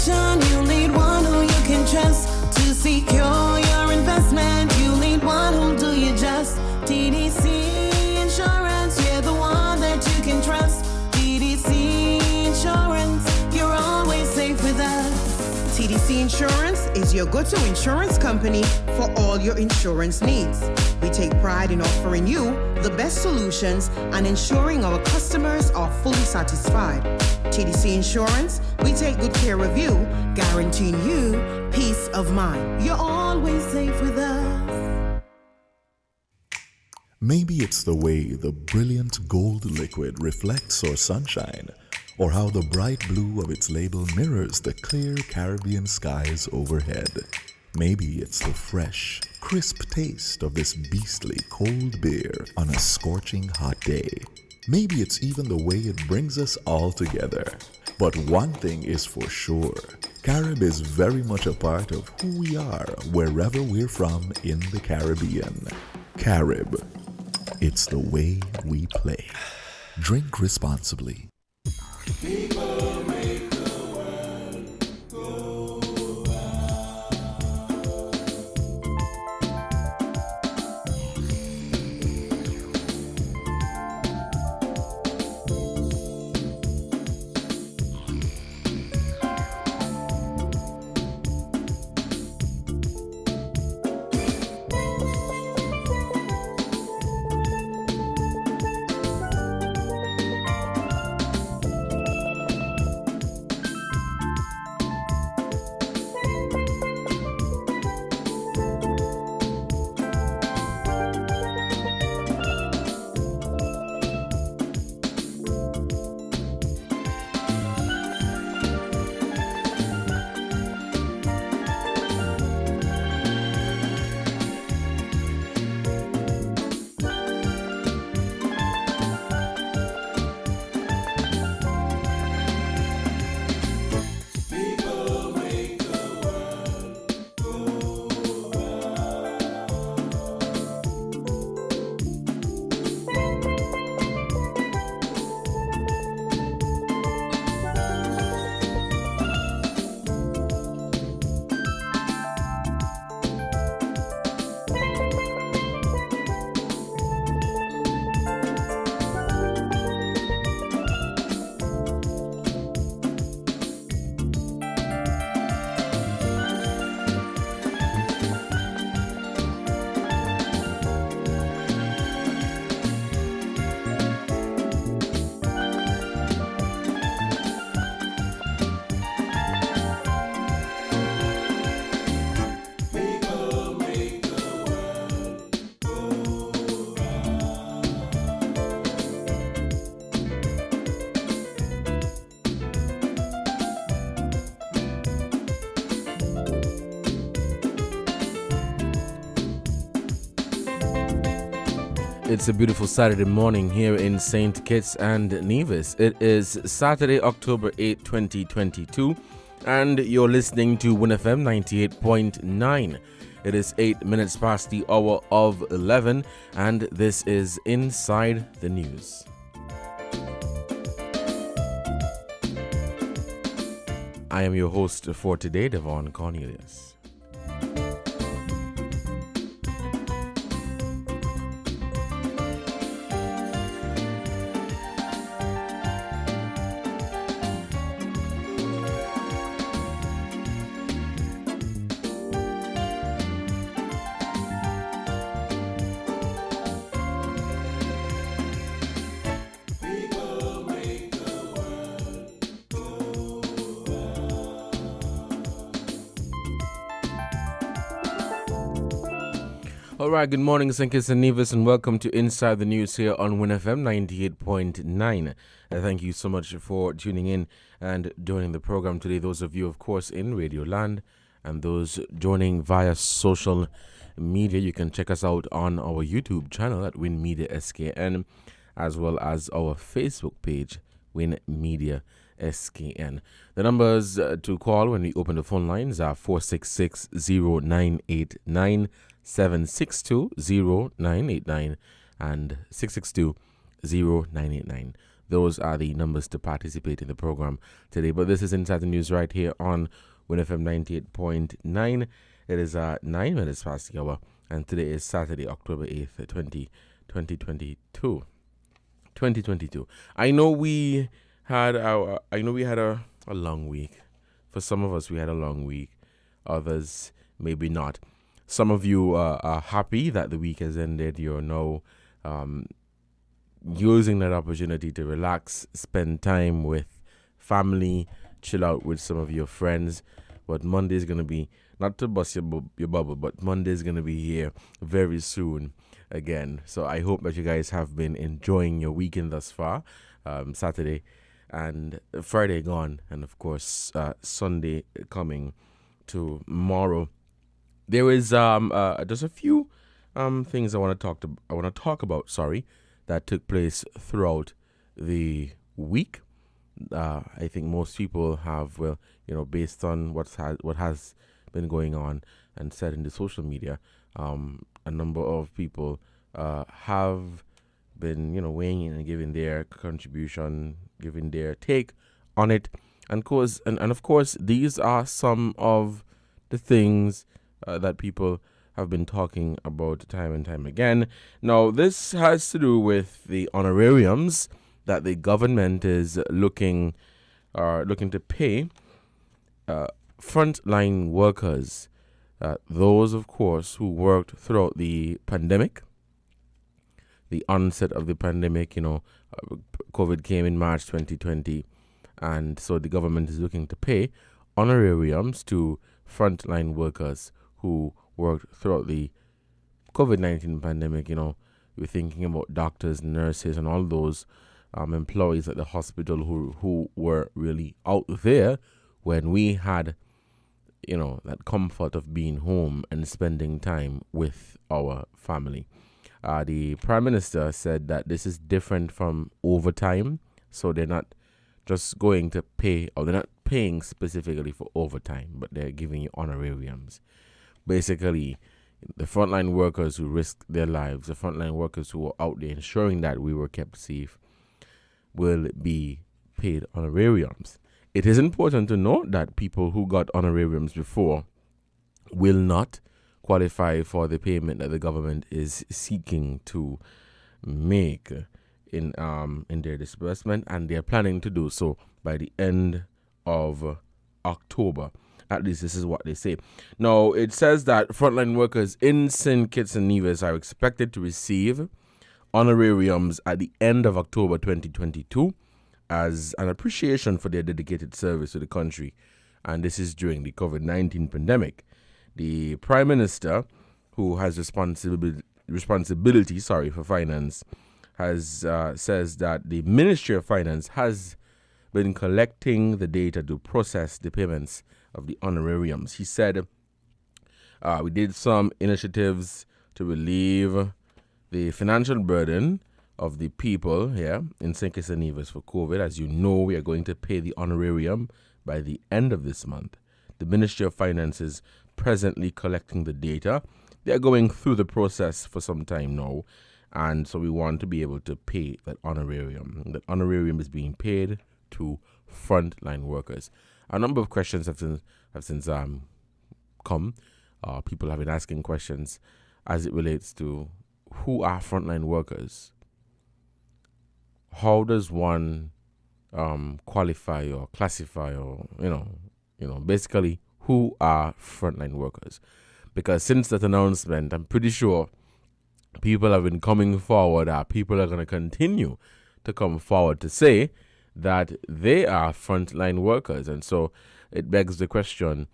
protection, you need one who you can trust. To secure your investment, you need one who'll do you just. TDC Insurance, you're the one that you can trust. TDC Insurance, you're always safe with us. TDC Insurance is your go-to insurance company for all your insurance needs. We take pride in offering you the best solutions and ensuring our customers are fully satisfied. TDC Insurance, we take good care of you, guaranteeing you peace of mind. You're always safe with us. Maybe it's the way the brilliant gold liquid reflects our sunshine, or how the bright blue of its label mirrors the clear Caribbean skies overhead. Maybe it's the fresh, crisp taste of this beastly cold beer on a scorching hot day. Maybe it's even the way it brings us all together. But one thing is for sure, Carib is very much a part of who we are wherever we're from in the Caribbean. Carib, it's the way we play. Drink responsibly. People make the world go It's a beautiful Saturday morning here in St. Kitts and Nevis. It is Saturday, October 8, 2022, and you're listening to WinFM 98.9. It is 8 minutes past the hour of 11, and this is Inside the News. I am your host for today, Devon Cornelius. All right, good morning, St. Kitts and Nevis, and welcome to Inside the News here on WinFM 98.9. Thank you so much for tuning in and joining the program today. Those of you, of course, in Radio Land, and those joining via social media, you can check us out on our YouTube channel at Win Media SKN, as well as our Facebook page, Win Media SKN. The numbers to call when we open the phone lines are 466-0989, 762-0989 and 662-0989. those are the numbers to participate in the program today. But this is Inside the News right here on WinFM 98.9. It is 9 minutes past the hour, and today is Saturday, October 8th, 2022. I know we had a long week. For some of us, we had a long week. Others, maybe not. Some of you are happy that the week has ended. You're now using that opportunity to relax, spend time with family, chill out with some of your friends. But Monday is going to be, not to bust your bubble, but Monday is going to be here very soon again. So I hope that you guys have been enjoying your weekend thus far. Saturday and Friday gone, and of course Sunday coming tomorrow. There is just a few things I want to talk about. That took place throughout the week. I think most people have, based on what has been going on and said in the social media, a number of people have been, weighing in and giving their contribution, giving their take on it. And of course, these are some of the things that people have been talking about time and time again. Now, this has to do with the honorariums that the government is looking to pay frontline workers, those, of course, who worked throughout the pandemic, the onset of the pandemic. COVID came in March 2020, and so the government is looking to pay honorariums to frontline workers who worked throughout the COVID-19 pandemic. We're thinking about doctors, nurses, and all those employees at the hospital who were really out there when we had, that comfort of being home and spending time with our family. The Prime Minister said that this is different from overtime, so they're not just going to pay, or they're not paying specifically for overtime, but they're giving you honorariums. Basically, the frontline workers who risked their lives, the frontline workers who were out there ensuring that we were kept safe, will be paid honorariums. It is important to note that people who got honorariums before will not qualify for the payment that the government is seeking to make in their disbursement, and they're planning to do so by the end of October. At least this is what they say. Now, it says that frontline workers in St. Kitts and Nevis are expected to receive honorariums at the end of October 2022 as an appreciation for their dedicated service to the country. And this is during the COVID-19 pandemic. The Prime Minister, who has responsibility for finance, says that the Ministry of Finance has been collecting the data to process the payments of the honorariums. He said, we did some initiatives to relieve the financial burden of the people here in St. Kitts and Nevis for COVID. As you know, we are going to pay the honorarium by the end of this month. The Ministry of Finance is presently collecting the data. They are going through the process for some time now, and so we want to be able to pay that honorarium. That honorarium is being paid to frontline workers. A number of questions have since come. People have been asking questions as it relates to who are frontline workers. How does one qualify or classify, or basically who are frontline workers? Because since that announcement, I'm pretty sure people have been coming forward. People are going to continue to come forward to say that they are frontline workers. And so it begs the question,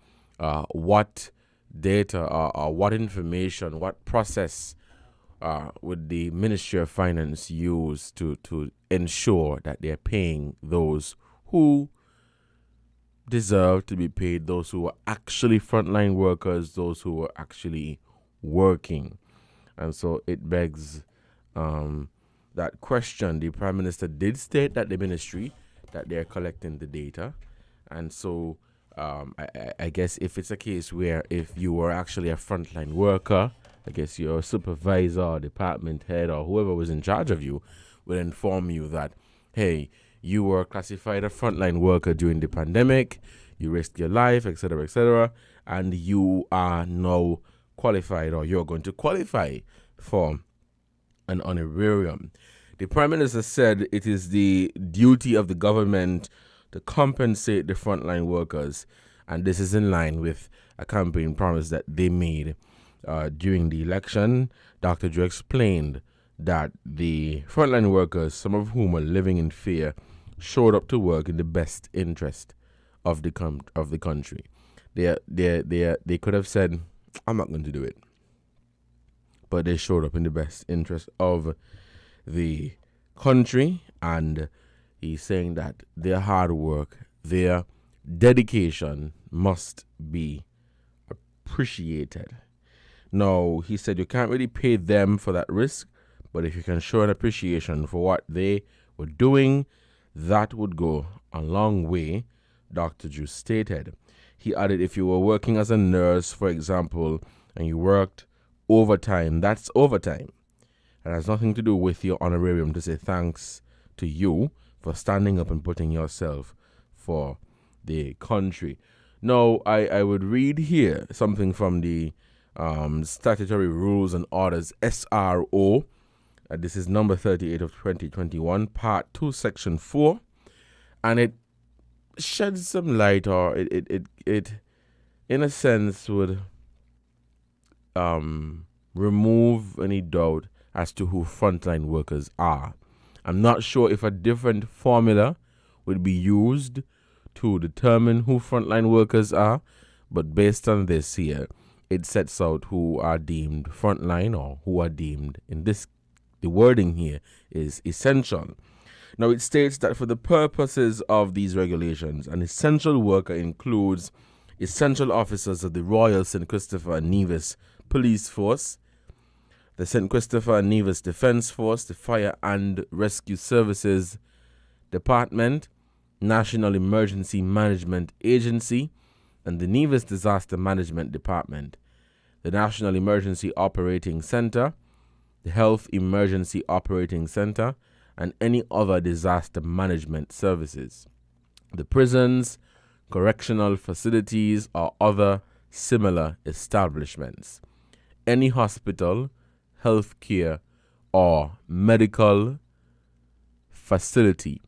what data or what information, what process would the Ministry of Finance use to ensure that they're paying those who deserve to be paid, those who are actually frontline workers, those who are actually working? And so it begs that question. The Prime Minister did state that the ministry, that they're collecting the data. And so I guess if it's a case where if you were actually a frontline worker, I guess your supervisor or department head or whoever was in charge of you will inform you that hey, you were classified a frontline worker during the pandemic, you risked your life, etc., and you are now qualified, or you're going to qualify for an honorarium. The Prime Minister said it is the duty of the government to compensate the frontline workers, and this is in line with a campaign promise that they made during the election. Dr. Drew explained that the frontline workers, some of whom are living in fear, showed up to work in the best interest of the country. They could have said, "I'm not going to do it," but they showed up in the best interest of the country, and he's saying that their hard work, their dedication must be appreciated. Now, he said you can't really pay them for that risk, but if you can show an appreciation for what they were doing, that would go a long way, Dr. Drew stated. He added, if you were working as a nurse, for example, and you worked overtime, that's overtime. It has nothing to do with your honorarium to say thanks to you for standing up and putting yourself for the country. Now, I would read here something from the Statutory Rules and Orders, SRO. This is number 38 of 2021, Part 2, Section 4. And it sheds some light, or it in a sense would remove any doubt as to who frontline workers are. I'm not sure if a different formula would be used to determine who frontline workers are, but based on this here, it sets out who are deemed frontline, or who are deemed, in this, the wording here is essential. Now, it states that for the purposes of these regulations, an essential worker includes essential officers of the Royal St. Christopher and Nevis Police Force, the St. Christopher and Nevis Defence Force, the Fire and Rescue Services Department, National Emergency Management Agency, and the Nevis Disaster Management Department, the National Emergency Operating Center, the Health Emergency Operating Center, and any other disaster management services, the prisons, correctional facilities, or other similar establishments, any hospital, health care, or medical facility,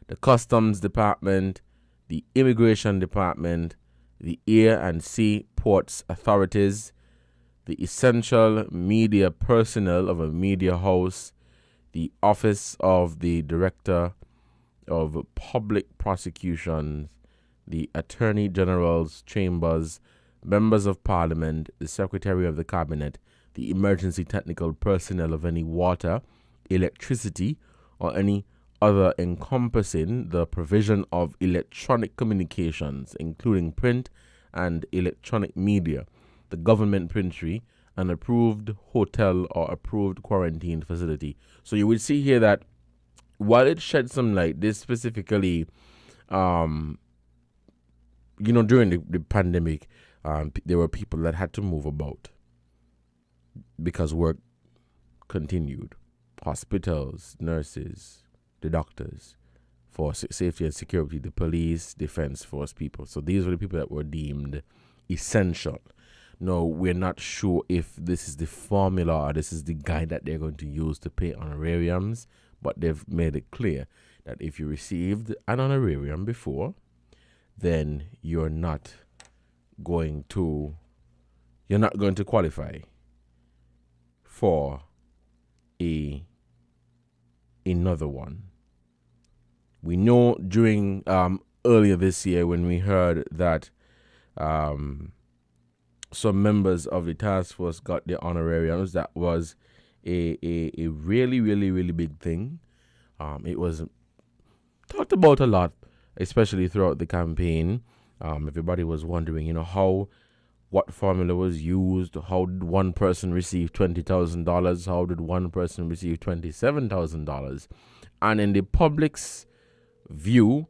the Customs Department, the Immigration Department, the Air and Sea Ports Authorities, the essential media personnel of a media house, the Office of the Director of Public Prosecutions, the Attorney General's Chambers, members of Parliament, the Secretary of the Cabinet, the emergency technical personnel of any water, electricity, or any other encompassing the provision of electronic communications, including print and electronic media, the government printery, an approved hotel or approved quarantine facility. So you will see here that while it sheds some light, this specifically, during the pandemic, there were people that had to move about because work continued. Hospitals, nurses, the doctors, for safety and security, the police, defense force people. So these were the people that were deemed essential. No, we're not sure if this is the formula or this is the guide that they're going to use to pay honorariums, but they've made it clear that if you received an honorarium before, then you're not going to qualify for another one. We know during earlier this year when we heard that some members of the task force got their honorariums, that was a really, really, really big thing. It was talked about a lot, especially throughout the campaign. Everybody was wondering, what formula was used. How did one person receive $20,000? How did one person receive $27,000? And in the public's view,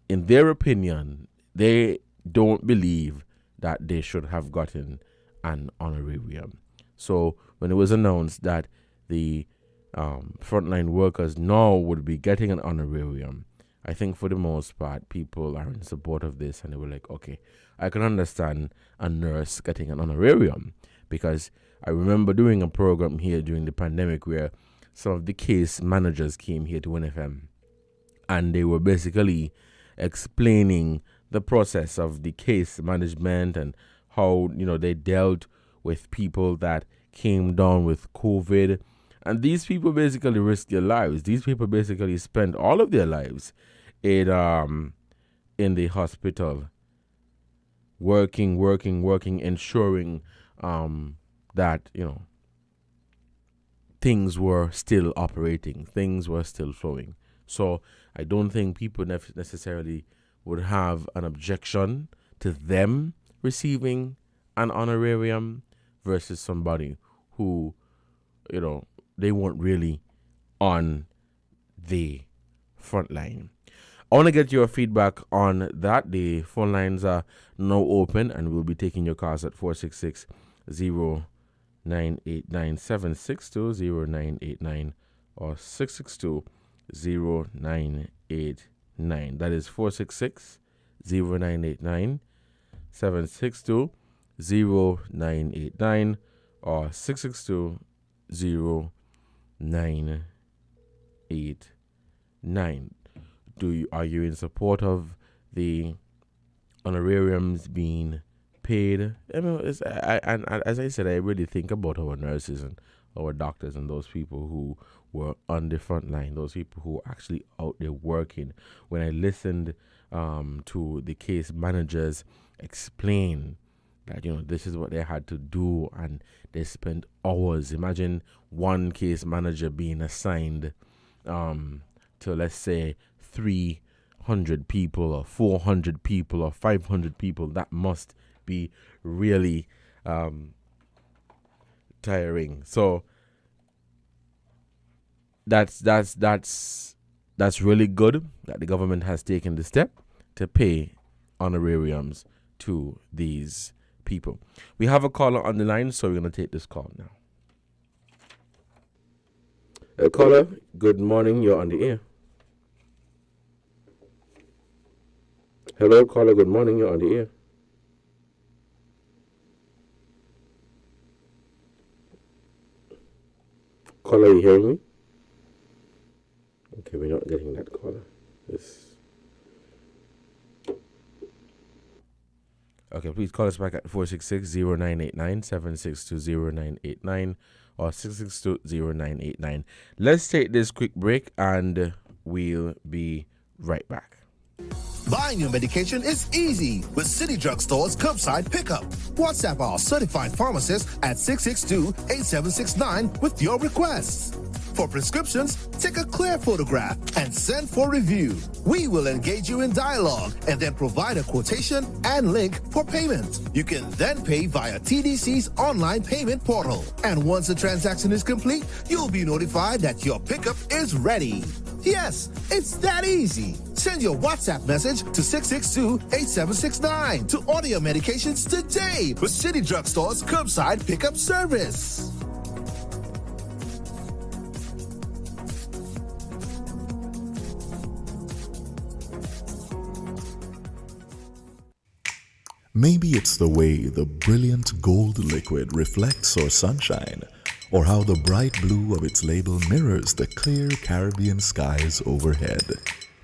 in their opinion, they don't believe that they should have gotten an honorarium. So when it was announced that the frontline workers now would be getting an honorarium, I think for the most part people are in support of this, and they were like, okay, I can understand a nurse getting an honorarium, because I remember doing a program here during the pandemic where some of the case managers came here to WinFM, and they were basically explaining the process of the case management and how, they dealt with people that came down with COVID. And these people basically risked their lives. These people basically spent all of their lives in the hospital, working, ensuring that, things were still operating, things were still flowing. So I don't think people necessarily would have an objection to them receiving an honorarium versus somebody who, they weren't really on the front line. I want to get your feedback on that. The phone lines are now open, and we'll be taking your calls at 466-0989-762-0989 or 662-0989. That is 466-0989 762-0989 or 662-0989. Are you in support of the honorariums being paid? I mean, and as I said, I really think about our nurses and our doctors and those people who were on the front line, those people who were actually out there working. When I listened to the case managers explain that, this is what they had to do, and they spent hours. Imagine one case manager being assigned to, let's say, 300 people or 400 people or 500 people. That must be really tiring. So that's really good that the government has taken the step to pay honorariums to these people. We have a caller on the line, so we're going to take this call now. Caller, good morning. You're on the air. Hello, caller. Good morning. You're on the air. Caller, you hearing me? Okay, we're not getting that caller. Okay, please call us back at 466-0989-762-0989 or 662-0989. Let's take this quick break and we'll be right back. Buying your medication is easy with City Drug Store's curbside pickup. WhatsApp our certified pharmacist at 662-8769 with your requests. For prescriptions, take a clear photograph and send for review. We will engage you in dialogue and then provide a quotation and link for payment. You can then pay via TDC's online payment portal. And once the transaction is complete, you'll be notified that your pickup is ready. Yes, it's that easy. Send your WhatsApp message to 662-8769 to order your medications today with City Drug Store's curbside pickup service. Maybe it's the way the brilliant gold liquid reflects our sunshine, or how the bright blue of its label mirrors the clear Caribbean skies overhead.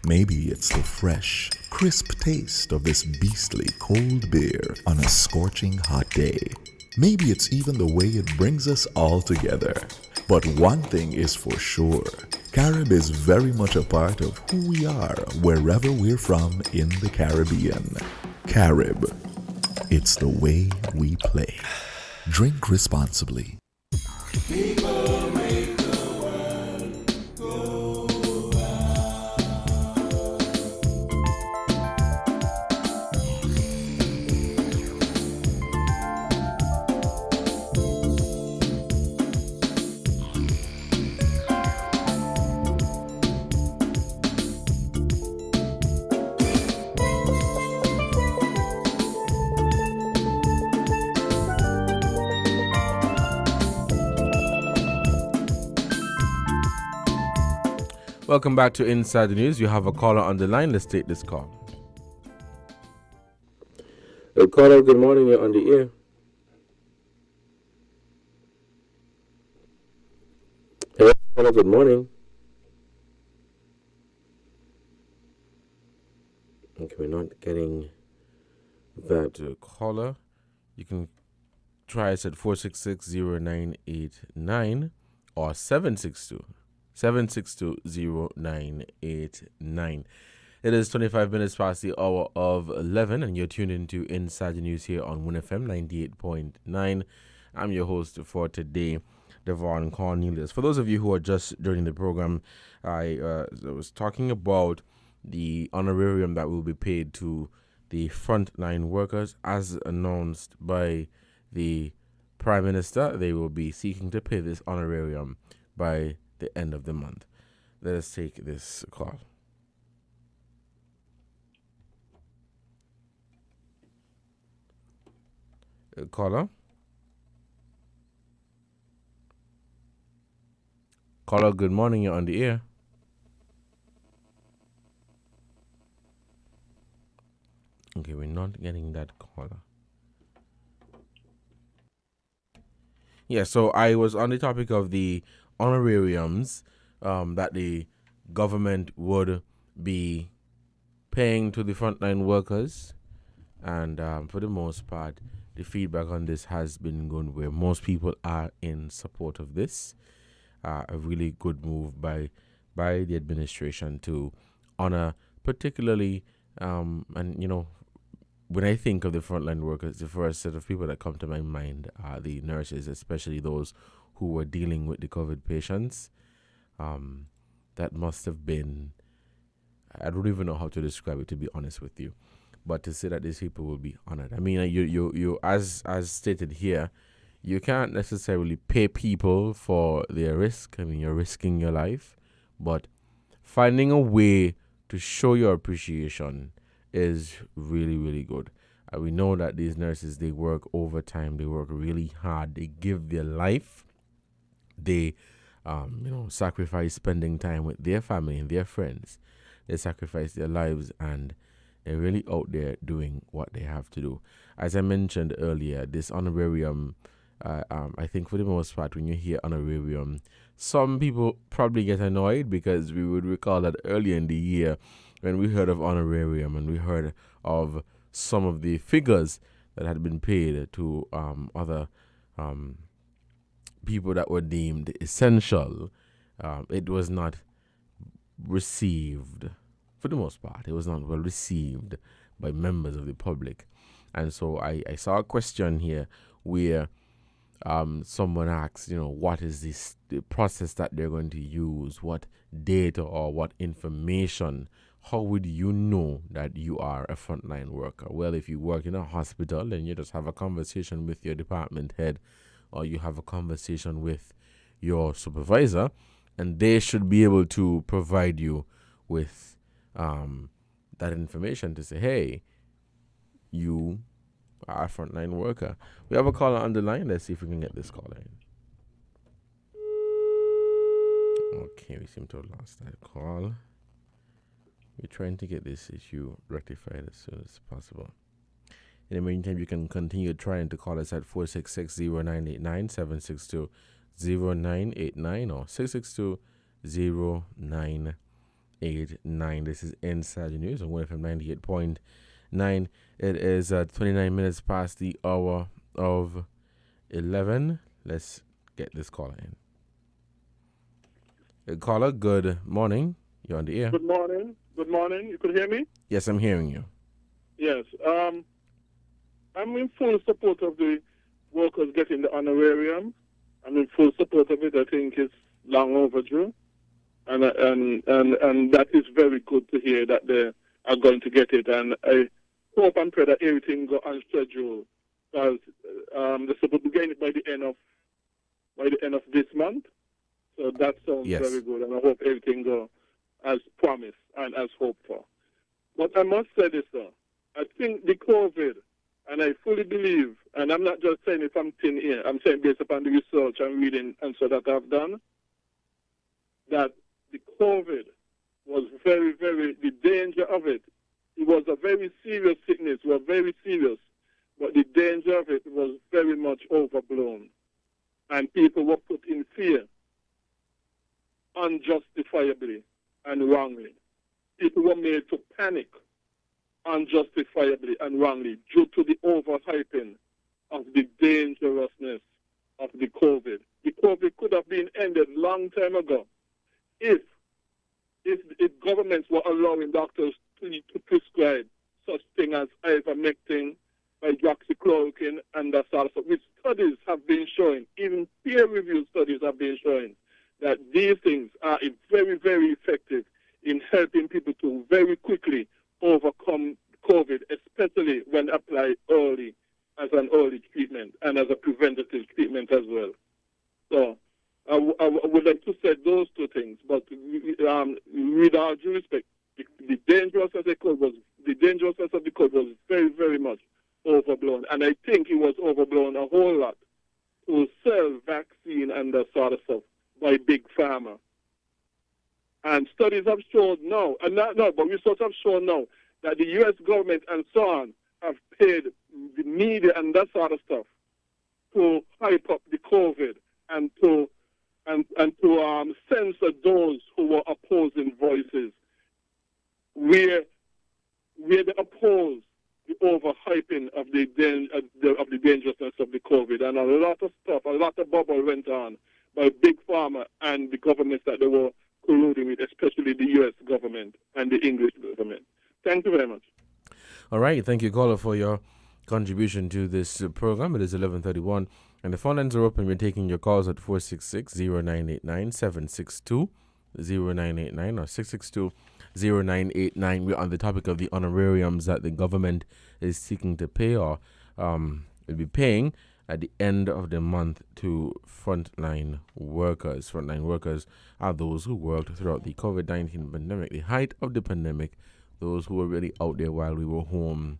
Maybe it's the fresh, crisp taste of this beastly cold beer on a scorching hot day. Maybe it's even the way it brings us all together. But one thing is for sure, Carib is very much a part of who we are wherever we're from in the Caribbean. Carib. It's the way we play. Drink responsibly. People make the world go Welcome back to Inside the News. You have a caller on the line. Let's take this call. Caller, good morning. You're on the air. Hello, caller, good morning. Okay, we're not getting that caller. You can try us at 466-0989 or 762-0989. It is 25 minutes past the hour of 11, and you're tuned into Inside the News here on WinFM 98.9. I'm your host for today, Devon Cornelius. For those of you who are just joining the program, I was talking about the honorarium that will be paid to the frontline workers. As announced by the Prime Minister, they will be seeking to pay this honorarium by the end of the month. Let us take this call. Caller? Caller, good morning. You're on the air. Okay, we're not getting that caller. Yeah, so I was on the topic of the honorariums that the government would be paying to the frontline workers. And for the most part, the feedback on this has been good, where most people are in support of this. A really good move by the administration to honor, particularly, and you know, when I think of the frontline workers, the first set of people that come to my mind are the nurses, especially those who were dealing with the COVID patients. That must have been, I don't even know how to describe it, to be honest with you. But to say that these people will be honored. I mean, you as stated here, you can't necessarily pay people for their risk. I mean, you're risking your life. But finding a way to show your appreciation is really, really good. We know that these nurses, they work overtime. They work really hard. They give their life. They, sacrifice spending time with their family and their friends. They sacrifice their lives, and they're really out there doing what they have to do. As I mentioned earlier, this honorarium, I think for the most part, when you hear honorarium, some people probably get annoyed, because we would recall that earlier in the year when we heard of honorarium and we heard of some of the figures that had been paid to other people that were deemed essential, it was not received. For the most part, it was not well received by members of the public. And so I saw a question here where someone asks, what is the process that they're going to use? What data or what information? How would you know that you are a frontline worker? Well, if you work in a hospital, then you just have a conversation with your department head, or you have a conversation with your supervisor, and they should be able to provide you with that information to say, hey, you are a frontline worker. We have a caller on the line. Let's see if we can get this caller in. Okay, we seem to have lost that call. We're trying to get this issue rectified as soon as possible. In the meantime, you can continue trying to call us at 466-0989, 762-0989, or 662-0989. This is Inside the News on WinFM 98.9. It is 29 minutes past the hour of 11. Let's get this caller in. Caller, good morning. You're on the air. Good morning. Good morning. You could hear me? Yes, I'm hearing you. Yes. I'm in full support of the workers getting the honorarium. I'm in full support of it. I think it's long overdue. And that is very good to hear that they are going to get it. And I hope and pray that everything go on schedule, because they're supposed to be getting it by the end of this month. So that sounds very good, and I hope everything go as promised and as hoped for. But I must say this, though. I think the COVID, and I fully believe, and I'm not just saying it from thin air, I'm saying based upon the research and reading and so that I've done, that the COVID was very, very, the danger of it. It was a very serious sickness, was very serious, but the danger of it was very much overblown. And people were put in fear unjustifiably and wrongly. People were made to panic unjustifiably and wrongly due to the overhyping of the dangerousness of the COVID. The COVID could have been ended long time ago if governments were allowing doctors to prescribe such thing as ivermectin, hydroxychloroquine, and that sort of stuff. Which studies have been showing, even peer-reviewed studies have been showing, that these things are very, very effective in helping people to very quickly overcome COVID, especially when applied early as an early treatment and as a preventative treatment as well. So I would like to say those two things, but with all due respect, the dangerousness of the COVID was very, very much overblown, and I think it was overblown a whole lot to sell vaccine and that sort of stuff by big pharma. And studies have shown now, but research have shown now that the U.S. government and so on have paid the media and that sort of stuff to hype up the COVID and to censor those who were opposing voices, where they oppose the overhyping of the dangerousness of the COVID, and a lot of stuff, a lot of bubble went on by big pharma and the governments that they were colluding with, especially the U.S. government and the English government. Thank you very much. All right, thank you, caller, for your contribution to this program. It is 11:31, and the phone lines are open. We're taking your calls at 466-0989, 762-0989, or 662-0989. We're on the topic of the honorariums that the government is seeking to pay, or will be paying at the end of the month to frontline workers. Frontline workers are those who worked throughout the COVID-19 pandemic, the height of the pandemic, those who were really out there while we were home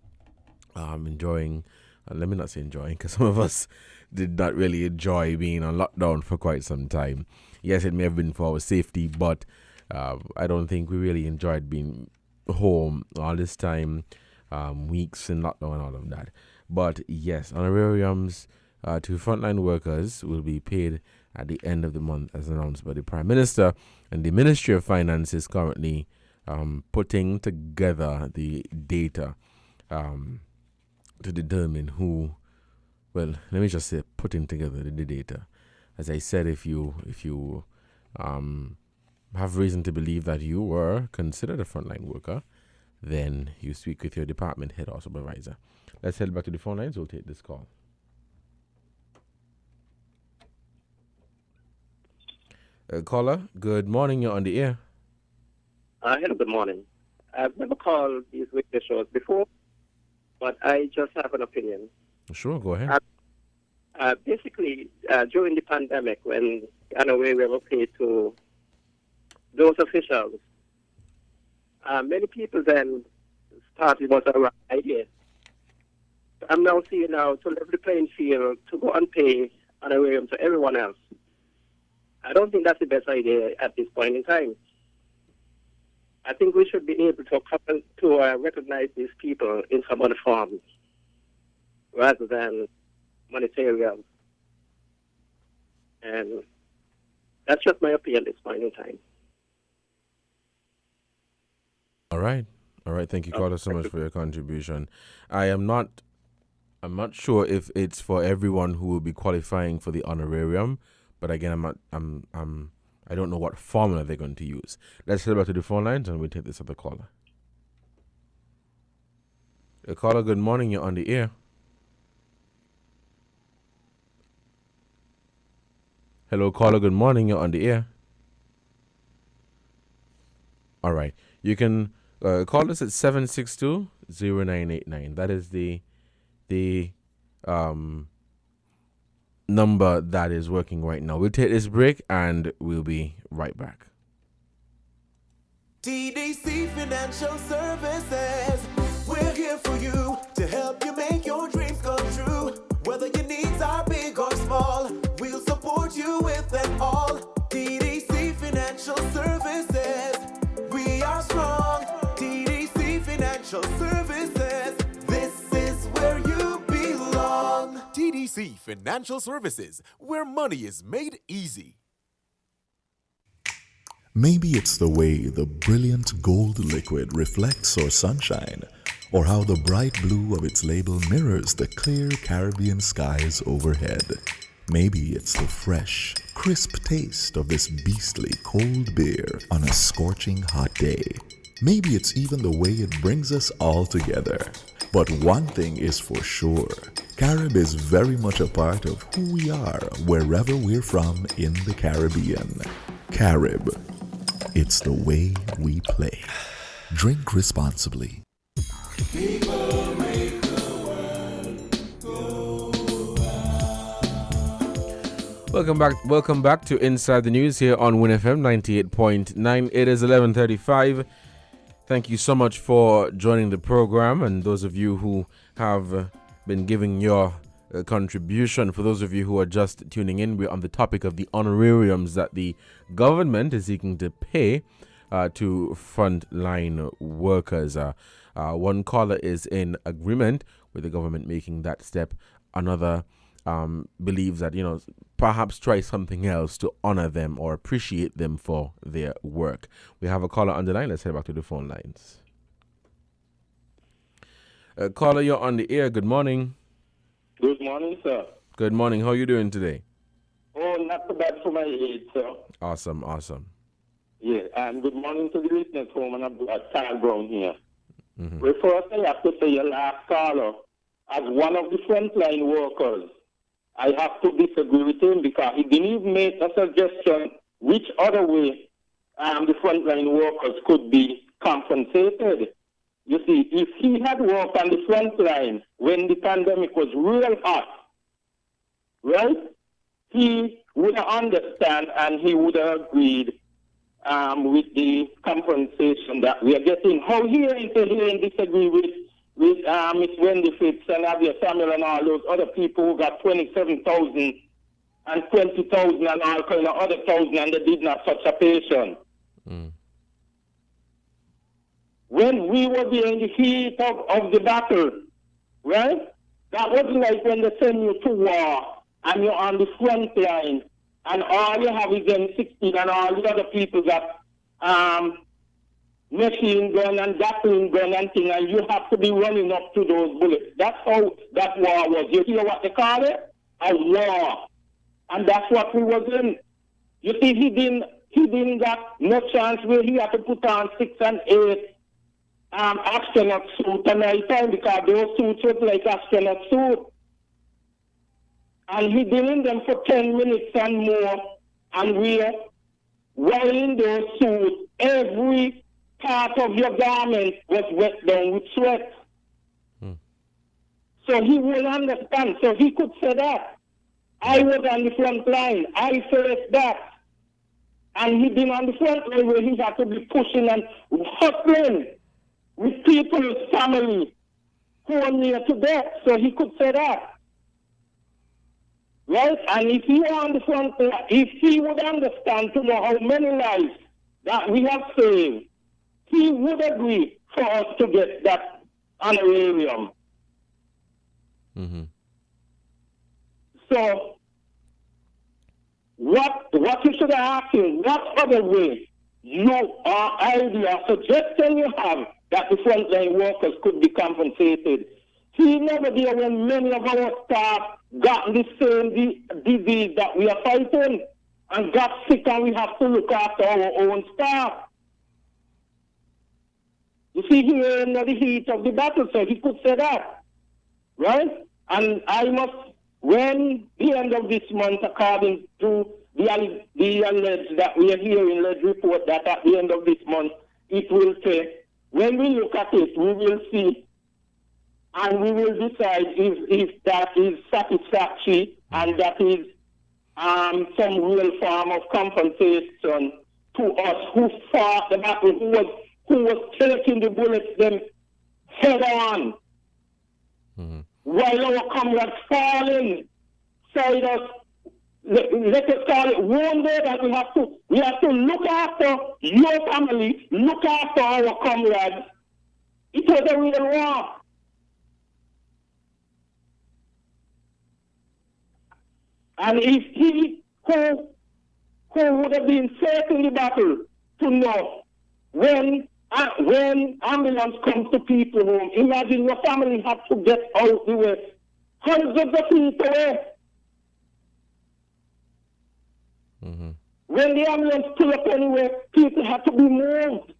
enjoying, let me not say enjoying, because some of us did not really enjoy being on lockdown for quite some time. Yes, it may have been for our safety, but I don't think we really enjoyed being home all this time, weeks in lockdown and all of that. But yes, honorariums to frontline workers will be paid at the end of the month, as announced by the Prime Minister. And the Ministry of Finance is currently putting together the data to determine who, well, let me just say putting together the data. As I said, if you have reason to believe that you were considered a frontline worker, then you speak with your department head or supervisor. Let's head back to the phone lines. We'll take this call. Caller, good morning. You're on the air. Hello, good morning. I've never called these weekday shows before, but I just have an opinion. Sure, go ahead. Basically, during the pandemic, when we were paid to those officials, many people then thought it was a right idea. I'm now seeing now to level the playing field to go and pay honorarium to everyone else. I don't think that's the best idea at this point in time. I think we should be able to recognize these people in some other forms rather than monetary. And that's just my opinion at this point in time. All right. Thank you, caller, so much for your contribution. I'm not sure if it's for everyone who will be qualifying for the honorarium, but again, I don't know what formula they're going to use. Let's head back to the phone lines and we'll take this other caller. Caller, good morning. You're on the air. Hello, caller, good morning. You're on the air. All right. You can call us at 762-0989. That is the number that is working right now. We'll take this break and we'll be right back. TDC Financial Services. We're here for you to help you make your dreams come true. Whether your needs are big or small, we'll support you with them all. TDC Financial Services. We financial services where money is made easy. Maybe it's the way the brilliant gold liquid reflects our sunshine, or how the bright blue of its label mirrors the clear Caribbean skies overhead. Maybe it's the fresh, crisp taste of this beastly cold beer on a scorching hot day. Maybe it's even the way it brings us all together. But one thing is for sure, Carib is very much a part of who we are wherever we're from in the Caribbean. Carib. It's the way we play. Drink responsibly. People make the world go round. Welcome back to Inside the News here on WinFM 98.9. It is 11:35. Thank you so much for joining the program, and those of you who have been giving your contribution. For those of you who are just tuning in, we're on the topic of the honorariums that the government is seeking to pay to frontline workers. One caller is in agreement with the government making that step. Another believes that, perhaps try something else to honor them or appreciate them for their work. We have a caller on the line. Let's head back to the phone lines. Caller, you're on the air. Good morning. Good morning, sir. Good morning. How are you doing today? Oh, not so bad for my age, sir. Awesome. Yeah, and good morning to the listeners home, and I'm Kyle Brown here. Well, first, I have to say, your last caller, as one of the frontline workers, I have to disagree with him because he didn't even make a suggestion which other way the frontline workers could be compensated. You see, if he had worked on the front line when the pandemic was real hot, right, he would have understood and he would have agreed with the compensation that we are getting. How he ain't disagree with Miss Wendy Fitz and Avia Samuel and all those other people who got 27,000 and 20,000 and all kind of other thousand, and they did not such a patient. When we were in the heat of the battle, right? That wasn't like when they send you to war and you're on the front line and all you have is M16 and all the other people got machine gun and Gatling gun and thing, and you have to be running up to those bullets. That's how that war was. You hear what they call it? A war. And that's what we was in. You see, he didn't got no chance where he had to put on 6 and 8 astronaut suit at night time because those suits look like astronaut suit. And he been in them for 10 minutes and more, and we're wearing those suits. Every part of your garment was wet down with sweat. So he will understand. So he could say that. I was on the front line. I faced that. And he been on the front line where he had to be pushing and hustling with people's family who are near to death. So he could say that. Right? And if he were on the front line, if he would understand to know how many lives that we have saved, he would agree for us to get that honorarium. So, what you should have asked him, what other way suggestion you have that the frontline workers could be compensated? He never did when many of our staff got the same disease that we are fighting and got sick and we have to look after our own staff. You see, he in the heat of the battle, so he could say that. Right? And when the end of this month, according to the alleged that we are hearing, let's report that at the end of this month, it will say, when we look at it, we will see and we will decide if that is satisfactory and that is some real form of compensation to us who fought the battle, who was taking the bullets them head on, while our comrades falling side us. Let us call it wounded, and we have to look after your family, look after our comrades. It was a real war. And it's he who would have been first in the battle to know when ambulance comes to people home. Imagine your family had to get out the way, hundreds of feet away. Mm-hmm. When the ambulance pull up anywhere, people had to be moved.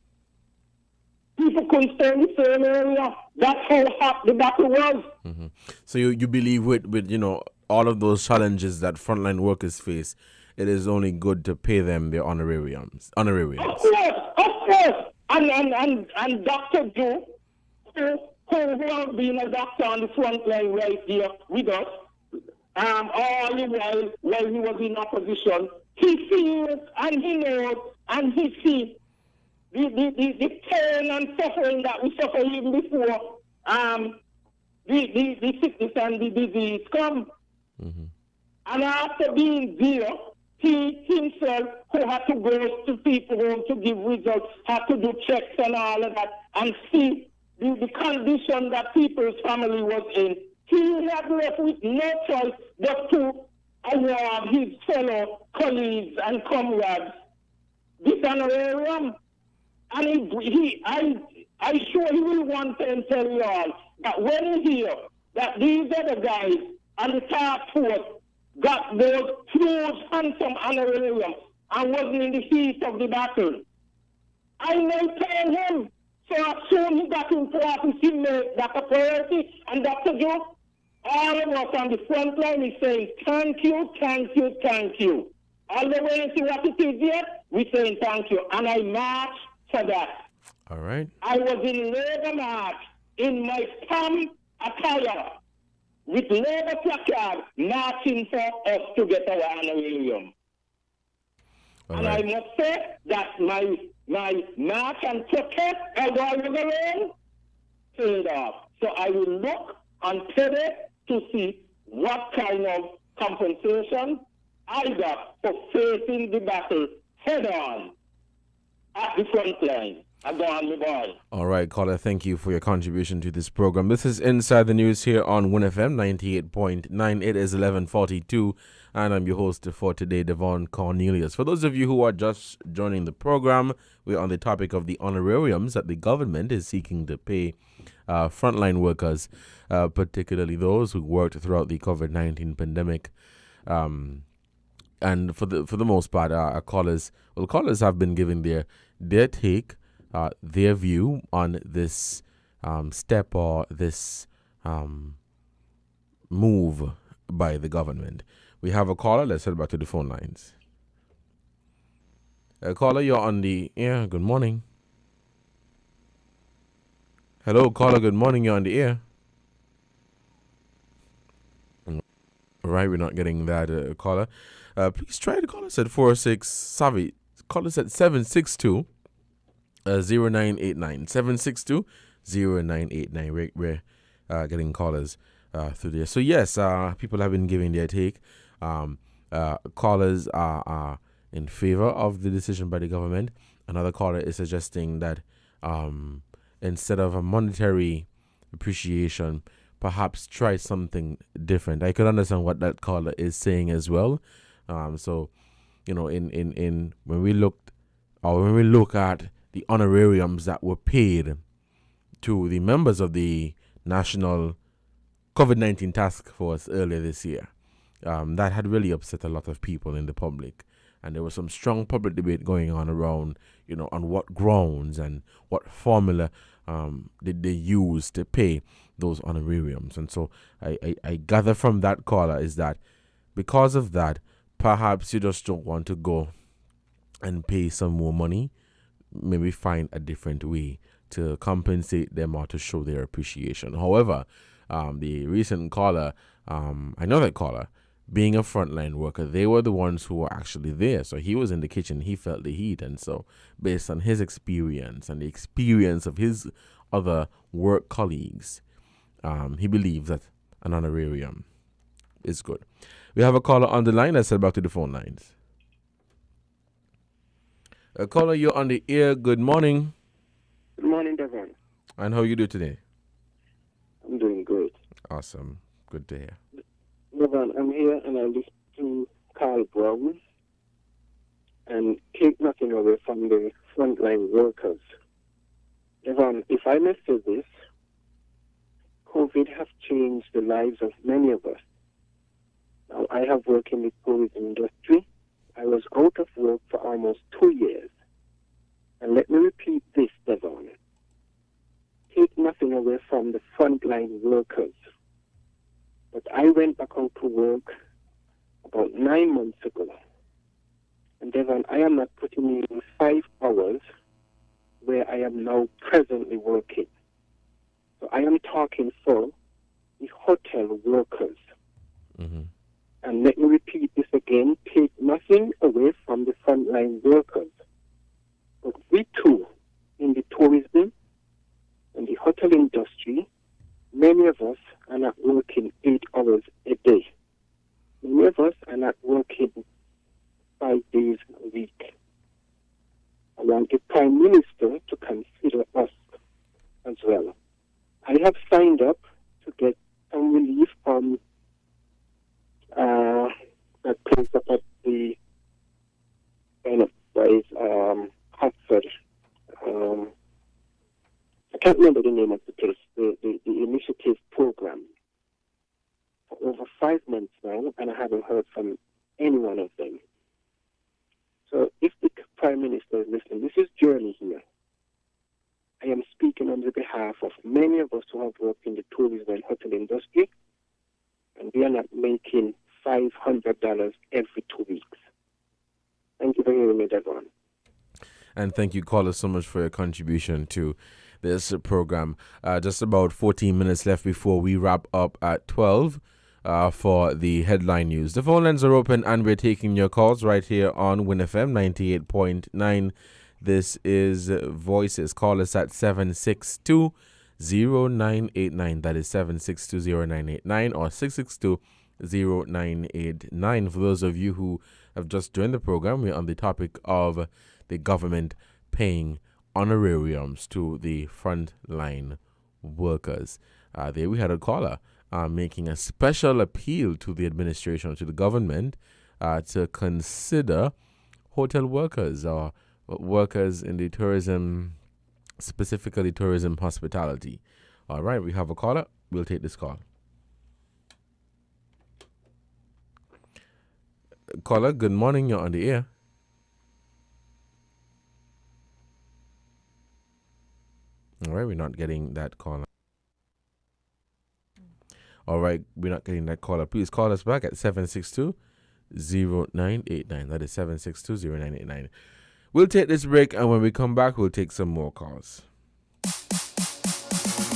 People couldn't stay in the same area. That's how hot the battle was. Mm-hmm. So you believe with all of those challenges that frontline workers face, it is only good to pay them their honorariums. Of course. And Dr. Joe, who has been a doctor on the front line right here with us, all the while he was in opposition, he feels and he knows and he sees the pain and suffering that we suffer even before the sickness and the disease come. Mm-hmm. And after being there, he himself, who had to go to people home to give results, had to do checks and all of that, and see the condition that people's family was in. He had left with no choice but to award his fellow colleagues and comrades this honorarium. And I sure he will want to tell you all that when he hear that these other guys on the task force got those huge, handsome honorarium and wasn't in the heat of the battle, I maintain him. So as soon he got into office, he made that a priority. And Dr. Joe, all of us on the front line is saying, thank you, thank you, thank you. All the way into what it is yet, we're saying thank you. And I march for that. All right. I was in labor march in my PAM attire with labor placard marching for us to get our honorarium. And I must say that my march and protest, although I was alone, paid off. So I will look on today to see what kind of compensation I got for facing the battle head on at the front line. I go on, my boy. All right, caller, thank you for your contribution to this program. This is Inside the News here on WinFM 98.9. It is 11:42, and I'm your host for today, Devon Cornelius. For those of you who are just joining the program, we're on the topic of the honorariums that the government is seeking to pay frontline workers, particularly those who worked throughout the COVID-19 pandemic. And for the most part, callers have been giving their take, their view on this step or this move by the government. We have a caller. Let's head back to the phone lines. Caller, you're on the air. Good morning. Hello, caller. Good morning. You're on the air. All right, we're not getting that caller. Please try to call us at 46. Call us at 762. 0989 762 0989. We're getting callers through there. So yes, people have been giving their take. Callers are in favor of the decision by the government. Another caller is suggesting that instead of a monetary appreciation, perhaps try something different. I could understand what that caller is saying as well. So in when we look at the honorariums that were paid to the members of the National COVID-19 Task Force earlier this year, that had really upset a lot of people in the public. And there was some strong public debate going on around, on what grounds and what formula did they use to pay those honorariums. And so I gather from that caller is that because of that, perhaps you just don't want to go and pay some more money. Maybe find a different way to compensate them or to show their appreciation. However, the recent caller, I know that caller, being a frontline worker, they were the ones who were actually there. So he was in the kitchen, he felt the heat. And so based on his experience and the experience of his other work colleagues, he believes that an honorarium is good. We have a caller on the line. Let's head back to the phone lines. Caller, you're on the air. Good morning. Good morning, Devon. And how you do today? I'm doing great. Awesome. Good to hear. Devon, I'm here and I listen to Carl Brown, and take nothing away from the frontline workers. If I may say this, COVID has changed the lives of many of us. Now, I have worked in the tourism industry. I was out of work for almost 2 years. And let me repeat this, Devon. Take nothing away from the frontline workers. But I went back out to work about 9 months ago. And Devon, I am not putting in 5 hours where I am now presently working. So I am talking for the hotel workers. Mm-hmm. And let me repeat this again, take nothing away from the frontline workers. But we too, in the tourism and the hotel industry, many of us are not working 8 hours a day. Many of us are not working 5 days a week. I want the Prime Minister to consider us as well. I have signed up to get some relief from that place up at the enterprise, Hartford. I can't remember the name of the place, the initiative program. For over 5 months now, and I haven't heard from any one of them. So if the Prime Minister is listening, this is Journey here. I am speaking on the behalf of many of us who have worked in the tourism and hotel industry, and we are not making $500 every 2 weeks. Thank you for hearing me, Devon. And thank you, caller, so much for your contribution to this program. Just about 14 minutes left before we wrap up at 12 for the headline news. The phone lines are open and we're taking your calls right here on WinFM 98.9. This is Voices. Call us at 762-0989. That is 762-0989 or 662-0989. For those of you who have just joined the program, we're on the topic of the government paying honorariums to the frontline workers. There we had a caller making a special appeal to the administration, to the government, to consider hotel workers or workers in the tourism, specifically tourism hospitality. All right, we have a caller. We'll take this call. Caller, good morning. You're on the air. All right, we're not getting that caller. All right, we're not getting that caller. Please call us back at 762-0989. That is 762-0989. We'll take this break, and when we come back, we'll take some more calls.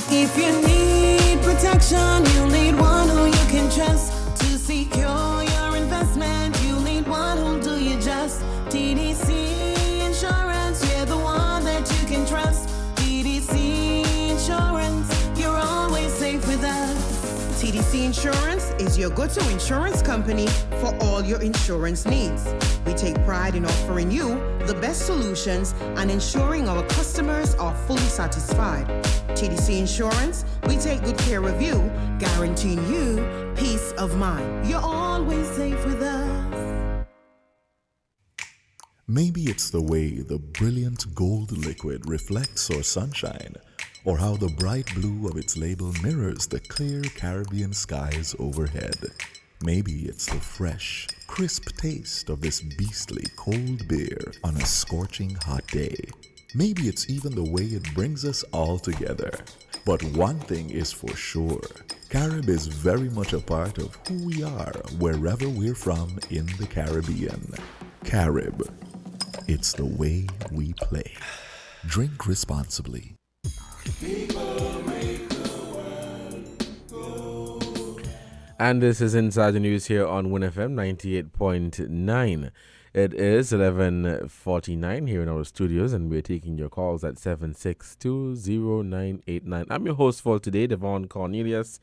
If you need protection, you need one who you can trust to secure your investment. You need one who'll do you just. TDC Insurance, you're the one that you can trust. TDC Insurance, you're always safe with us. TDC Insurance is your go-to insurance company for all your insurance needs. We take pride in offering you the best solutions and ensuring our customers are fully satisfied. TDC Insurance, we take good care of you, guaranteeing you peace of mind. You're always safe with us. Maybe it's the way the brilliant gold liquid reflects our sunshine, or how the bright blue of its label mirrors the clear Caribbean skies overhead. Maybe it's the fresh, crisp taste of this beastly cold beer on a scorching hot day. Maybe it's even the way it brings us all together. But one thing is for sure, Carib is very much a part of who we are wherever we're from in the Caribbean. Carib, it's the way we play. Drink responsibly. And this is Inside the News here on WinFM 98.9. It is 11:49 here in our studios, and we're taking your calls at 762-0989. I'm your host for today, Devon Cornelius,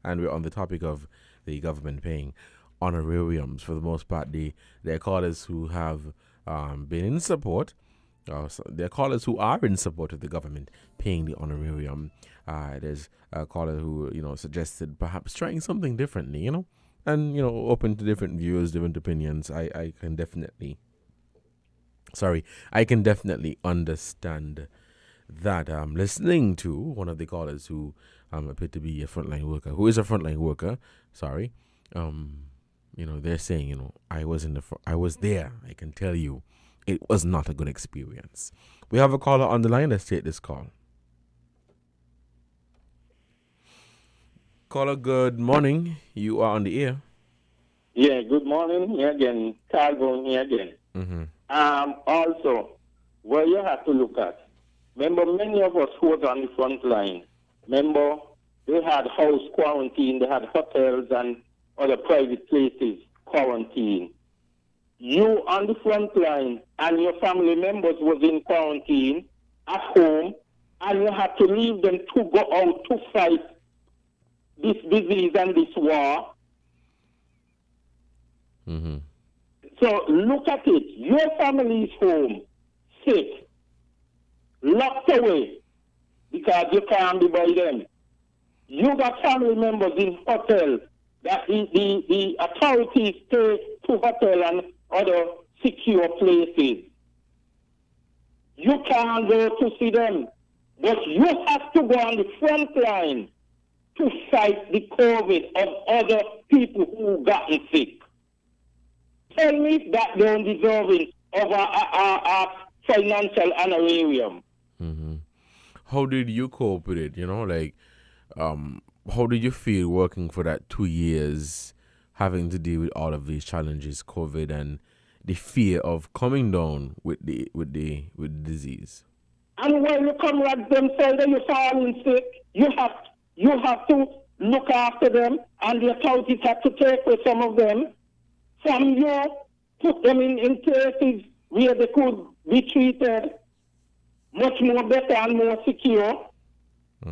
and we're on the topic of the government paying honorariums. For the most part, they're callers who have been in support. They're callers who are in support of the government paying the honorarium. There's a caller who, suggested perhaps trying something differently, and open to different views, different opinions. I can definitely understand that. Listening to one of the callers who appeared to be a frontline worker, who is a frontline worker. Sorry, they're saying, I was there. I can tell you, it was not a good experience. We have a caller on the line. Let's take this call. Caller, good morning. You are on the air. Yeah, good morning. Here again, Carl here again. Also, where you have to look at, remember many of us who was on the front line, remember they had house quarantine, they had hotels and other private places quarantine. You on the front line and your family members was in quarantine at home, and you had to leave them to go out to fight this disease and this war. So look at it. Your family is home, sick, locked away because you can't be by them. You got family members in hotels that the authorities take to hotel and other secure places. You can't go to see them, but you have to go on the front line to fight the COVID of other people who gotten sick. Tell me that they're deserving of our financial honorarium. How did you cope with it? How did you feel working for that 2 years, having to deal with all of these challenges, COVID, and the fear of coming down with the disease? And when your comrades themselves are falling sick, you have to look after them, and the authorities have to take away some of them from you, put them in places where they could be treated much more better and more secure,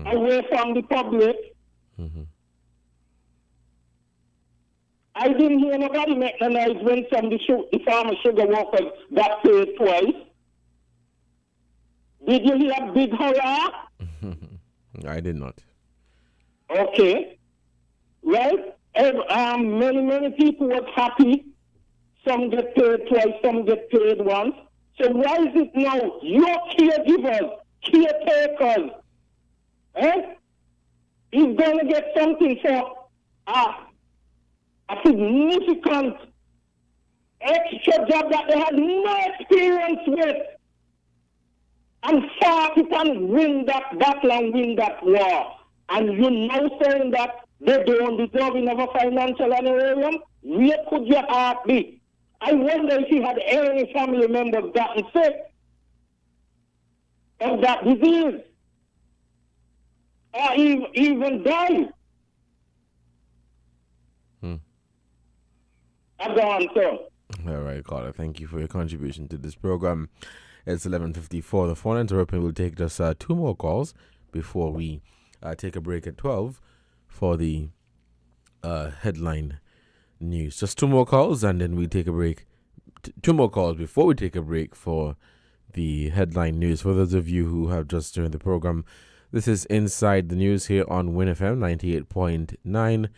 away from the public. I didn't hear nobody make the noise when the farmer sugar workers got paid twice. Did you hear a big hurrah? I did not. Okay. Right? Many people were happy. Some get paid twice, some get paid once. So why is it now your caregivers, caretakers, is going to get something for a significant extra job that they had no experience with, and fight it and win that battle and win that war? And you now saying that they don't deserve of a financial honorarium? Where could your heart be? I wonder if you had any family members gotten sick of that disease, or even died. I'm gone, sir. All right, caller. Thank you for your contribution to this program. It's 11:54. The phone lines are open. We'll take just 2 more calls before we take a break at 12 for the headline news. Just 2 more calls, and then we take a break. 2 more calls before we take a break for the headline news. For those of you who have just joined the program, this is Inside the News here on WinFM 98.9.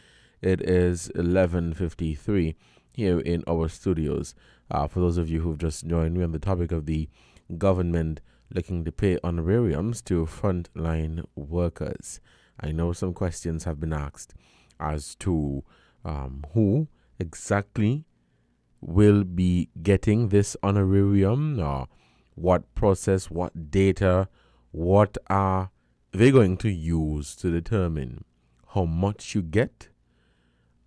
It is 11:53 here in our studios. For those of you who've just joined me on the topic of the government looking to pay honorariums to frontline workers. I know some questions have been asked as to who exactly will be getting this honorarium, or what process, what data, what are they going to use to determine how much you get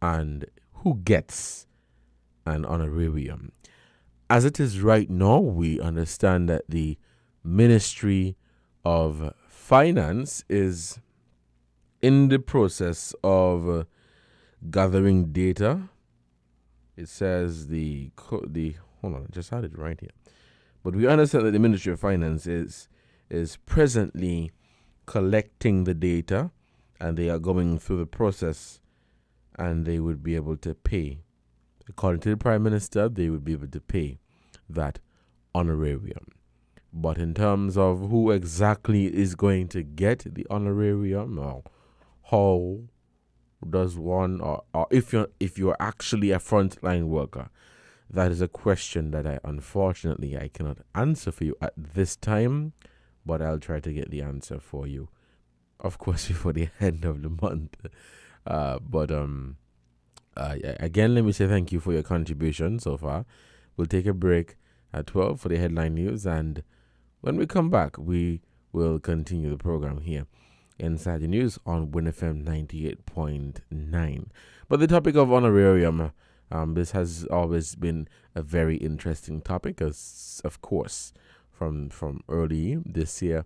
and who gets an honorarium. As it is right now, we understand that the Ministry of Finance is in the process of gathering data. It says hold on, I just had it right here. But we understand that the Ministry of Finance is presently collecting the data, and they are going through the process, and they would be able to pay. According to the Prime Minister, they would be able to pay that honorarium. But in terms of who exactly is going to get the honorarium, or how does one, or if you're actually a frontline worker? That is a question that unfortunately I cannot answer for you at this time, but I'll try to get the answer for you, of course, before the end of the month. Again, let me say thank you for your contribution so far. We'll take a break at 12 for the headline news, and when we come back, we will continue the program here inside the news on WinFM 98.9. But the topic of honorarium, this has always been a very interesting topic, as of course, from early this year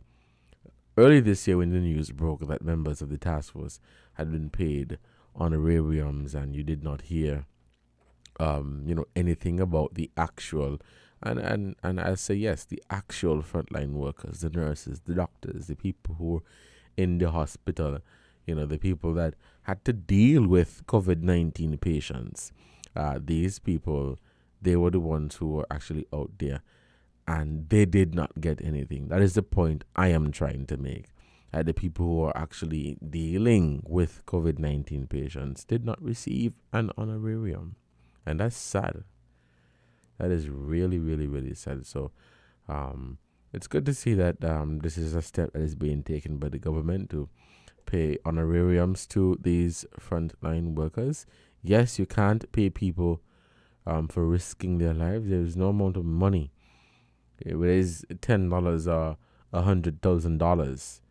when the news broke that members of the task force had been paid honorariums, and you did not hear anything about the actual and I say yes, the actual frontline workers, the nurses, the doctors, the people who were in the hospital, the people that had to deal with COVID-19 patients. These people, they were the ones who were actually out there, and they did not get anything. That is the point I am trying to make. The people who are actually dealing with COVID-19 patients did not receive an honorarium. And that's sad. That is really, really, really sad. So it's good to see that this is a step that is being taken by the government to pay honorariums to these frontline workers. Yes, you can't pay people for risking their lives. There is no amount of money. It is $10 or $100,000,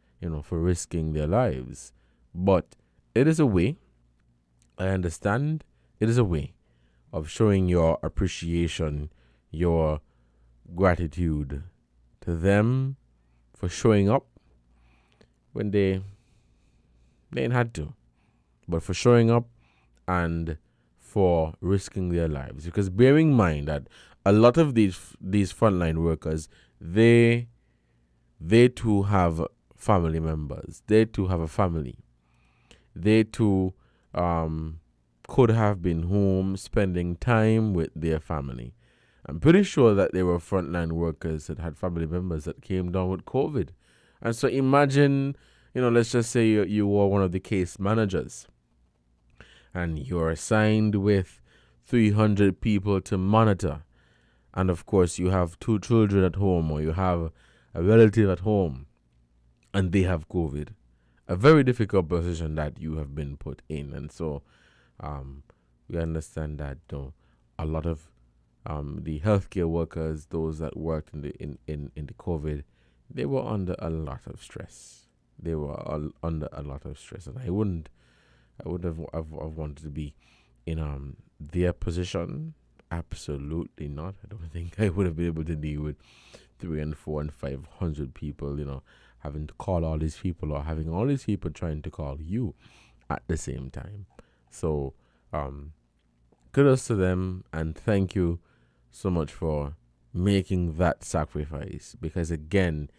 for risking their lives. But it is a way, I understand, it is a way of showing your appreciation, your gratitude to them for showing up when they ain't had to, but for showing up and for risking their lives. Because bearing in mind that a lot of these frontline workers, they too have family members. They too have a family. They too could have been home spending time with their family. I'm pretty sure that there were frontline workers that had family members that came down with COVID. And so imagine, let's just say you were one of the case managers and you're assigned with 300 people to monitor. And of course, you have 2 children at home, or you have a relative at home and they have COVID. A very difficult position that you have been put in. And so we understand that a lot of the healthcare workers, those that worked in the COVID, they were under a lot of stress. They were under a lot of stress, and I would have wanted to be in their position. Absolutely not. I don't think I would have been able to deal with 300 and 400 and 500 people. Having to call all these people, or having all these people trying to call you at the same time. So, kudos to them, and thank you so much for making that sacrifice. Because again,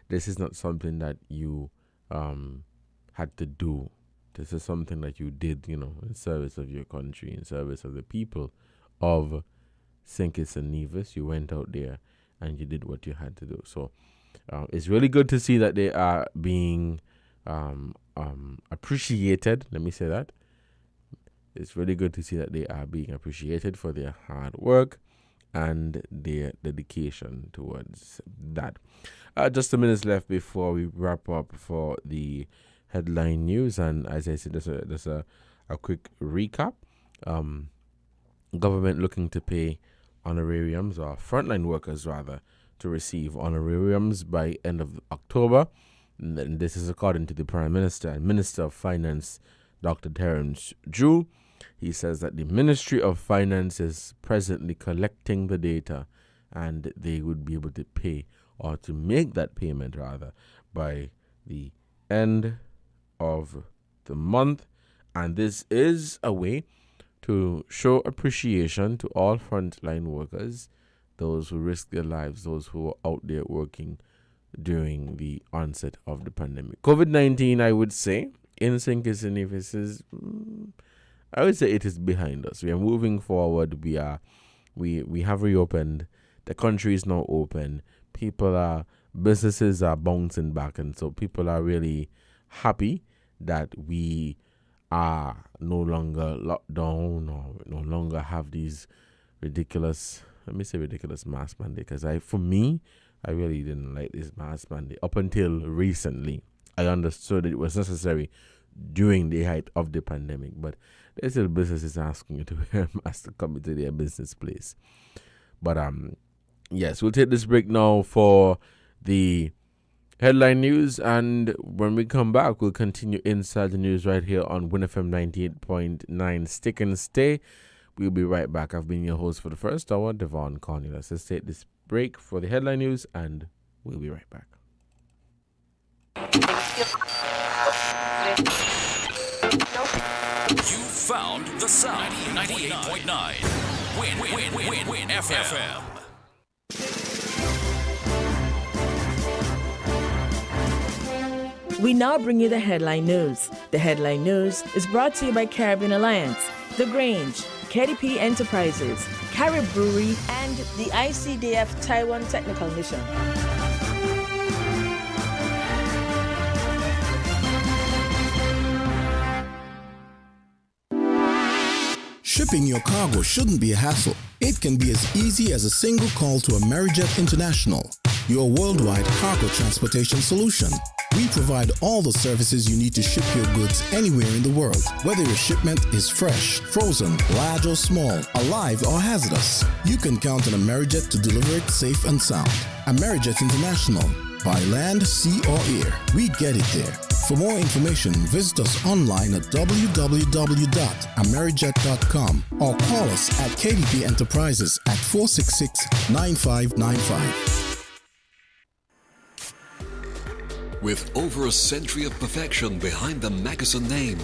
this is not something that you had to do. This is something that you did, in service of your country, in service of the people of St. Kitts and Nevis. You went out there and you did what you had to do. So it's really good to see that they are being appreciated. Let me say that. It's really good to see that they are being appreciated for their hard work and their dedication towards that. Just a minute left before we wrap up for the headline news. And as I said, there's a quick recap. Government looking to pay honorariums, or frontline workers rather, to receive honorariums by end of October. And this is according to the Prime Minister and Minister of Finance, Dr. Terence Drew. He says that the Ministry of Finance is presently collecting the data, and they would be able to pay, or to make that payment rather, by the end of the month. And this is a way to show appreciation to all frontline workers, those who risk their lives, those who are out there working during the onset of the pandemic. COVID-19, I would say, in St. Kitts and Nevis I would say it is behind us. We are moving forward. We have reopened. The country is now open. Businesses are bouncing back, and so people are really happy that we are no longer locked down or no longer have these ridiculous mask mandate. Because for me, I really didn't like this mask mandate up until recently. I understood it was necessary during the height of the pandemic, but there's still businesses asking you to wear a mask to come into their business place. But yes, we'll take this break now for the headline news, and when we come back, we'll continue inside the news right here on WinFM 98.9. Stick and stay. We'll be right back. I've been your host for the first hour, Devon Cornelius. Let's take this break for the headline news, and we'll be right back. You found the sound. 98.9. Win FM. We now bring you the headline news. The headline news is brought to you by Caribbean Alliance, The Grange, KDP Enterprises, Carib Brewery, and the ICDF Taiwan Technical Mission. Shipping your cargo shouldn't be a hassle. It can be as easy as a single call to Amerijet International, your worldwide cargo transportation solution. We provide all the services you need to ship your goods anywhere in the world, whether your shipment is fresh, frozen, large or small, alive or hazardous. You can count on Amerijet to deliver it safe and sound. Amerijet International, by land, sea or air, we get it there. For more information, visit us online at www.amerijet.com or call us at KDP Enterprises at 466-9595. With over a century of perfection behind the Mackeson name,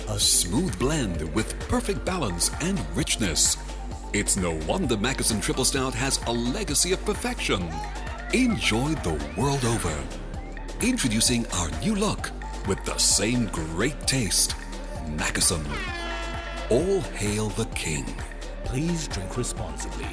a smooth blend with perfect balance and richness, it's no wonder Mackeson Triple Stout has a legacy of perfection. Enjoyed the world over. Introducing our new look with the same great taste. Mackeson. All hail the king. Please drink responsibly.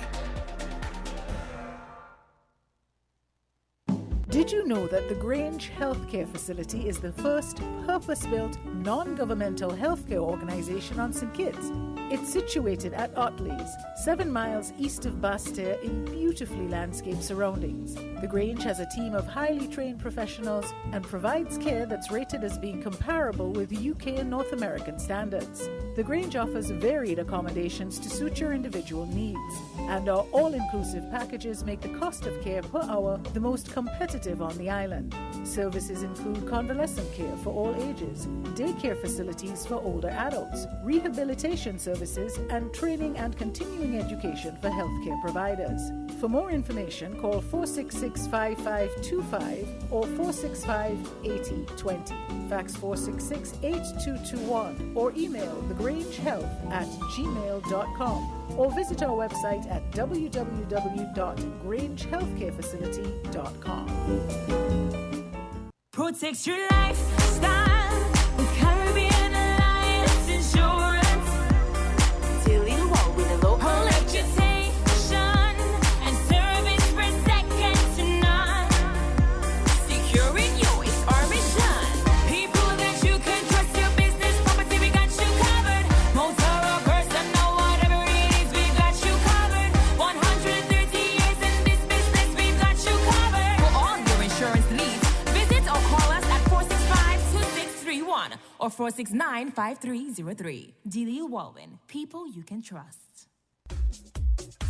Did you know that the Grange Healthcare Facility is the first purpose-built, non-governmental healthcare organization on St. Kitts? It's situated at Otley's, 7 miles east of Basseterre in beautifully landscaped surroundings. The Grange has a team of highly trained professionals and provides care that's rated as being comparable with UK and North American standards. The Grange offers varied accommodations to suit your individual needs, and our all-inclusive packages make the cost of care per hour the most competitive on the island. Services include convalescent care for all ages, daycare facilities for older adults, rehabilitation services, and training and continuing education for healthcare providers. For more information, call 466-5525 or 465-8020. Fax 466-8221 or email thegrangehealth@gmail.com or visit our website at www.grangehealthcarefacility.com. Protect your lifestyle with Caribbean Alliance Insurance. Dealing well with a local reputation and service for second to none. Securing you is our mission. People that you can trust, your business property, we got you covered. Motor or personal, whatever it is, we got you covered. 130 years in this business, we've got you covered. For all your insurance needs, visit or call us at 465-2631 or 469-5303. Delia Walwyn, people you can trust.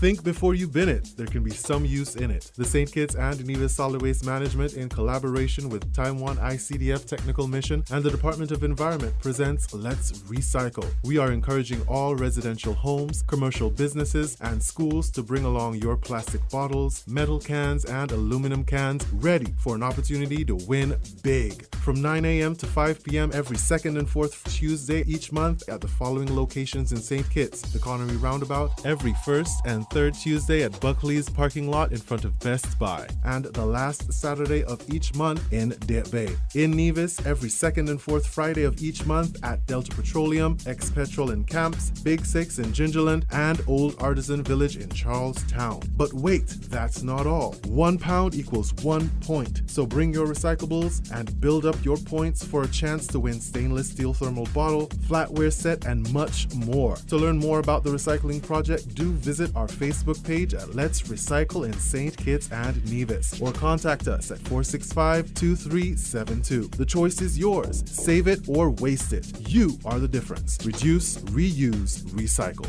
Think before you bin it. There can be some use in it. The St. Kitts and Nevis Solid Waste Management, in collaboration with Taiwan ICDF Technical Mission and the Department of Environment, presents Let's Recycle. We are encouraging all residential homes, commercial businesses, and schools to bring along your plastic bottles, metal cans, and aluminum cans, ready for an opportunity to win big. From 9 a.m. to 5 p.m. every second and fourth Tuesday each month at the following locations in St. Kitts: the Connery Roundabout, every first and third Tuesday at Buckley's parking lot in front of Best Buy, and the last Saturday of each month in Date Bay. In Nevis, every second and fourth Friday of each month at Delta Petroleum, Ex-Petrol in Camps, Big Six in Gingerland, and Old Artisan Village in Charlestown. But wait, that's not all. £1 equals 1 point. So bring your recyclables and build up your points for a chance to win stainless steel thermal bottle, flatware set, and much more. To learn more about the recycling project, do visit our Facebook page at Let's Recycle in St. Kitts and Nevis, or contact us at 465-2372. The choice is yours. Save it or waste it. You are the difference. Reduce, reuse, recycle.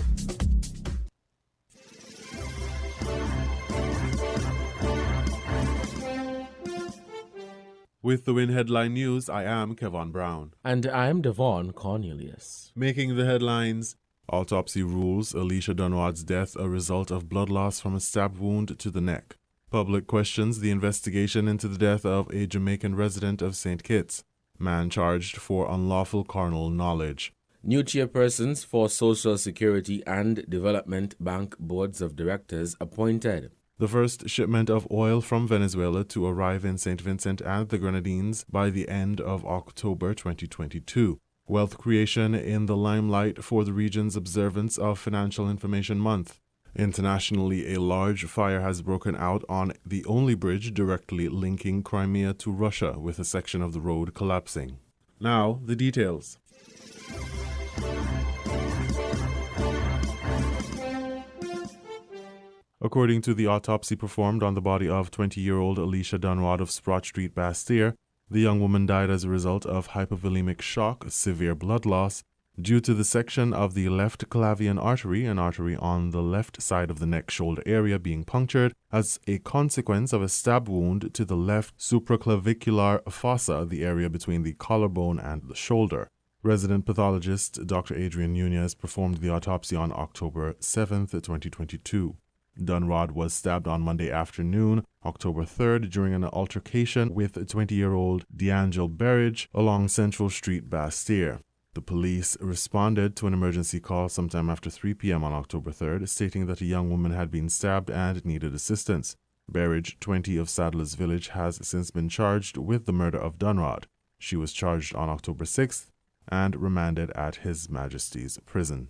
With the Win Headline News, I am Kevon Brown. And I am Devon Cornelius. Making the headlines: autopsy rules Alicia Dunwad's death a result of blood loss from a stab wound to the neck. Public questions the investigation into the death of a Jamaican resident of St. Kitts. Man charged for unlawful carnal knowledge. New chairpersons for Social Security and Development Bank Boards of Directors appointed. The first shipment of oil from Venezuela to arrive in St. Vincent and the Grenadines by the end of October 2022. Wealth creation in the limelight for the region's observance of Financial Information Month. Internationally, a large fire has broken out on the only bridge directly linking Crimea to Russia, with a section of the road collapsing. Now, the details. According to the autopsy performed on the body of 20-year-old Alicia Dunwad of Sprott Street, Bastille, the young woman died as a result of hypovolemic shock, severe blood loss, due to the section of the left clavian artery, an artery on the left side of the neck-shoulder area, being punctured as a consequence of a stab wound to the left supraclavicular fossa, the area between the collarbone and the shoulder. Resident pathologist Dr. Adrian Nunez performed the autopsy on October 7, 2022. Dunwad was stabbed on Monday afternoon, October 3rd, during an altercation with 20-year-old D'Angelo Berridge along Central Street, Bastille. The police responded to an emergency call sometime after 3 p.m. on October 3rd, stating that a young woman had been stabbed and needed assistance. Berridge, 20, of Sadler's Village, has since been charged with the murder of Dunwad. She was charged on October 6th and remanded at His Majesty's Prison.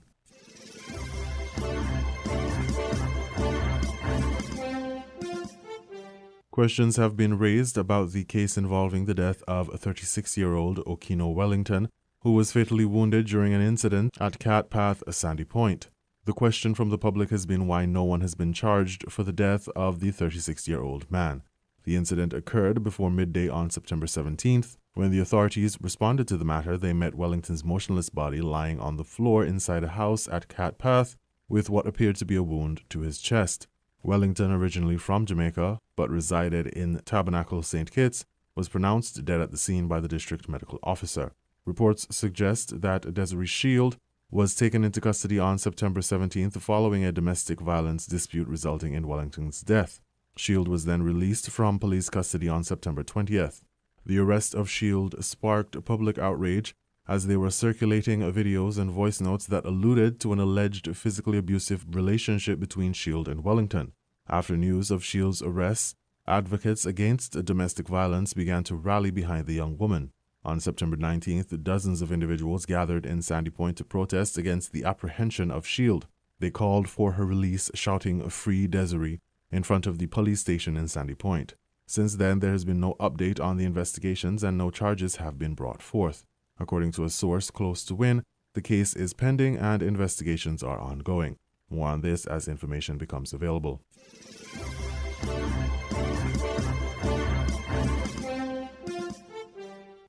Questions have been raised about the case involving the death of 36-year-old Okino Wellington, who was fatally wounded during an incident at Cat Path, Sandy Point. The question from the public has been why no one has been charged for the death of the 36-year-old man. The incident occurred before midday on September 17th. When the authorities responded to the matter, they met Wellington's motionless body lying on the floor inside a house at Cat Path with what appeared to be a wound to his chest. Wellington, originally from Jamaica but resided in Tabernacle, St. Kitts, was pronounced dead at the scene by the district medical officer. Reports suggest that Desiree Shield was taken into custody on September 17th following a domestic violence dispute resulting in Wellington's death. Shield was then released from police custody on September 20th. The arrest of Shield sparked public outrage as they were circulating videos and voice notes that alluded to an alleged physically abusive relationship between Shield and Wellington. After news of Shield's arrest, advocates against domestic violence began to rally behind the young woman. On September 19th, dozens of individuals gathered in Sandy Point to protest against the apprehension of Shield. They called for her release, shouting "Free Desiree" in front of the police station in Sandy Point. Since then, there has been no update on the investigations and no charges have been brought forth. According to a source close to Win, the case is pending and investigations are ongoing. More on this as information becomes available.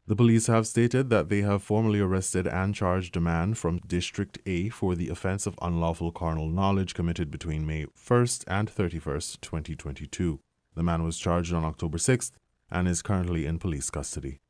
The police have stated that they have formally arrested and charged a man from District A for the offense of unlawful carnal knowledge committed between May 1st and 31st, 2022. The man was charged on October 6th and is currently in police custody.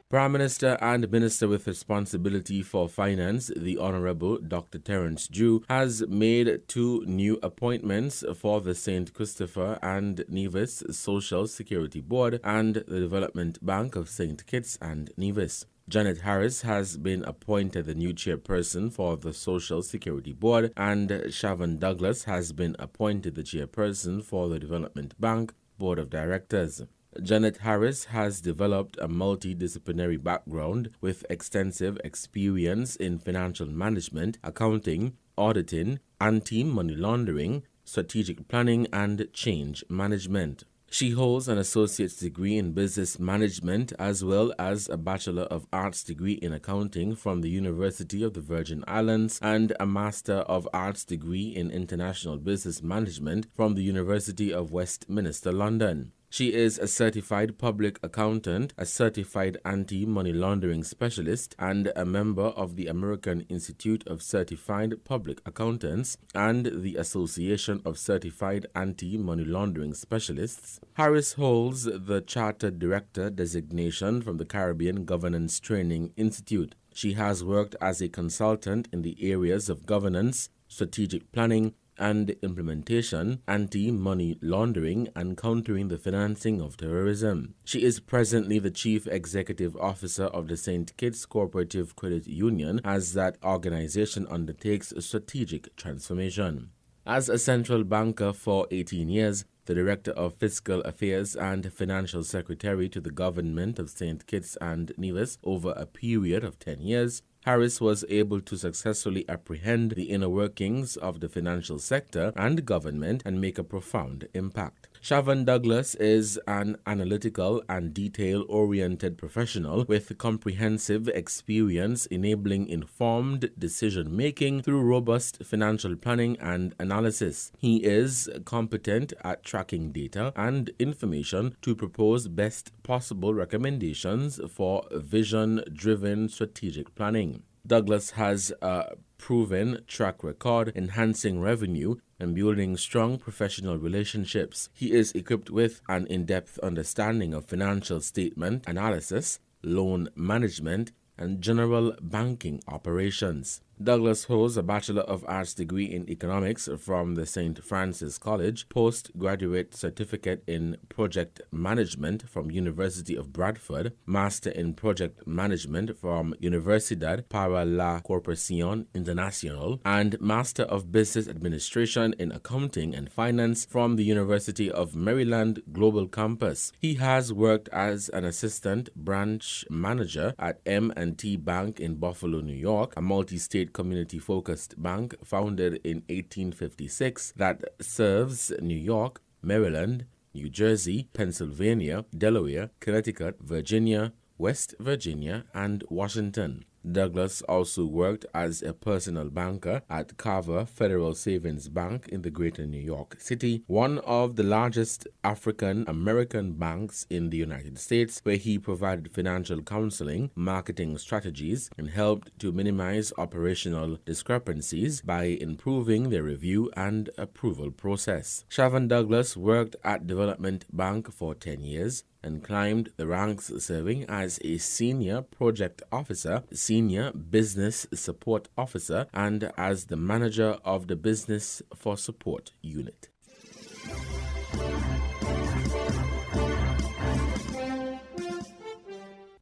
Prime Minister and Minister with Responsibility for Finance, the Honourable Dr. Terence Drew, has made 2 new appointments for the St. Christopher and Nevis Social Security Board and the Development Bank of St. Kitts and Nevis. Janet Harris has been appointed the new chairperson for the Social Security Board, and Shavon Douglas has been appointed the chairperson for the Development Bank Board of Directors. Janet Harris has developed a multidisciplinary background with extensive experience in financial management, accounting, auditing, anti-money laundering, strategic planning, and change management. She holds an associate's degree in business management as well as a Bachelor of Arts degree in accounting from the University of the Virgin Islands and a Master of Arts degree in international business management from the University of Westminster, London. She is a certified public accountant, a certified anti-money laundering specialist, and a member of the American Institute of Certified Public Accountants and the Association of Certified Anti-Money Laundering Specialists. Harris holds the Chartered Director designation from the Caribbean Governance Training Institute. She has worked as a consultant in the areas of governance, strategic planning, and implementation, anti-money laundering, and countering the financing of terrorism. She is presently the Chief Executive Officer of the St. Kitts Cooperative Credit Union as that organization undertakes strategic transformation. As a central banker for 18 years, the Director of Fiscal Affairs and Financial Secretary to the Government of St. Kitts and Nevis over a period of 10 years, Harris was able to successfully apprehend the inner workings of the financial sector and government and make a profound impact. Shavon Douglas is an analytical and detail-oriented professional with comprehensive experience enabling informed decision-making through robust financial planning and analysis. He is competent at tracking data and information to propose best possible recommendations for vision-driven strategic planning. Douglas has a proven track record enhancing revenue and building strong professional relationships. He is equipped with an in-depth understanding of financial statement analysis, loan management, and general banking operations. Douglas holds a Bachelor of Arts degree in Economics from the St. Francis College, postgraduate certificate in Project Management from University of Bradford, Master in Project Management from Universidad para la Cooperación Internacional, and Master of Business Administration in Accounting and Finance from the University of Maryland Global Campus. He has worked as an assistant branch manager at M&T Bank in Buffalo, New York, a multi-state community-focused bank founded in 1856 that serves New York, Maryland, New Jersey, Pennsylvania, Delaware, Connecticut, Virginia, West Virginia, and Washington. Douglas also worked as a personal banker at Carver Federal Savings Bank in the Greater New York City, one of the largest African-American banks in the United States, where he provided financial counseling, marketing strategies, and helped to minimize operational discrepancies by improving their review and approval process. Shavon Douglas worked at Development Bank for 10 years, and climbed the ranks serving as a senior project officer, senior business support officer, and as the manager of the Business for Support unit.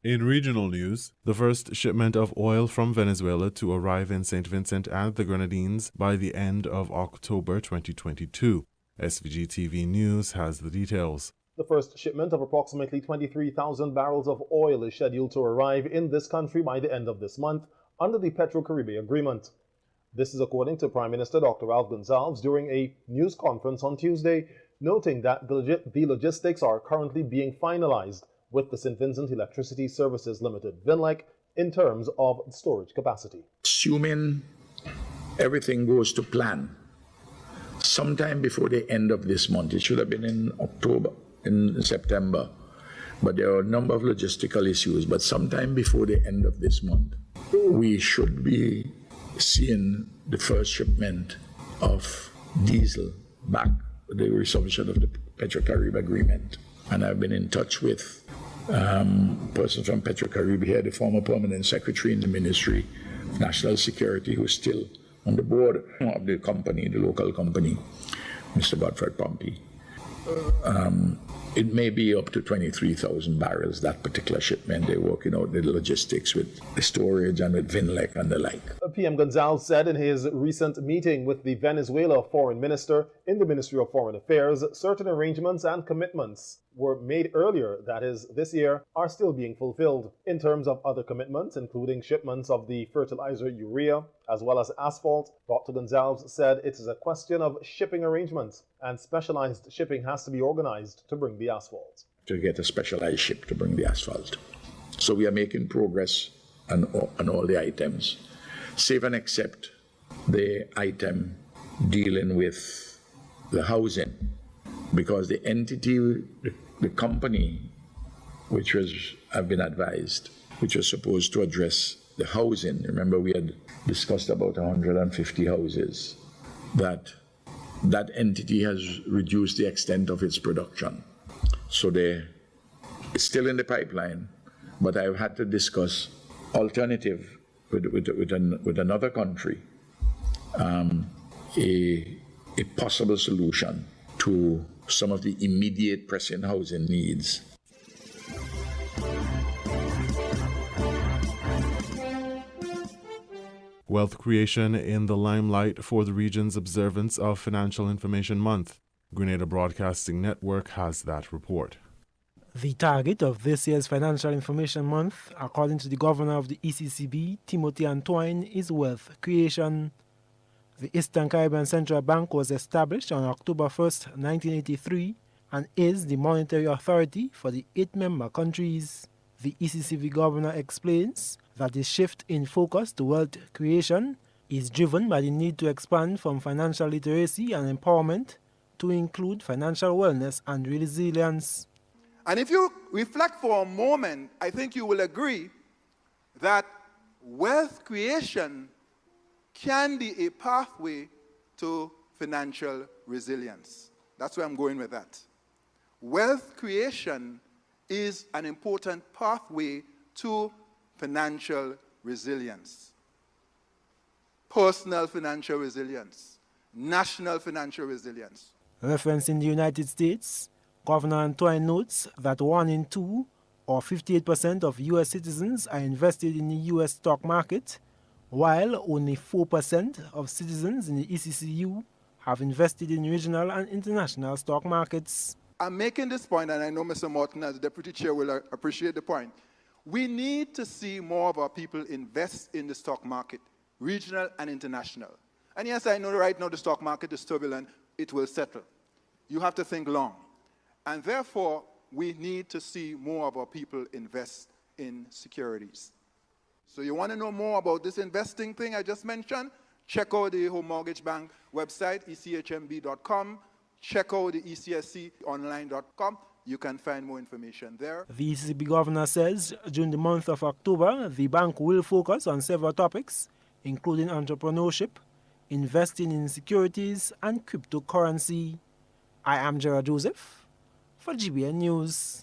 In regional news, the first shipment of oil from Venezuela to arrive in St. Vincent and the Grenadines by the end of October 2022. SVG TV News has the details. The first shipment of approximately 23,000 barrels of oil is scheduled to arrive in this country by the end of this month under the Petro-Caribbean Agreement. This is according to Prime Minister Dr. Ralph Gonsalves during a news conference on Tuesday, noting that the logistics are currently being finalized with the St. Vincent Electricity Services Limited, VINLEC, in terms of storage capacity. Assuming everything goes to plan, sometime before the end of this month, it should have been in September, but there are a number of logistical issues, but sometime before the end of this month, we should be seeing the first shipment of diesel back with the resumption of the Petro-Caribbean Agreement. And I've been in touch with persons from Petro-Caribbean here, the former permanent secretary in the Ministry of National Security, who's still on the board of the company, the local company, Mr. Godfred Pompey. It may be up to 23,000 barrels, that particular shipment. They're working out the logistics with the storage and with Vinlec and the like. PM Gonzalez said in his recent meeting with the Venezuela foreign minister in the Ministry of Foreign Affairs, certain arrangements and commitments were made earlier, that is, this year, are still being fulfilled. In terms of other commitments, including shipments of the fertilizer urea, as well as asphalt, Dr. Gonzalez said it is a question of shipping arrangements, and specialized shipping has to be organized to bring the asphalt. To get a specialized ship to bring the asphalt. So we are making progress on all the items, save and except the item dealing with the housing, because the entity, the company, which was, I've been advised, which was supposed to address the housing. Remember, we had discussed about 150 houses. That entity has reduced the extent of its production. So it's still in the pipeline, but I've had to discuss alternative with another country, a possible solution to some of the immediate pressing housing needs. Wealth creation in the limelight for the region's observance of Financial Information Month. Grenada Broadcasting Network has that report. The target of this year's Financial Information Month, according to the governor of the ECCB, Timothy Antoine, is wealth creation. The Eastern Caribbean Central Bank was established on October 1st, 1983, and is the monetary authority for the 8 member countries. The ECCB governor explains that the shift in focus to wealth creation is driven by the need to expand from financial literacy and empowerment to include financial wellness and resilience. And if you reflect for a moment, I think you will agree that wealth creation can be a pathway to financial resilience. That's where I'm going with that. Wealth creation is an important pathway to financial resilience. Personal financial resilience, national financial resilience. Referencing the United States, Governor Antoine notes that 1 in 2, or 58% of U.S. citizens are invested in the U.S. stock market, while only 4% of citizens in the ECCU have invested in regional and international stock markets. I'm making this point, and I know Mr. Morton, as Deputy Chair, will appreciate the point. We need to see more of our people invest in the stock market, regional and international. And yes, I know right now the stock market is turbulent. It will settle. You have to think long. And therefore, we need to see more of our people invest in securities. So you want to know more about this investing thing I just mentioned? Check out the Home Mortgage Bank website, echmb.com. Check out the ecsconline.com. You can find more information there. The ECB governor says during the month of October, the bank will focus on several topics, including entrepreneurship, investing in securities, and cryptocurrency. I am Gerard Joseph for GBN News.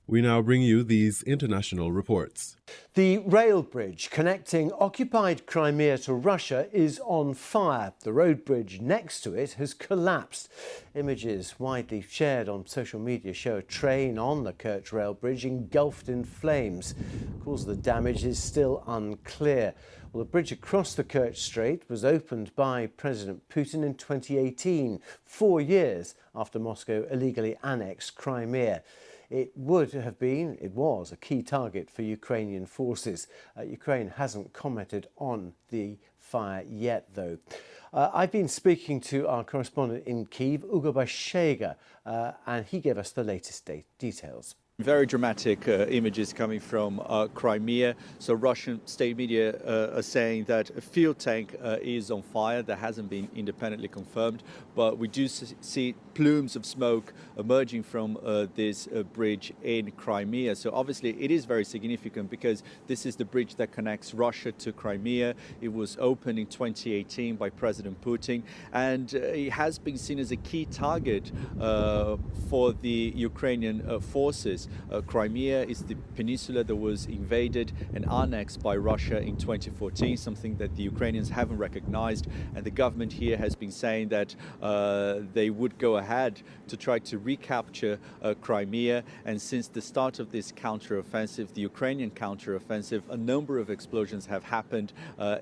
We now bring you these international reports. The rail bridge connecting occupied Crimea to Russia is on fire. The road bridge next to it has collapsed. Images widely shared on social media show a train on the Kerch rail bridge engulfed in flames. The cause of the damage is still unclear. Well, the bridge across the Kerch Strait was opened by President Putin in 2018, 4 years after Moscow illegally annexed Crimea. It was a key target for Ukrainian forces. Ukraine hasn't commented on the fire yet, though. I've been speaking to our correspondent in Kyiv, Ugo Bashega, and he gave us the latest details. Very dramatic images coming from Crimea. So Russian state media are saying that a fuel tank is on fire. That hasn't been independently confirmed, but we do see plumes of smoke emerging from this bridge in Crimea. So obviously it is very significant because this is the bridge that connects Russia to Crimea. It was opened in 2018 by President Putin, and it has been seen as a key target for the Ukrainian forces. because Crimea is the peninsula that was invaded and annexed by Russia in 2014, something that the Ukrainians haven't recognized. And the government here has been saying that they would go ahead to try to recapture Crimea. And since the start of this counter-offensive, the Ukrainian counter-offensive, a number of explosions have happened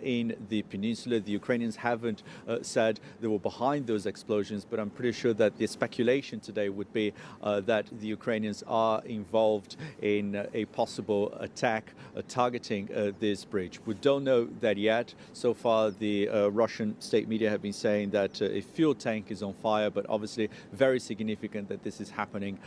in the peninsula. The Ukrainians haven't said they were behind those explosions, but I'm pretty sure that the speculation today would be that the Ukrainians are involved in a possible attack targeting this bridge. We don't know that yet. So far, the Russian state media have been saying that a fuel tank is on fire, but obviously very significant that this is happening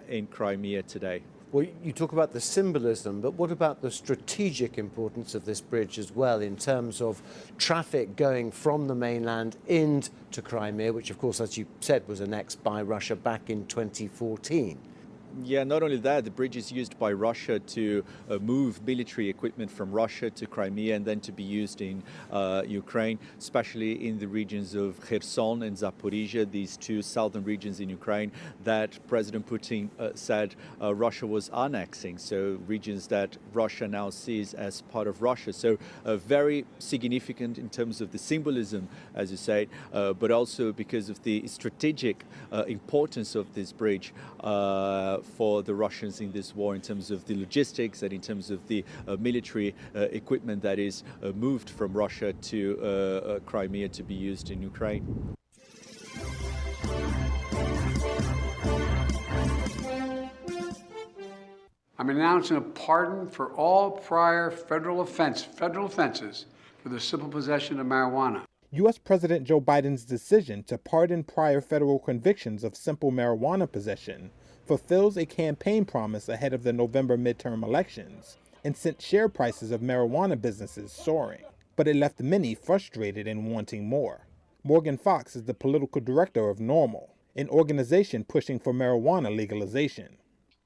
in Crimea today. Well, you talk about the symbolism, but what about the strategic importance of this bridge as well in terms of traffic going from the mainland into Crimea, which of course, as you said, was annexed by Russia back in 2014? Yeah, not only that, the bridge is used by Russia to move military equipment from Russia to Crimea and then to be used in Ukraine, especially in the regions of Kherson and Zaporizhia, these two southern regions in Ukraine that President Putin said Russia was annexing, so regions that Russia now sees as part of Russia. So very significant in terms of the symbolism, as you say, but also because of the strategic importance of this bridge for the Russians in this war in terms of the logistics and in terms of the military equipment that is moved from Russia to Crimea to be used in Ukraine. I'm announcing a pardon for all prior federal offenses for the simple possession of marijuana. U.S. President Joe Biden's decision to pardon prior federal convictions of simple marijuana possession fulfills a campaign promise ahead of the November midterm elections and sent share prices of marijuana businesses soaring. But it left many frustrated and wanting more. Morgan Fox is the political director of NORML, an organization pushing for marijuana legalization.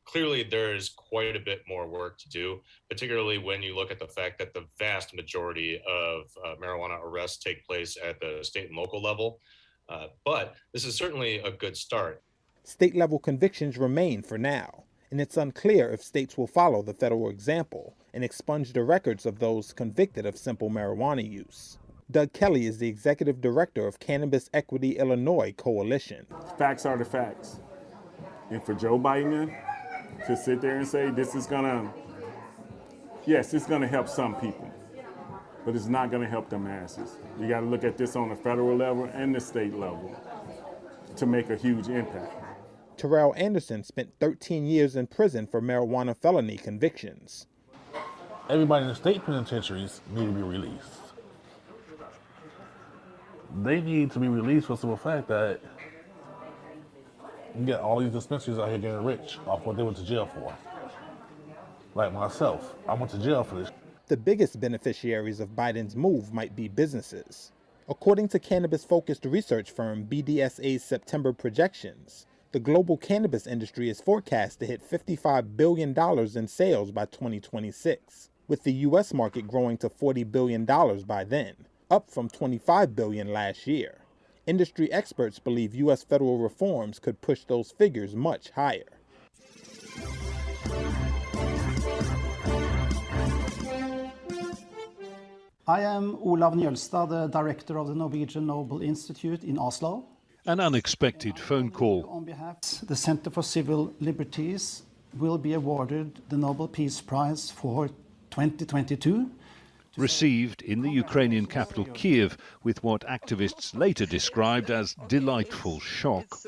Clearly, there is quite a bit more work to do, particularly when you look at the fact that the vast majority of marijuana arrests take place at the state and local level. But this is certainly a good start. State-level convictions remain for now, and it's unclear if states will follow the federal example and expunge the records of those convicted of simple marijuana use. Doug Kelly is the executive director of Cannabis Equity Illinois Coalition. Facts are the facts. And for Joe Biden to sit there and say this is gonna, yes, it's gonna help some people, but it's not gonna help the masses. You gotta look at this on the federal level and the state level to make a huge impact. Terrell Anderson spent 13 years in prison for marijuana felony convictions. Everybody in the state penitentiaries need to be released. They need to be released for the simple fact that you get all these dispensaries out here getting rich off what they went to jail for. Like myself, I went to jail for this. The biggest beneficiaries of Biden's move might be businesses. According to cannabis-focused research firm BDSA's September projections, the global cannabis industry is forecast to hit $55 billion in sales by 2026, with the U.S. market growing to $40 billion by then, up from $25 billion last year. Industry experts believe U.S. federal reforms could push those figures much higher. I am Olav Njølstad, the director of the Norwegian Nobel Institute in Oslo. An unexpected phone call. On behalf of the Center for Civil Liberties will be awarded the Nobel Peace Prize for 2022. Received in the Ukrainian capital Kiev with what activists later described as delightful shock.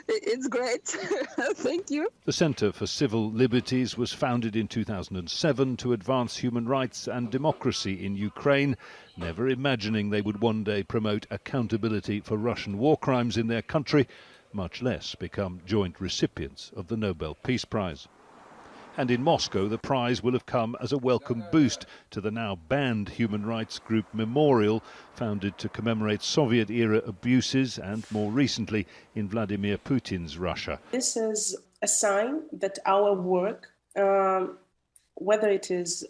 It's great. Thank you. The Center for Civil Liberties was founded in 2007 to advance human rights and democracy in Ukraine, never imagining they would one day promote accountability for Russian war crimes in their country, much less become joint recipients of the Nobel Peace Prize. And in Moscow, the prize will have come as a welcome boost to the now banned human rights group Memorial, founded to commemorate Soviet-era abuses and, more recently, in Vladimir Putin's Russia. This is a sign that our work, whether it is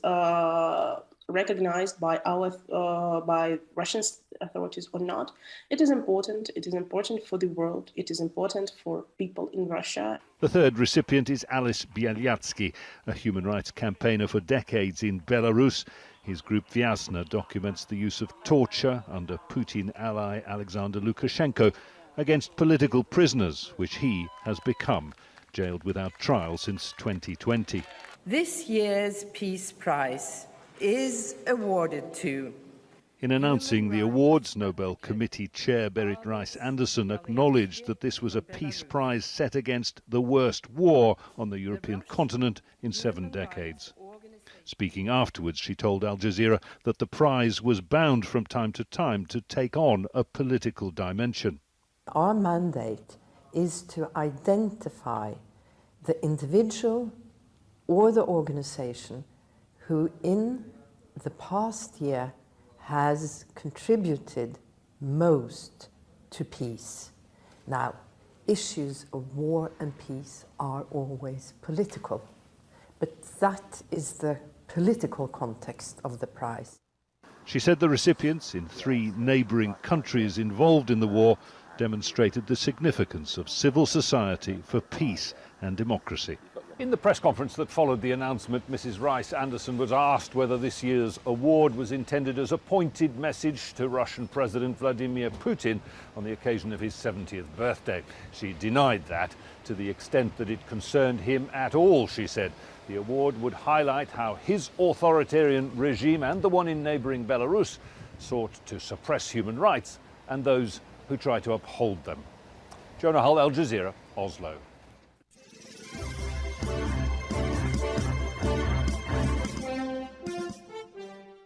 recognized by Russian authorities or not. It is important. It is important for the world. It is important for people in Russia. The third recipient is Alice Bialyatsky, a human rights campaigner for decades in Belarus. His group Vyazna documents the use of torture under Putin ally Alexander Lukashenko against political prisoners, which he has become, jailed without trial since 2020. This year's Peace Prize is awarded to... In announcing the awards, Nobel Committee Chair Berit Reiss-Andersen acknowledged that this was a peace prize set against the worst war on the European continent in 7 decades. Speaking afterwards, she told Al Jazeera that the prize was bound from time to take on a political dimension. Our mandate is to identify the individual or the organization who in the past year has contributed most to peace. Now, issues of war and peace are always political, but that is the political context of the prize. She said the recipients in 3 neighbouring countries involved in the war demonstrated the significance of civil society for peace and democracy. In the press conference that followed the announcement, Mrs. Reiss-Andersen was asked whether this year's award was intended as a pointed message to Russian President Vladimir Putin on the occasion of his 70th birthday. She denied that to the extent that it concerned him at all, she said. The award would highlight how his authoritarian regime and the one in neighbouring Belarus sought to suppress human rights and those who try to uphold them. Jonah Hull, Al Jazeera, Oslo.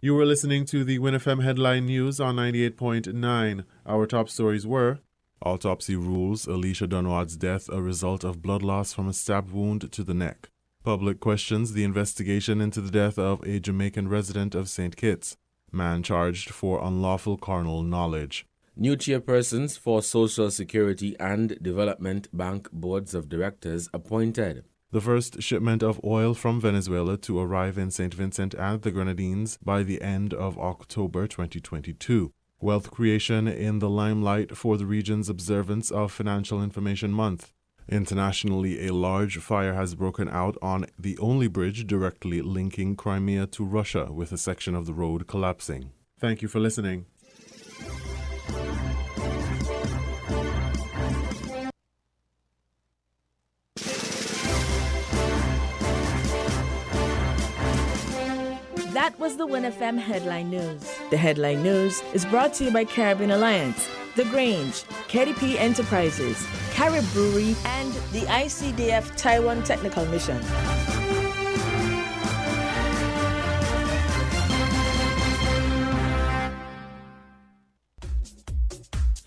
You were listening to the WinFM headline news on 98.9. Our top stories were: autopsy rules Alicia Dunwad's death a result of blood loss from a stab wound to the neck. Public questions the investigation into the death of a Jamaican resident of St. Kitts. Man charged for unlawful carnal knowledge. New chairpersons for Social Security and Development Bank Boards of Directors appointed. The first shipment of oil from Venezuela to arrive in St. Vincent and the Grenadines by the end of October 2022. Wealth creation in the limelight for the region's observance of Financial Information Month. Internationally, a large fire has broken out on the only bridge directly linking Crimea to Russia, with a section of the road collapsing. Thank you for listening. That was the WinFM Headline News. The Headline News is brought to you by Caribbean Alliance, The Grange, KDP Enterprises, Carib Brewery, and the ICDF Taiwan Technical Mission.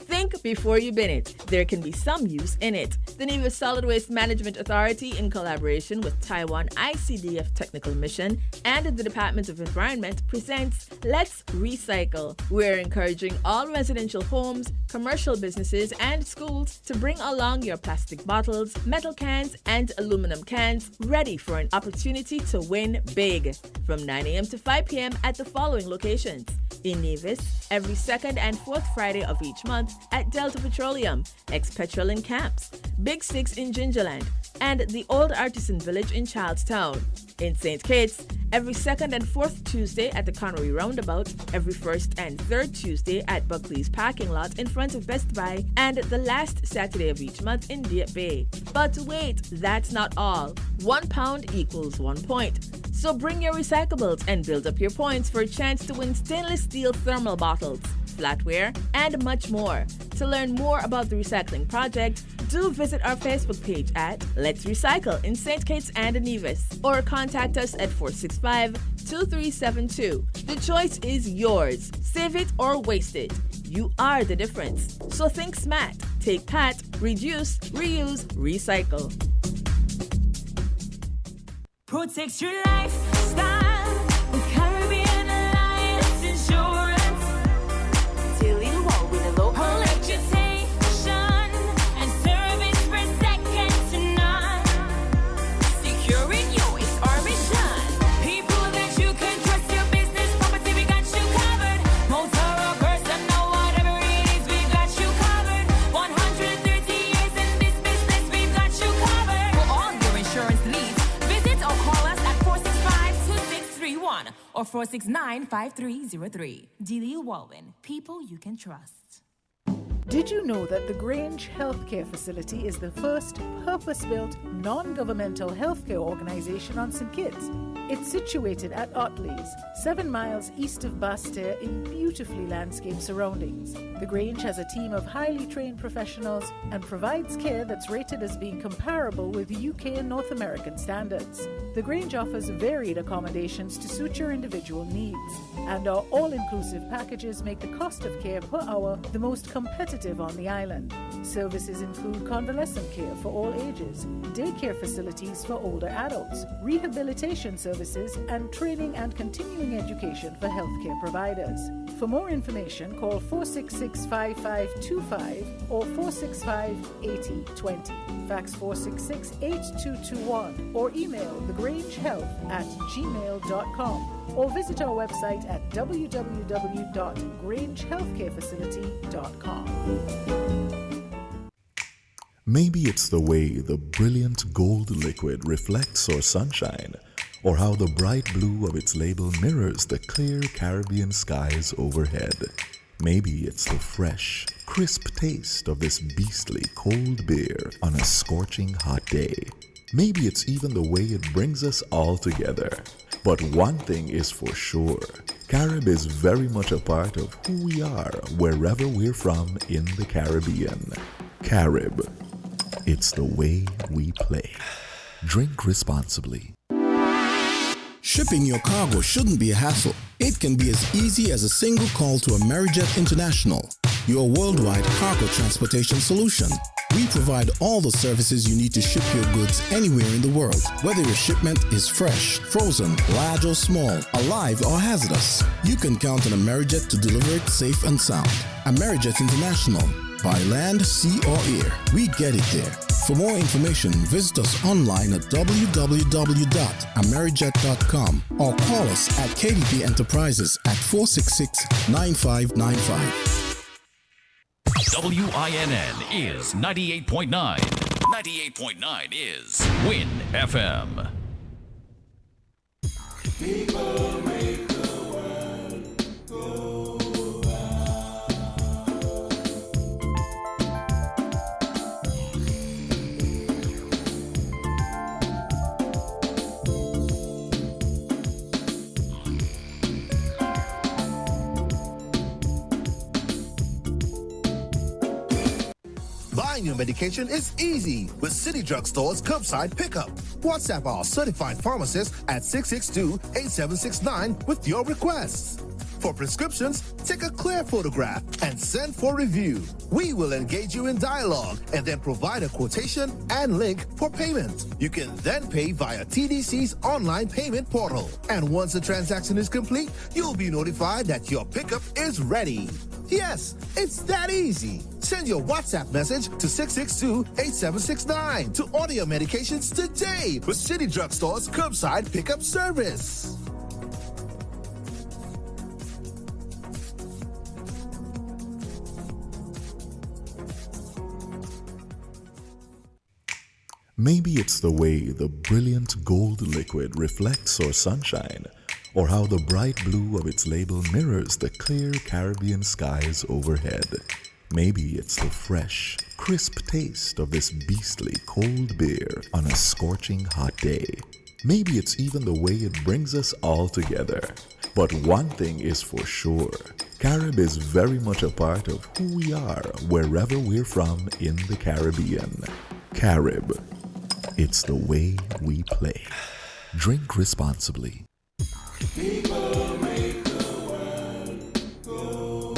Think before you bin it. There can be some use in it. The Nevis Solid Waste Management Authority, in collaboration with Taiwan ICDF Technical Mission and the Department of Environment, presents Let's Recycle. We're encouraging all residential homes, commercial businesses, and schools to bring along your plastic bottles, metal cans, and aluminum cans, ready for an opportunity to win big. From 9 a.m. to 5 p.m. at the following locations: in Nevis, every second and fourth Friday of each month at Delta Petroleum, ex-Petrol in Camps, Big Six in Gingerland, and the Old Artisan Village in Charlestown. In St. Kitts, every second and fourth Tuesday at the Connery Roundabout, every first and third Tuesday at Buckley's parking lot in front of Best Buy, and the last Saturday of each month in Dieppe Bay. But wait, that's not all. 1 pound equals 1 point. So bring your recyclables and build up your points for a chance to win stainless steel thermal bottles, flatware, and much more. To learn more about the recycling project, do visit our Facebook page at Let's Recycle in St. Kitts and Nevis, or contact us at 465-2372. The choice is yours. Save it or waste it. You are the difference. So think smart. Take PAT, reduce, reuse, recycle. Protect your lifestyle with Caribbean Alliance Insurance. Till you walk with a low electrification and service for second to none. Securing you is our mission. People that you can trust, your business property, we got you covered. Motor or personal or 469-5303. Delia Walwyn, people you can trust. Did you know that the Grange Healthcare Facility is the first purpose-built, non-governmental healthcare organization on St. Kitts? It's situated at Otley's, 7 miles east of Basseterre in beautifully landscaped surroundings. The Grange has a team of highly trained professionals and provides care that's rated as being comparable with UK and North American standards. The Grange offers varied accommodations to suit your individual needs, and our all-inclusive packages make the cost of care per hour the most competitive on the island. Services include convalescent care for all ages, daycare facilities for older adults, rehabilitation services, and training and continuing education for healthcare providers. For more information, call 466-5525 or 465-8020. Fax 466-8221 or email thegrangehealth@gmail.com or visit our website at www.grangehealthcarefacility.com. Maybe it's the way the brilliant gold liquid reflects our sunshine, or how the bright blue of its label mirrors the clear Caribbean skies overhead. Maybe it's the fresh, crisp taste of this beastly cold beer on a scorching hot day. Maybe it's even the way it brings us all together. But one thing is for sure, Carib is very much a part of who we are wherever we're from in the Caribbean. Carib, it's the way we play. Drink responsibly. Shipping your cargo shouldn't be a hassle. It can be as easy as a single call to Amerijet International, your worldwide cargo transportation solution. We provide all the services you need to ship your goods anywhere in the world, whether your shipment is fresh, frozen, large or small, alive or hazardous. You can count on Amerijet to deliver it safe and sound. Amerijet International, by land, sea or air, we get it there. For more information, visit us online at www.amerijet.com or call us at KDP Enterprises at 466-9595. WINN is 98.9. 98.9 is Win FM. People make the world go Buying your medication is easy with City Drugstore's curbside pickup. WhatsApp our certified pharmacist at 662-8769 with your requests. For prescriptions, take a clear photograph and send for review. We will engage you in dialogue and then provide a quotation and link for payment. You can then pay via TDC's online payment portal. And once the transaction is complete, you'll be notified that your pickup is ready. Yes, it's that easy. Send your WhatsApp message to 662-8769 to order your medications today with City Drugstore's curbside pickup service. Maybe it's the way the brilliant gold liquid reflects our sunshine, or how the bright blue of its label mirrors the clear Caribbean skies overhead. Maybe it's the fresh, crisp taste of this beastly cold beer on a scorching hot day. Maybe it's even the way it brings us all together. But one thing is for sure, Carib is very much a part of who we are wherever we're from in the Caribbean. Carib, it's the way we play. Drink responsibly. People make the world go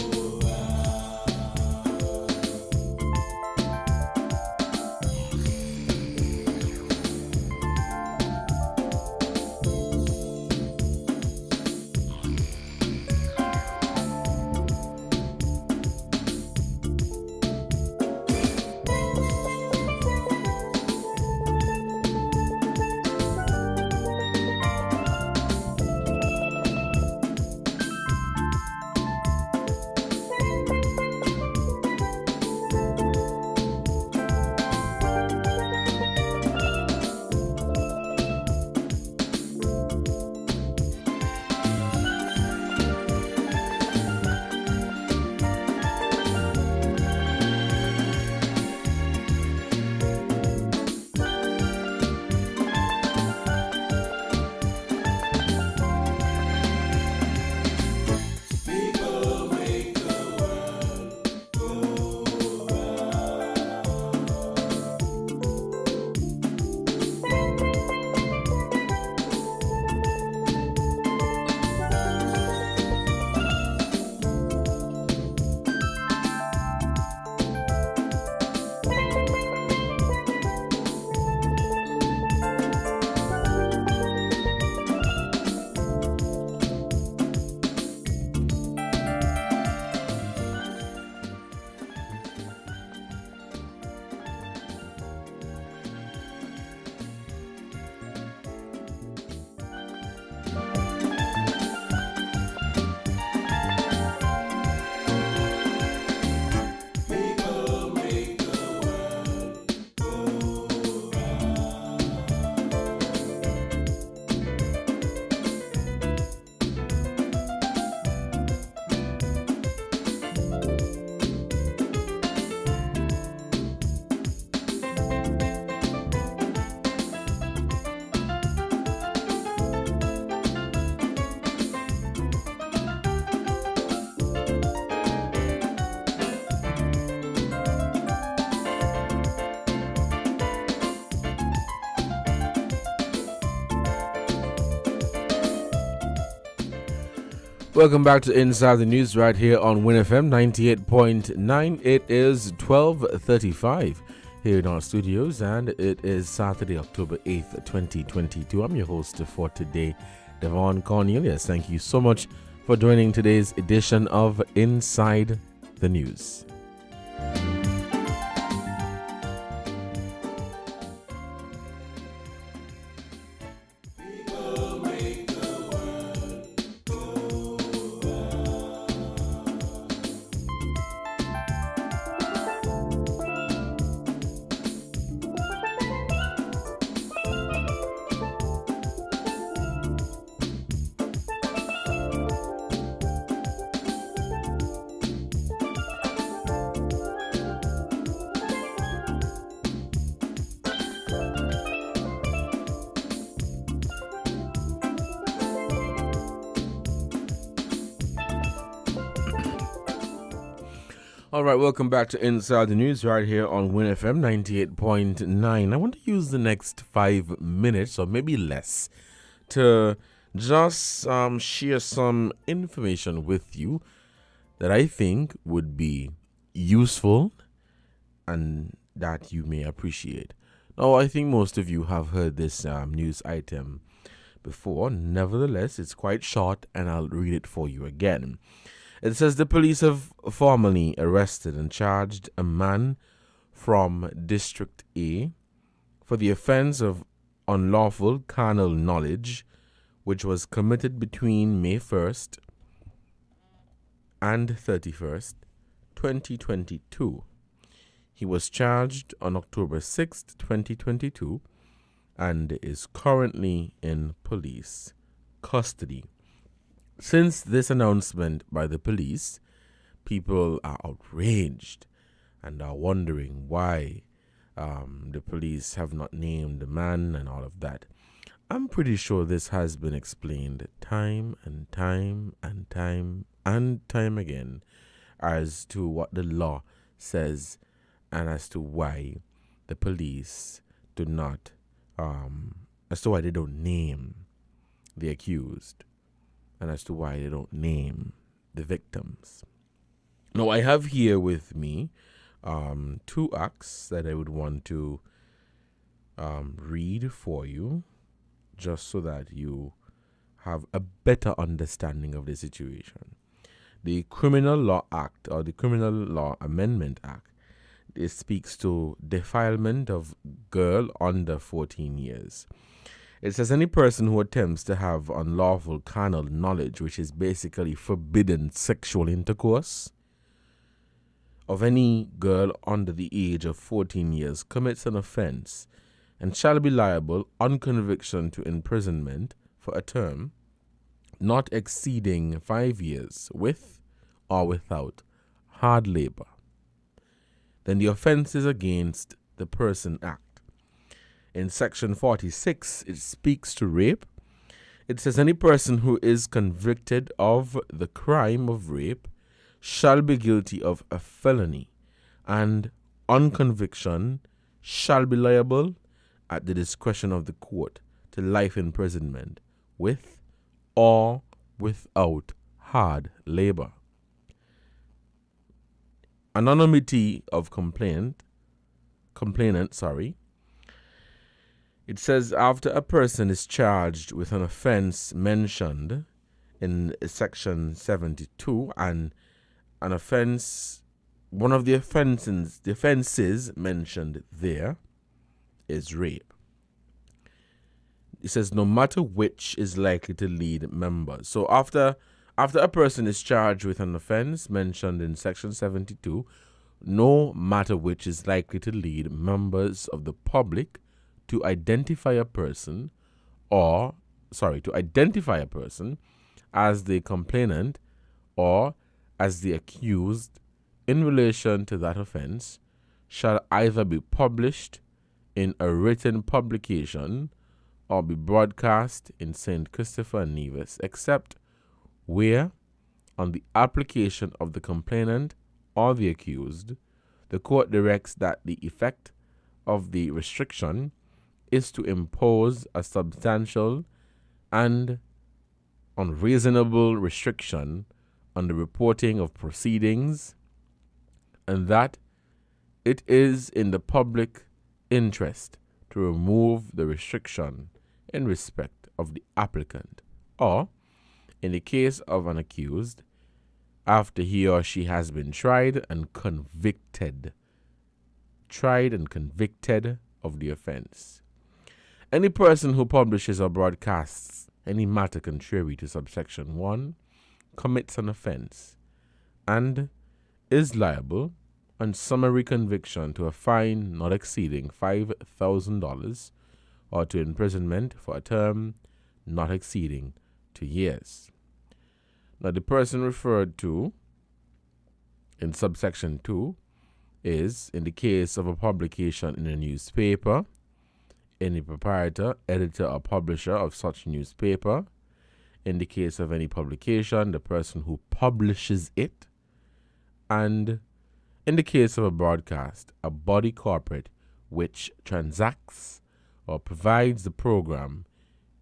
Welcome back to Inside the News right here on WinFM 98.9. It is 12:35 here in our studios, and it is Saturday, October 8th, 2022. I'm your host for today, Devon Cornelius. Thank you so much for joining today's edition of Inside the News. All right, welcome back to Inside the News right here on WinFM 98.9. I want to use the next 5 minutes, or maybe less, to just share some information with you that I think would be useful and that you may appreciate. Now, I think most of you have heard this news item before. Nevertheless, it's quite short, and I'll read it for you again. It says the police have formally arrested and charged a man from District A for the offense of unlawful carnal knowledge, which was committed between May 1st and 31st, 2022. He was charged on October 6th, 2022, and is currently in police custody. Since this announcement by the police, people are outraged and are wondering why the police have not named the man and all of that. I'm pretty sure this has been explained time and time and time and time again as to what the law says and as to why the police do not, as to why they don't name the accused, and as to why they don't name the victims. Now, I have here with me 2 acts that I would want to read for you, just so that you have a better understanding of the situation. The Criminal Law Act, or the Criminal Law Amendment Act, it speaks to defilement of girl under 14 years. It says any person who attempts to have unlawful carnal knowledge, which is basically forbidden sexual intercourse, of any girl under the age of 14 years commits an offense and shall be liable on conviction to imprisonment for a term not exceeding 5 years with or without hard labor. Then the offense is against the Person Act. In Section 46, it speaks to rape. It says any person who is convicted of the crime of rape shall be guilty of a felony, and on conviction shall be liable at the discretion of the court to life imprisonment with or without hard labor. Anonymity of complainant. It says after a person is charged with an offense mentioned in Section 72, and an offense, one of the offenses mentioned there is rape. It says no matter which is likely to lead members. So after a person is charged with an offense mentioned in Section 72, no matter which is likely to lead members of the public to identify a person as the complainant or as the accused in relation to that offense shall either be published in a written publication or be broadcast in St. Christopher and Nevis, except where, on the application of the complainant or the accused, the court directs that the effect of the restriction is to impose a substantial and unreasonable restriction on the reporting of proceedings, and that it is in the public interest to remove the restriction in respect of the applicant, or, in the case of an accused, after he or she has been tried and convicted of the offense. Any person who publishes or broadcasts any matter contrary to subsection 1 commits an offense and is liable on summary conviction to a fine not exceeding $5,000 or to imprisonment for a term not exceeding 2 years. Now, the person referred to in subsection 2 is, in the case of a publication in a newspaper, any proprietor, editor, or publisher of such newspaper. In the case of any publication, the person who publishes it. And in the case of a broadcast, a body corporate which transacts or provides the program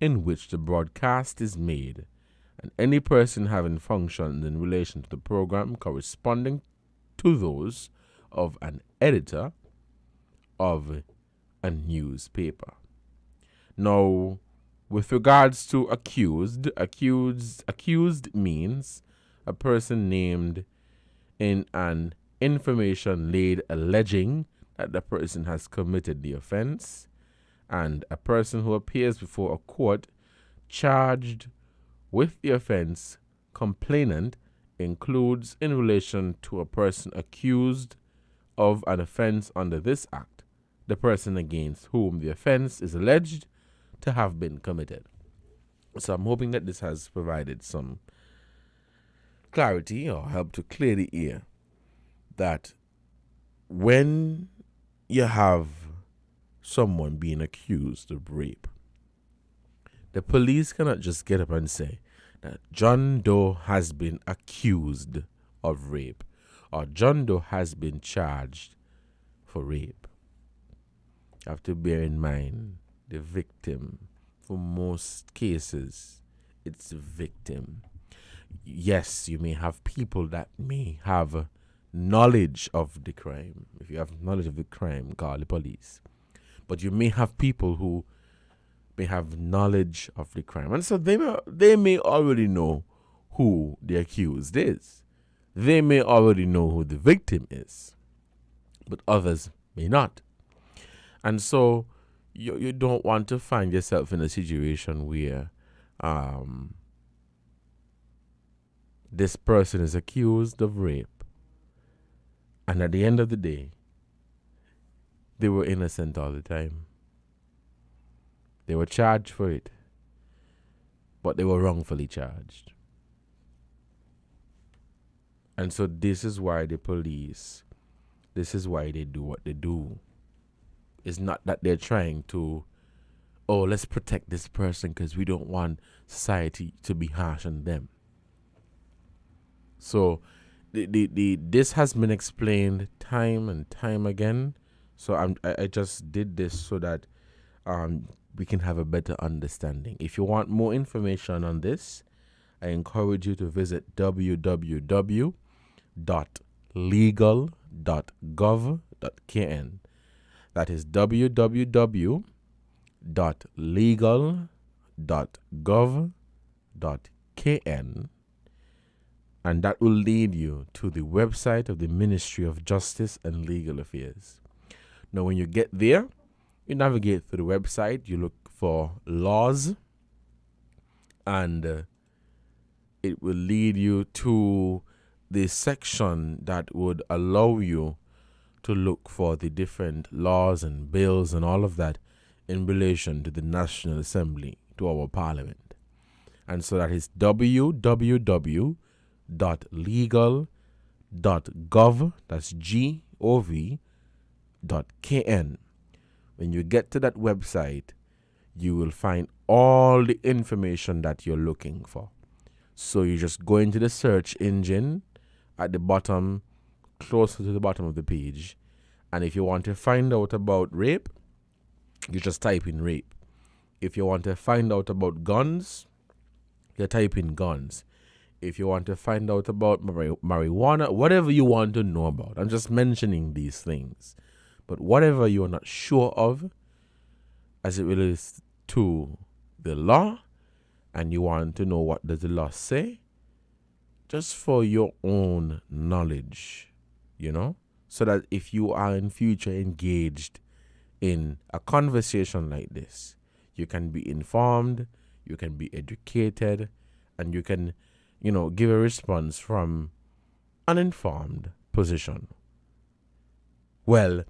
in which the broadcast is made, and any person having functions in relation to the program corresponding to those of an editor of a newspaper. Now, with regards to accused means a person named in an information laid alleging that the person has committed the offense, and a person who appears before a court charged with the offense complainant includes, in relation to a person accused of an offense under this act, the person against whom the offense is alleged to have been committed. So I'm hoping that this has provided some clarity or help to clear the air that when you have someone being accused of rape, the police cannot just get up and say that John Doe has been accused of rape or John Doe has been charged for rape. You have to bear in mind the victim. For most cases, it's the victim. Yes, you may have people that may have knowledge of the crime. If you have knowledge of the crime, call the police. But you may have people who may have knowledge of the crime. And so they may already know who the accused is. They may already know who the victim is. But others may not. And so you don't want to find yourself in a situation where this person is accused of rape, and at the end of the day, they were innocent all the time. They were charged for it, but they were wrongfully charged. And so this is why the police, this is why they do what they do. It's not that they're trying to, oh, let's protect this person because we don't want society to be harsh on them. So this has been explained time and time again. So I just did this so that we can have a better understanding. If you want more information on this, I encourage you to visit www.legal.gov.kn. That is www.legal.gov.kn, and that will lead you to the website of the Ministry of Justice and Legal Affairs. Now, when you get there, you navigate through the website, you look for laws, and it will lead you to the section that would allow you to look for the different laws and bills and all of that in relation to the National Assembly, to our Parliament. And so that is www.legal.gov, that's gov.kn. When you get to that website, you will find all the information that you're looking for. So you just go into the search engine at the bottom, closer to the bottom of the page, and if you want to find out about rape, you just type in rape. If you want to find out about guns, you type in guns. If you want to find out about marijuana, whatever you want to know about, I'm just mentioning these things. But whatever you're not sure of as it relates to the law, and you want to know what does the law say, just for your own knowledge, so that if you are in future engaged in a conversation like this, you can be informed, you can be educated, and you can, give a response from an informed position. Well,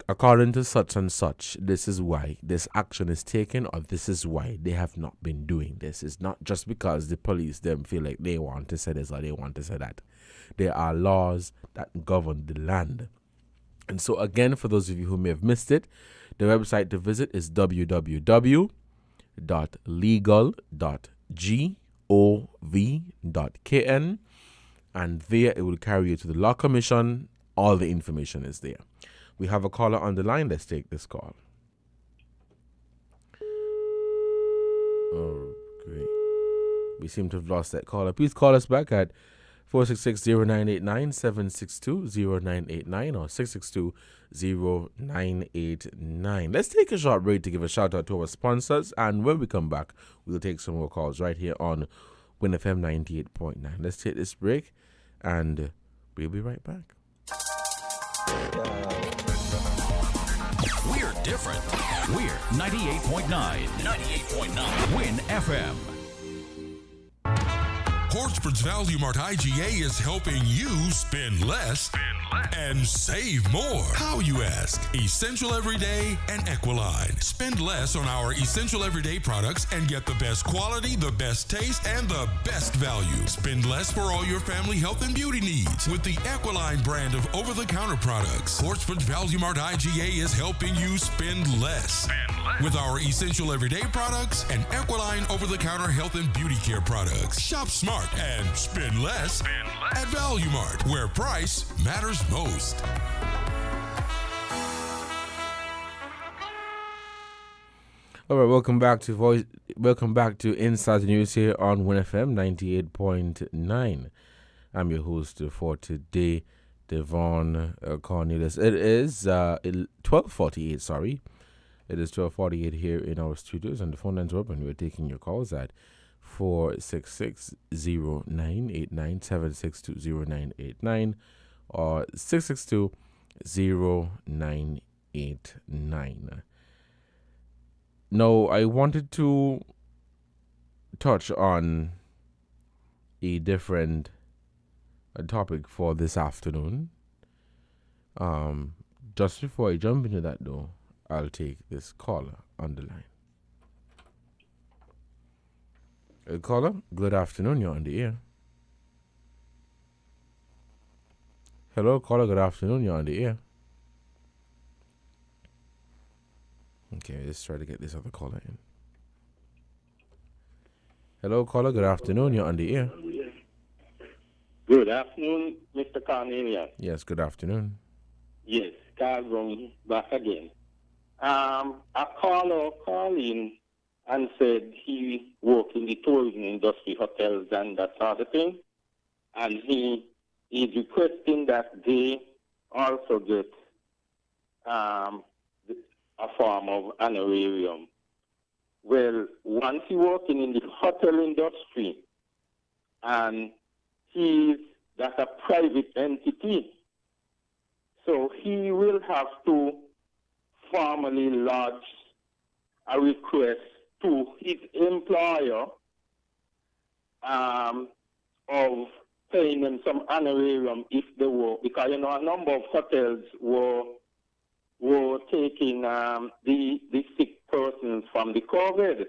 according to such and such, this is why this action is taken, or this is why they have not been doing this. It's not just because the police them feel like they want to say this or they want to say that. There are laws that govern the land. And so again, for those of you who may have missed it, the website to visit is www.legal.gov.kn, and there it will carry you to the Law Commission. All the information is there. We have a caller on the line. Let's take this call. Oh, great. We seem to have lost that caller. Please call us back at 466-0989, 762-0989, or 662-0989. Let's take a short break to give a shout out to our sponsors, and when we come back, we'll take some more calls right here on Win FM 98.9. Let's take this break, and we'll be right back. We're different. We're 98.9. 98.9 Win FM. Portsmouth's Value Mart IGA is helping you spend less and save more. How, you ask? Essential Everyday and Equiline. Spend less on our Essential Everyday products and get the best quality, the best taste, and the best value. Spend less for all your family health and beauty needs with the Equiline brand of over-the-counter products. Portsmouth's Value Mart IGA is helping you spend less. With our Essential Everyday products and Equiline over-the-counter health and beauty care products. Shop smart and spend less at Value Mart, where price matters most. All right, welcome back to Inside the News here on Win FM 98.9. I'm your host for today, Devon Cornelius. It is 12:48. Sorry, it is 12:48 here in our studios, and the phone lines are open. We're taking your calls at 466-0989, 762-0989, or 662-0989. Now, I wanted to touch on a different topic for this afternoon. Just before I jump into that, though, I'll take this caller on the line. Caller, good afternoon. You're on the air. Hello, caller. Good afternoon. You're on the air. Okay, let's try to get this other caller in. Hello, caller. Good afternoon. You're on the air. Good afternoon, Mr. Cornelius. Yes, good afternoon. Yes, Carl Brown back again. A caller called in and said he worked in the tourism industry, hotels and that sort of thing. And he is requesting that they also get a form of honorarium. Well, once he working in the hotel industry, and that's a private entity, so he will have to formally lodge a request to his employer of paying them some honorarium if they were, because a number of hotels were taking the sick persons from the COVID.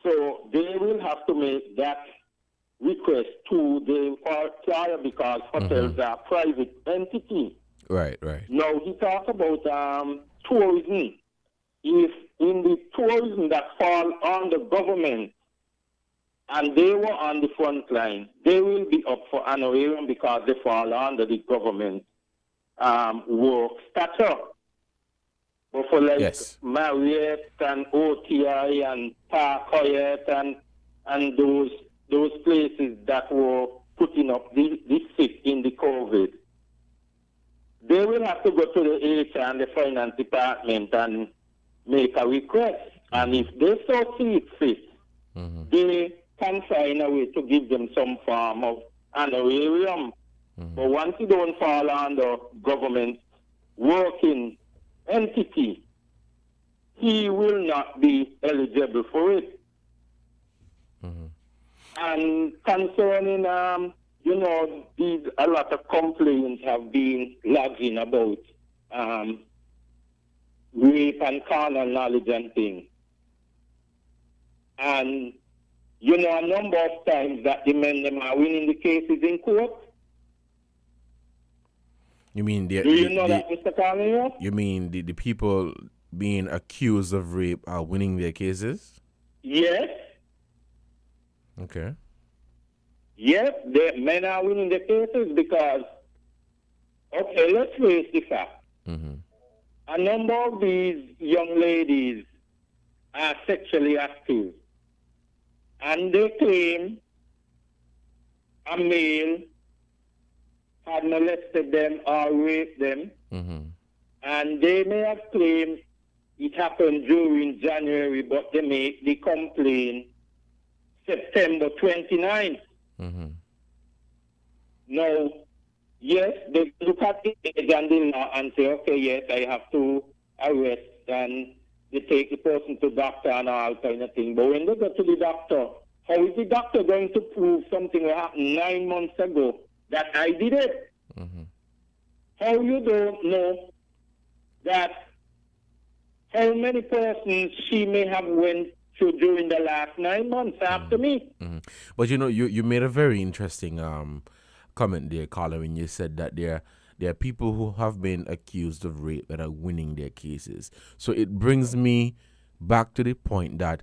So they will have to make that request to the employer because hotels are private entity. Right. Now he talks about tourism. If in the tourism that fall on the government and they were on the front line, they will be up for honorarium because they fall under the government work stature. But for like Yes. Marriott and OTI and Park Hyatt and those places that were putting up this sick in the COVID, they will have to go to the HR and the finance department and make a request. And if they so see it fit, they can find a way to give them some form of honorarium. But once you don't fall under government working entity, he will not be eligible for it. And concerning, a lot of complaints have been lodging about rape and carnal knowledge and things. And, a number of times that the men them are winning the cases in court. You mean Do you know that, Mr. Carney? You mean the people being accused of rape are winning their cases? Yes. Okay. Yes, the men are winning the cases because, okay, let's face the fact. A number of these young ladies are sexually active. And they claim a male had molested them or raped them. And they may have claimed it happened during January, but they make the complaint September 29th. Now, yes, they look at the age and the law and say, okay, yes, I have to arrest, and they take the person to doctor and all kind of thing. But when they go to the doctor, how is the doctor going to prove something that happened 9 months ago that I did it? How you don't know that how many persons she may have went through during the last 9 months after me? But you made a very interesting comment there, Carla, when you said that there are people who have been accused of rape that are winning their cases. So it brings me back to the point that,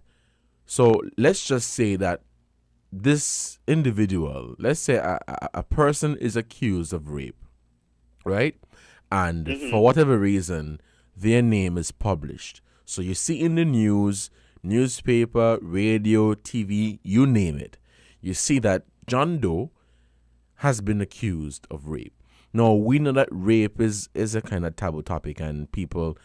so let's just say that this individual, let's say a person is accused of rape, right? And for whatever reason, their name is published. So you see in the news, newspaper, radio, TV, you name it, you see that John Doe has been accused of rape. Now, we know that rape is a kind of taboo topic, and people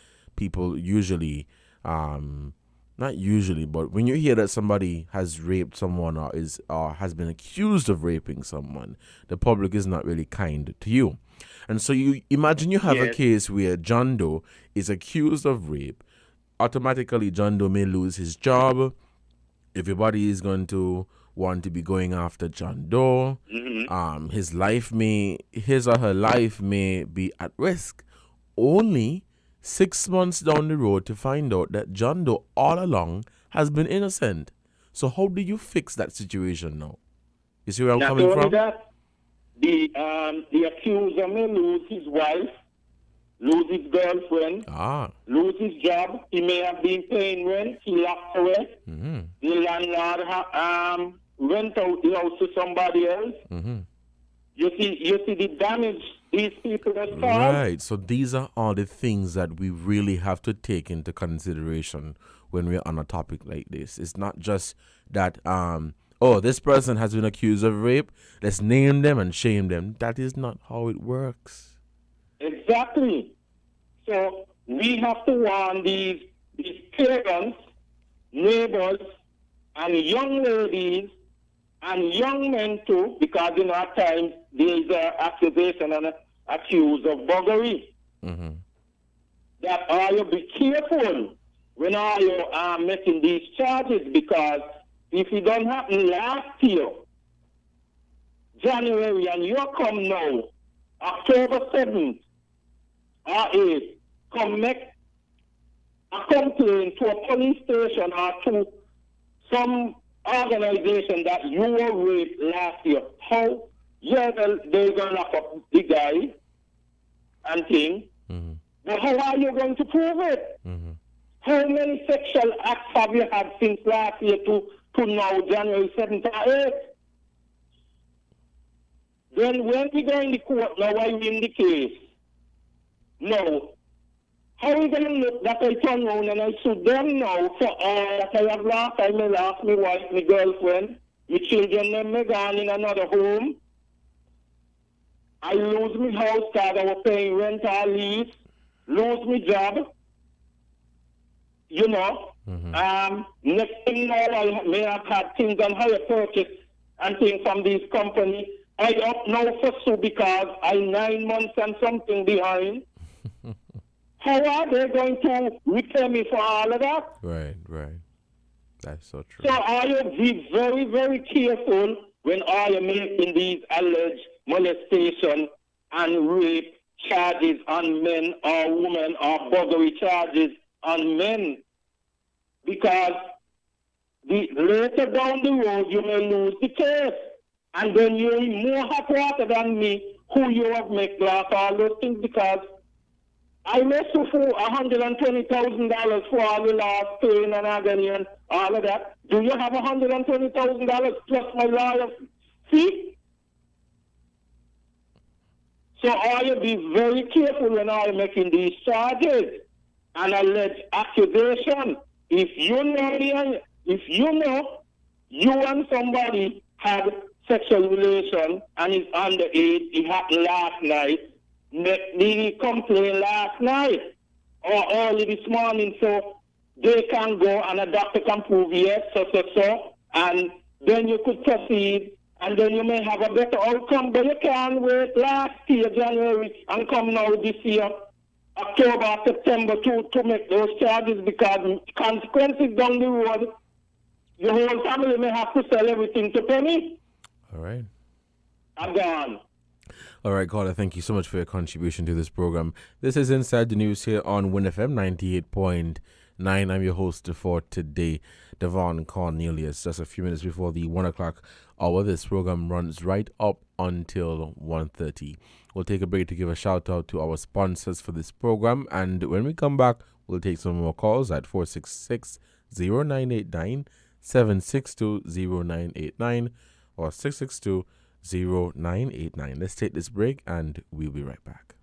usually, not usually, but when you hear that somebody has raped someone or has been accused of raping someone, the public is not really kind to you. And so you imagine you have a case where John Doe is accused of rape. Automatically, John Doe may lose his job. Everybody is going to want to be going after John Doe. His or her life may be at risk. Only 6 months down the road to find out that John Doe all along has been innocent. So how do you fix that situation now? You see where I'm coming from? Not only that, the accuser may lose his wife, lose his girlfriend, lose his job. He may have been paying rent. He locked away. The landlord rent out the house to somebody else. You see the damage these people have caused. Right. So these are all the things that we really have to take into consideration when we're on a topic like this. It's not just that, this person has been accused of rape, let's name them and shame them. That is not how it works. Exactly. So we have to warn these parents, neighbors, and young ladies, and young men too, because at times there is an accusation and accused of buggery. That you be careful when you are making these charges, because if it don't happen last year, January, and you come now, October 7th or 8th, come make a complaint to a police station or to some organization that you were raped last year. How? Yeah, they're going to lock up the guy and thing. But how are you going to prove it? How many sexual acts have you had since last year to now, January 7th or 8th? Then when we go in the court, now I win the case. No. How are you going to look that I turn around and I sue them now for all that I have lost? I may lost my wife, my girlfriend, my children, them may gone in another home. I lose my house because I was paying rent or lease, lose my job. You know, next thing now, I may have had things on higher purchase and things from these companies. I up now for sue because I'm 9 months and something behind. How are they going to repay me for all of that? Right. That's so true. So I will be very, very careful when I am making these alleged molestation and rape charges on men or women or burglary charges on men. Because later down the road you may lose the case. And then you're more hot water than me who you have made glass all those things because I may sue for $120,000 for all the lost pain and agony and all of that. Do you have $120,000 plus my lawyer fee? So I will be very careful when I am making these charges and alleged accusation. If you know you and somebody had sexual relation and is underage, it happened last night, make the complaint last night or early this morning so they can go and a doctor can prove yes, so, and then you could proceed and then you may have a better outcome, but you can't wait last year, January, and come now this year, October, September to make those charges because consequences down the road, the whole family may have to sell everything to penny. All right. I'm gone. All right, caller, thank you so much for your contribution to this program. This is Inside the News here on WinFM 98.9. I'm your host for today, Devon Cornelius. Just a few minutes before the 1 o'clock hour, this program runs right up until 1:30. We'll take a break to give a shout out to our sponsors for this program. And when we come back, we'll take some more calls at 466-0989, 762-0989, or 662-0989. Let's take this break and we'll be right back.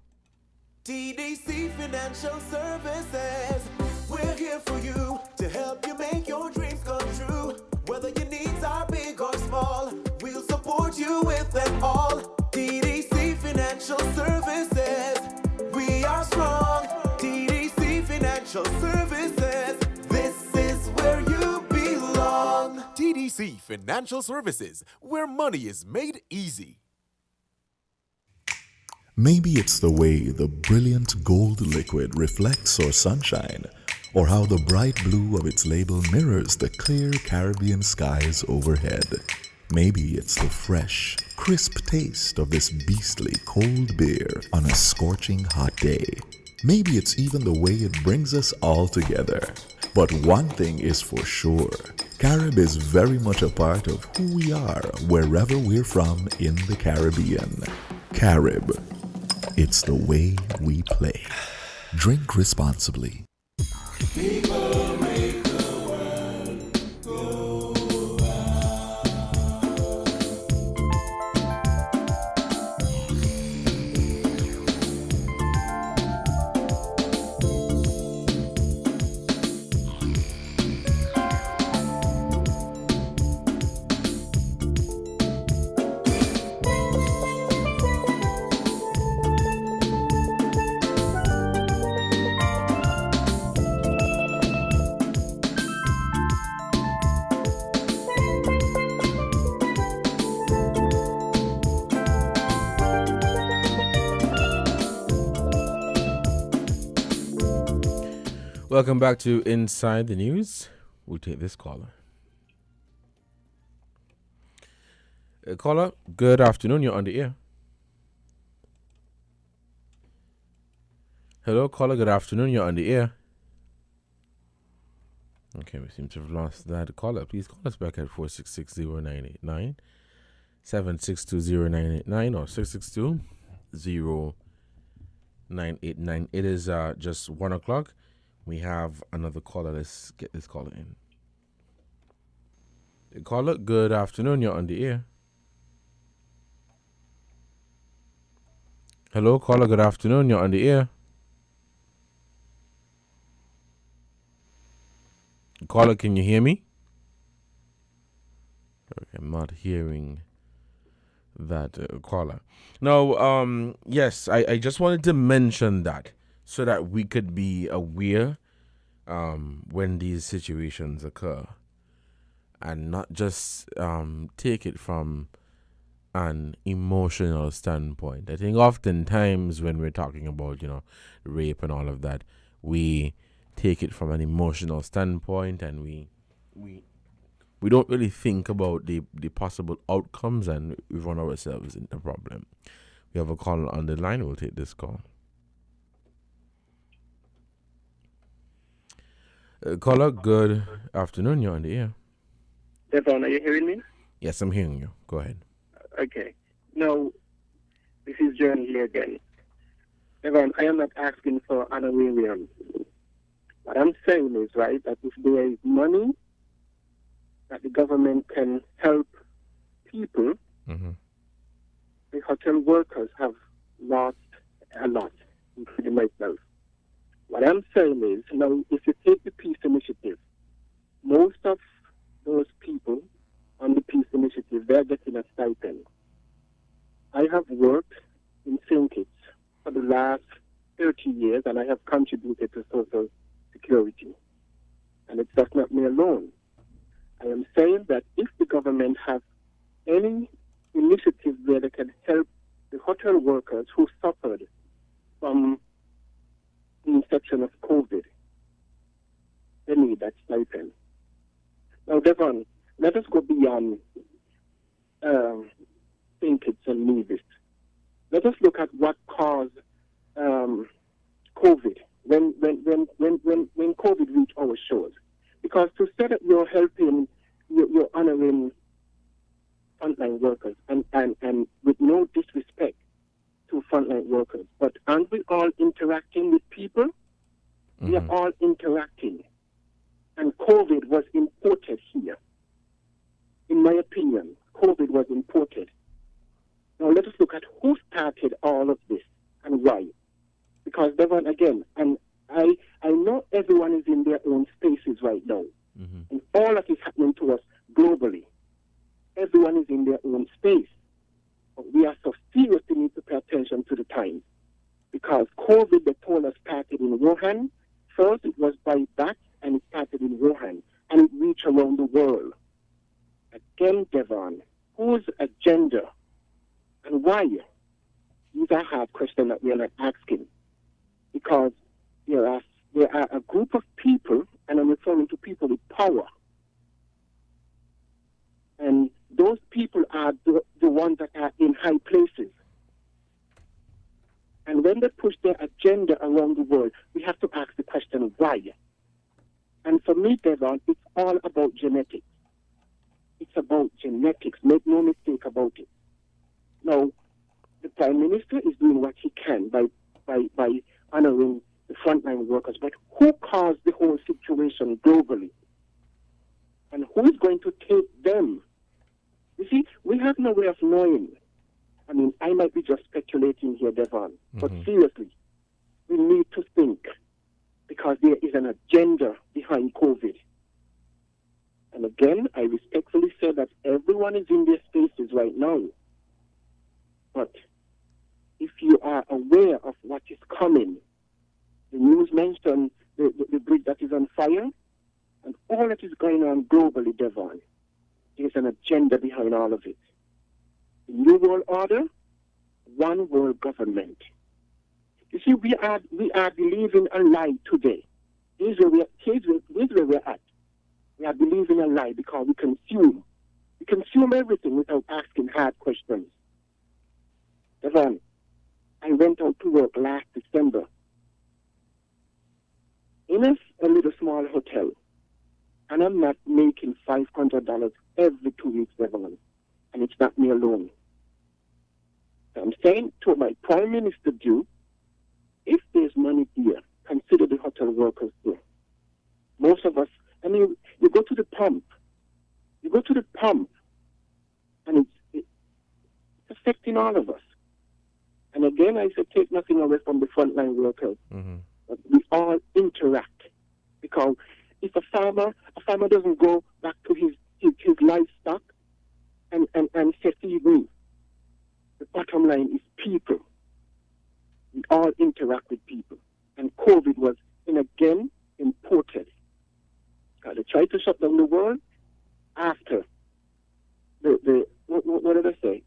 TDC Financial Services, we're here for you to help you make your dreams come true. Whether your needs are big or small, we'll support you with them all. TDC Financial Services, we are strong. TDC Financial Services, this is where you belong. TDC Financial Services, where money is made easy. Maybe it's the way the brilliant gold liquid reflects or sunshine, or how the bright blue of its label mirrors the clear Caribbean skies overhead. Maybe it's the fresh, crisp taste of this beastly cold beer on a scorching hot day. Maybe it's even the way it brings us all together. But one thing is for sure, Carib is very much a part of who we are wherever we're from in the Caribbean. Carib, it's the way we play. Drink responsibly. People make the world go Welcome back to Inside the News. We'll take this caller. Caller, good afternoon. You're on the air. Hello, caller. Good afternoon. You're on the air. Okay, we seem to have lost that caller. Please call us back at 466-0989, 762-0989, or 662-0989. It is just 1 o'clock. We have another caller. Let's get this caller in. Caller, good afternoon. You're on the air. Hello, caller. Good afternoon. You're on the air. Caller, can you hear me? Okay, I'm not hearing that caller. Now, yes, I just wanted to mention that so that we could be aware when these situations occur and not just take it from an emotional standpoint. I think oftentimes when we're talking about, rape and all of that, we take it from an emotional standpoint and we don't really think about the possible outcomes, and we run ourselves into a problem. We have a call on the line. We'll take this call. Caller, good afternoon. You're on the air. Devon, are you hearing me? Yes, I'm hearing you. Go ahead. Okay. Now, this is Johnny here again. Devon, I am not asking for honorarium. What I'm saying is, right, that if there is money that the government can help people, the hotel workers have lost a lot, including myself. What I'm saying is, now, if you take the peace initiative, most of those people on the peace initiative, they're getting a stipend. I have worked in St. Kitts for the last 30 years, and I have contributed to Social Security. And it's just not me alone. I am saying that if the government has any initiative where they can help the hotel workers who suffered from the infection of COVID, they need that stipend. Now, Devon, let us go beyond St. Kitts and Nevis. Let us look at what caused COVID when COVID reached our shores. Because to say that you're helping, you're honoring frontline workers, and with no disrespect to frontline workers, but aren't we all interacting with people? We are all interacting. And COVID was imported here. In my opinion, COVID was imported. Now let us look at who started all of this and why. Because Devon, again, and I know everyone is in their own spaces right now. And all of it is happening to us globally. Everyone is in their own space. But we are so seriously need to pay attention to the times. Because COVID, they told us, started in Wuhan. First, it was by bats, and it started in Wuhan. And it reached around the world. Again, Devon, whose agenda and why? These are hard questions that we are not asking. Because there are a group of people, and I'm referring to people with power. And those people are the ones that are in high places. And when they push their agenda around the world, we have to ask the question, why? And for me, Devon, it's all about genetics. It's about genetics. Make no mistake about it. Now, the Prime Minister is doing what he can by honoring the frontline workers. But who caused the whole situation globally? And who is going to take them? You see, we have no way of knowing. I mean, I might be just speculating here, Devon. But seriously, we need to think. Because there is an agenda behind COVID. And again, I respectfully say that everyone is in their spaces right now. But if you are aware of what is coming, the news mentioned the bridge that is on fire, and all that is going on globally, Devon, there's an agenda behind all of it. The New World Order, one world government. You see, we are believing a lie today. Here's where we're at. We are believing a lie because we consume. We consume everything without asking hard questions. Devon, I went out to work last December in a little small hotel, and I'm not making $500 every 2 weeks, Devon, and it's not me alone. So I'm saying to my Prime Minister, if there's money here, consider the hotel workers there. Most of us, I mean, you go to the pump, and it's affecting all of us. And again, I say take nothing away from the frontline workers. But we all interact. Because if a farmer farmer doesn't go back to his livestock and say, feed me. The bottom line is people. We all interact with people. And COVID was, again, imported. They tried to shut down the world after what did I say?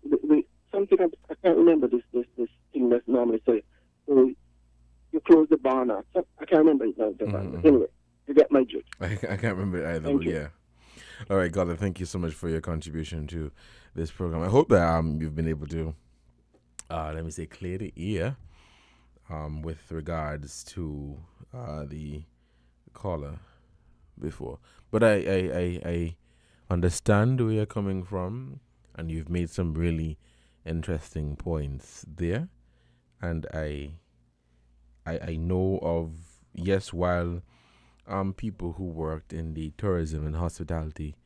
Something I can't remember this thing that's normally say. You close the barn off. I can't remember it now. Anyway, you get my drift. I can't remember it either, but yeah. All right, Gala, thank you so much for your contribution to this program. I hope that you've been able to, clear the air with regards to the caller before. But I understand where you're coming from, and you've made some really interesting points there. And I know of, yes, while people who worked in the tourism and hospitality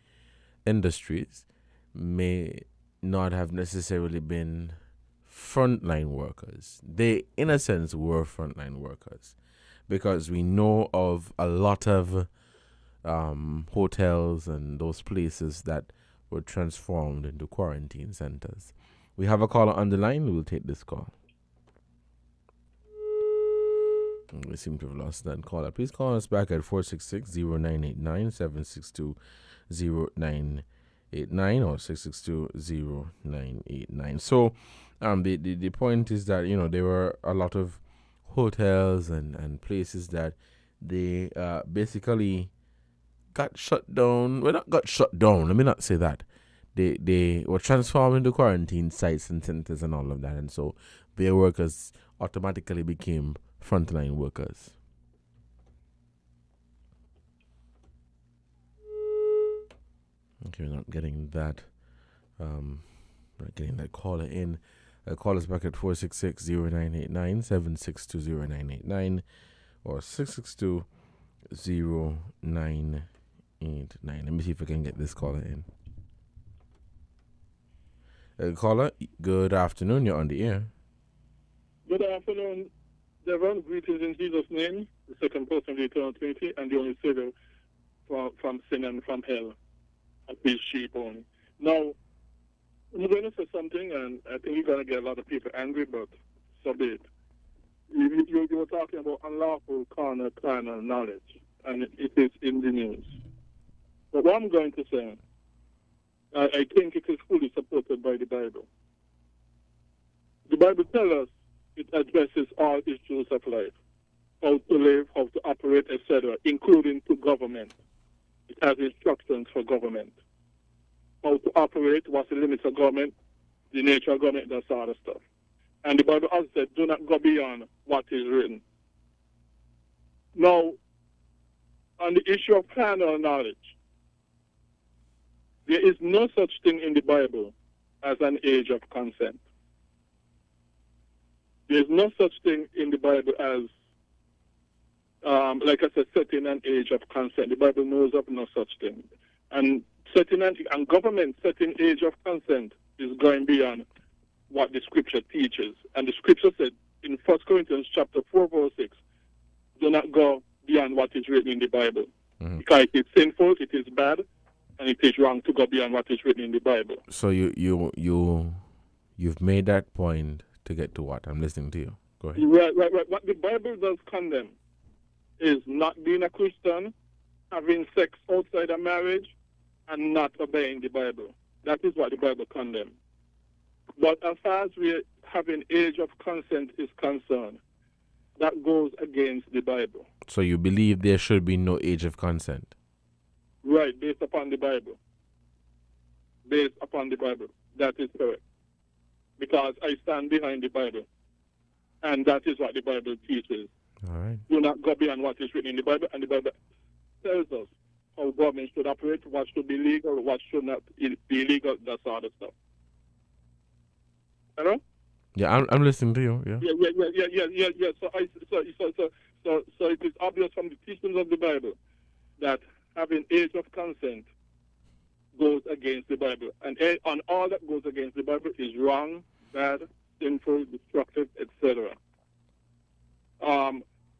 industries may not have necessarily been frontline workers. They, in a sense, were frontline workers, because we know of a lot of hotels and those places that were transformed into quarantine centers. We have a caller on the line. We'll take this call. We seem to have lost that caller. Please call us back at 466-0989, 762-0989, or 662-0989. So the point is that, there were a lot of hotels and places that they basically got shut down. Well, not got shut down. Let me not say that. They were transformed into quarantine sites and centers and all of that. And so their workers automatically became frontline workers. Okay, we're not getting that. Not getting that caller in. Call us back at 466-0989, 762-0989, or 662-0989. Let me see if I can get this caller in. Caller, good afternoon. You're on the air. Good afternoon, Devon. Greetings in Jesus' name, the second person of the eternal Trinity, and the only Savior from sin and from hell, and his sheep only. Now, I'm going to say something, and I think you're going to get a lot of people angry, but so be it. You were talking about unlawful carnal knowledge, and it is in the news. But what I'm going to say, I think it is fully supported by the Bible. The Bible tells us it addresses all issues of life, how to live, how to operate, etc., including to government. It has instructions for government. How to operate, what's the limits of government, the nature of government, that sort of stuff. And the Bible also said, do not go beyond what is written. Now, on the issue of carnal knowledge, there is no such thing in the Bible as an age of consent. There is no such thing in the Bible as, like I said, setting an age of consent. The Bible knows of no such thing. And government setting age of consent is going beyond what the Scripture teaches. And the Scripture said in 1 Corinthians chapter 4, verse 6, do not go beyond what is written in the Bible. Mm-hmm. Because it is sinful, it is bad, and it is wrong to go beyond what is written in the Bible. So you've made that point to get to what? I'm listening to you. Go ahead. Right. What the Bible does condemn is not being a Christian, having sex outside of marriage, and not obeying the Bible. That is what the Bible condemns. But as far as we having age of consent is concerned, that goes against the Bible. So you believe there should be no age of consent? Right, based upon the Bible. Based upon the Bible. That is correct. Because I stand behind the Bible. And that is what the Bible teaches. All right. Do not go beyond what is written in the Bible. And the Bible tells us how government should operate, what should be legal, what should not be illegal, that sort of stuff. Hello? Yeah, I'm listening to you. Yeah. Yeah. So it is obvious from the teachings of the Bible that having age of consent goes against the Bible. And all that goes against the Bible is wrong, bad, sinful, destructive, etc.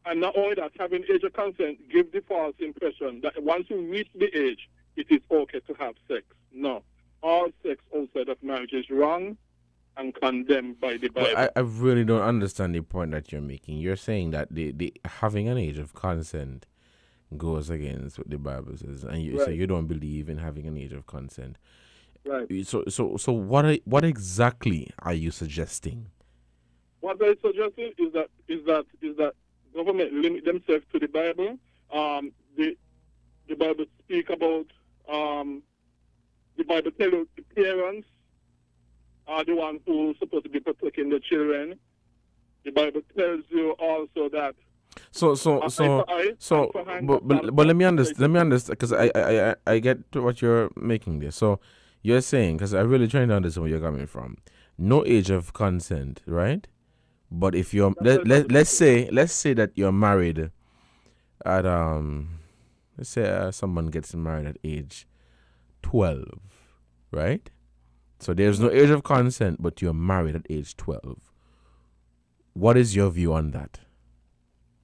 And not only that, having age of consent give the false impression that once you reach the age, it is okay to have sex. No. All sex outside of marriage is wrong and condemned by the Bible. Well, I really don't understand the point that you're making. You're saying that the having an age of consent goes against what the Bible says, and you say you don't believe in having an age of consent. Right. So what exactly are you suggesting? What I'm suggesting is that government limit themselves to the Bible. The Bible speak about the Bible tell you the parents are the ones who are supposed to be protecting the children. The Bible tells you also that. But let me understand because I get to what you're making there. So you're saying, because I'm really trying to understand where you're coming from. No age of consent, right? But if you're let's say that you're married at let's say someone gets married at age 12, right? So there's no age of consent, but you're married at age 12. What is your view on that?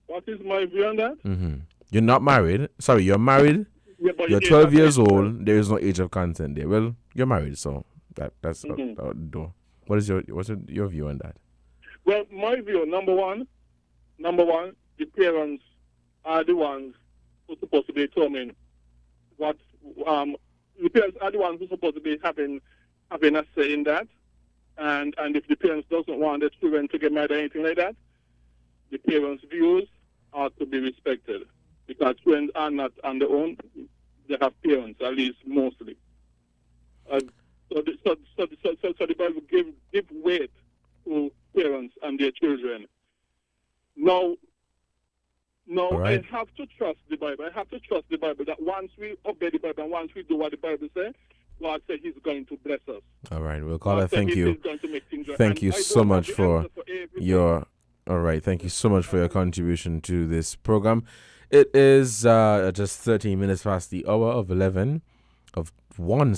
What is my view on that? Mm-hmm. You're not married. Sorry, you're married. Yeah, but you're 12 years old. There is no age of consent there. Well, you're married, so that's out the door. What's your view on that? Well, my view, number one, the parents are the ones who are supposed to be determining what the parents are the ones who are supposed to be having a say in that. And if the parents doesn't want their children to get married or anything like that, the parents' views are to be respected. Because children are not on their own, they have parents, at least mostly. So the Bible give weight to parents and their children. Now right. I have to trust the Bible. I have to trust the Bible that once we obey the Bible and once we do what the Bible says, God said He's going to bless us. All right, well, caller, thank you. Thank you so much for your. All right, thank you so much for your contribution to this program. It is just 13 minutes past the hour of 1 of 1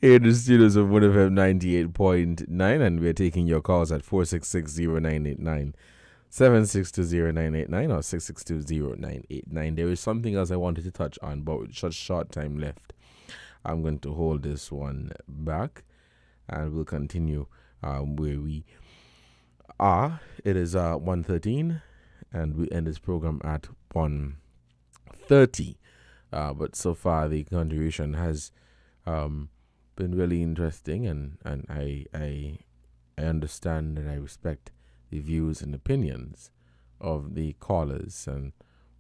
here in the studios of 1FM 98.9, and we're taking your calls at 4660989, 7620989, or 6620989. There is something else I wanted to touch on, but with such short time left, I'm going to hold this one back, and we'll continue where we are. It is 1:13, and we end this program at 1:30. But so far the contribution has been really interesting, and I understand and I respect the views and opinions of the callers and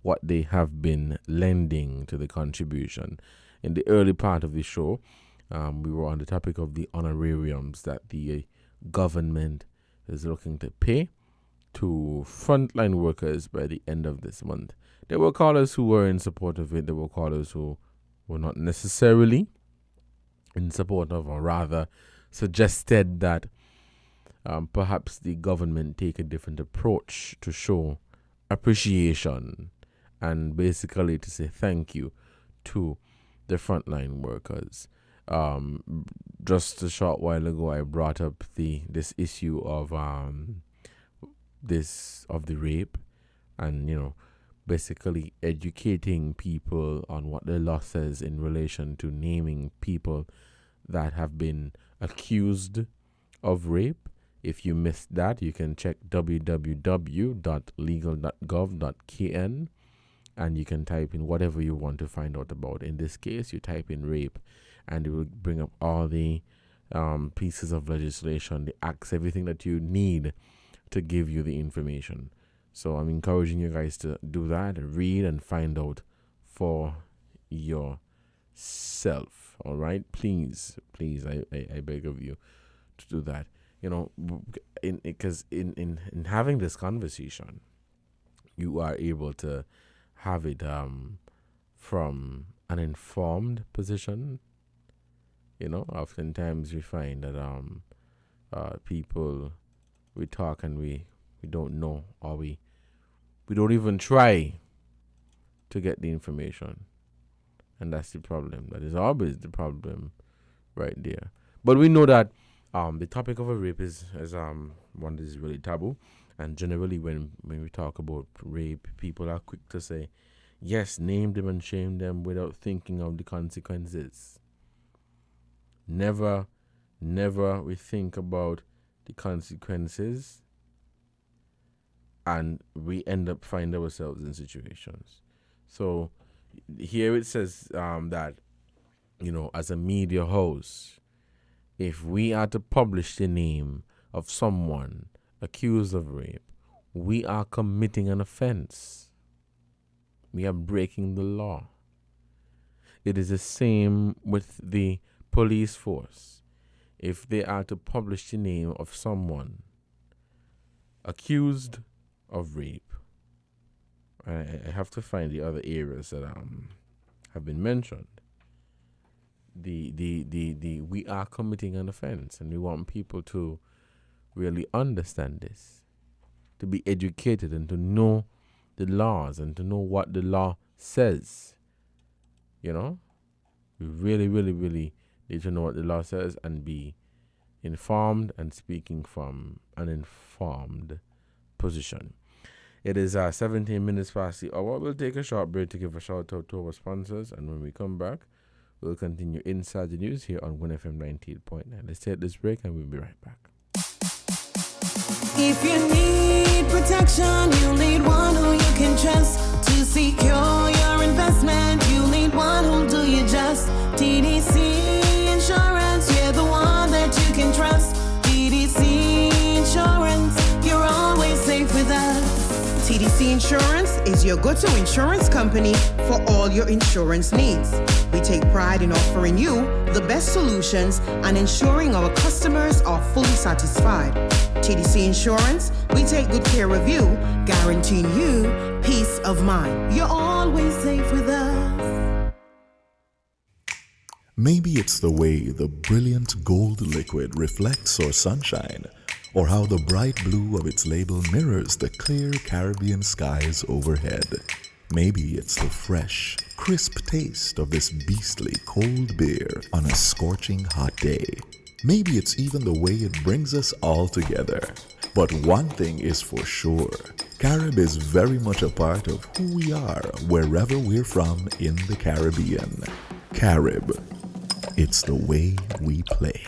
what they have been lending to the contribution. In the early part of the show, we were on the topic of the honorariums that the government is looking to pay to frontline workers by the end of this month. There were callers who were in support of it. There were callers who were not necessarily in support of, or rather suggested that perhaps the government take a different approach to show appreciation and basically to say thank you to the frontline workers. Just a short while ago, I brought up this issue of the rape, and basically educating people on what the law says in relation to naming people that have been accused of rape. If you missed that, you can check www.legal.gov.kn, and you can type in whatever you want to find out about. In this case, you type in rape, and it will bring up all the pieces of legislation, the acts, everything that you need to give you the information. So I'm encouraging you guys to do that, read and find out for yourself. All right, please, I beg of you to do that. Because in having this conversation, you are able to have it from an informed position. Oftentimes we find that people, we talk and we don't know, or we don't even try to get the information. And that's the problem. That is always the problem right there. But we know that the topic of a rape is one that is really taboo. And generally, when we talk about rape, people are quick to say, yes, name them and shame them without thinking of the consequences. Never we think about the consequences, and we end up find ourselves in situations. So here it says that, as a media host, if we are to publish the name of someone accused of rape, we are committing an offense. We are breaking the law. It is the same with the police force. If they are to publish the name of someone accused of rape, I have to find the other areas that have been mentioned. We are committing an offense, and we want people to really understand this, to be educated and to know the laws and to know what the law says. We really need to know what the law says and be informed and speaking from an informed position. It is 17 minutes past the hour. We'll take a short break to give a shout out to our sponsors, and when we come back, we'll continue Inside the News here on WinFM 98.9. Let's take this break and we'll be right back. If you need protection, you need one who you can trust to secure your investment. You need one who'll do you just. TDC Insurance, you're the one that you can trust. TDC Insurance, you're always safe with us. TDC Insurance is your go-to insurance company for all your insurance needs. We take pride in offering you the best solutions and ensuring our customers are fully satisfied. TDC Insurance, we take good care of you, guaranteeing you peace of mind. You're always safe with us. Maybe it's the way the brilliant gold liquid reflects our sunshine, or how the bright blue of its label mirrors the clear Caribbean skies overhead. Maybe it's the fresh, crisp taste of this beastly cold beer on a scorching hot day. Maybe it's even the way it brings us all together. But one thing is for sure, Carib is very much a part of who we are wherever we're from in the Caribbean. Carib, it's the way we play.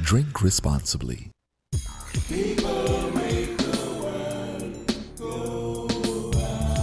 Drink responsibly. People make the world go round.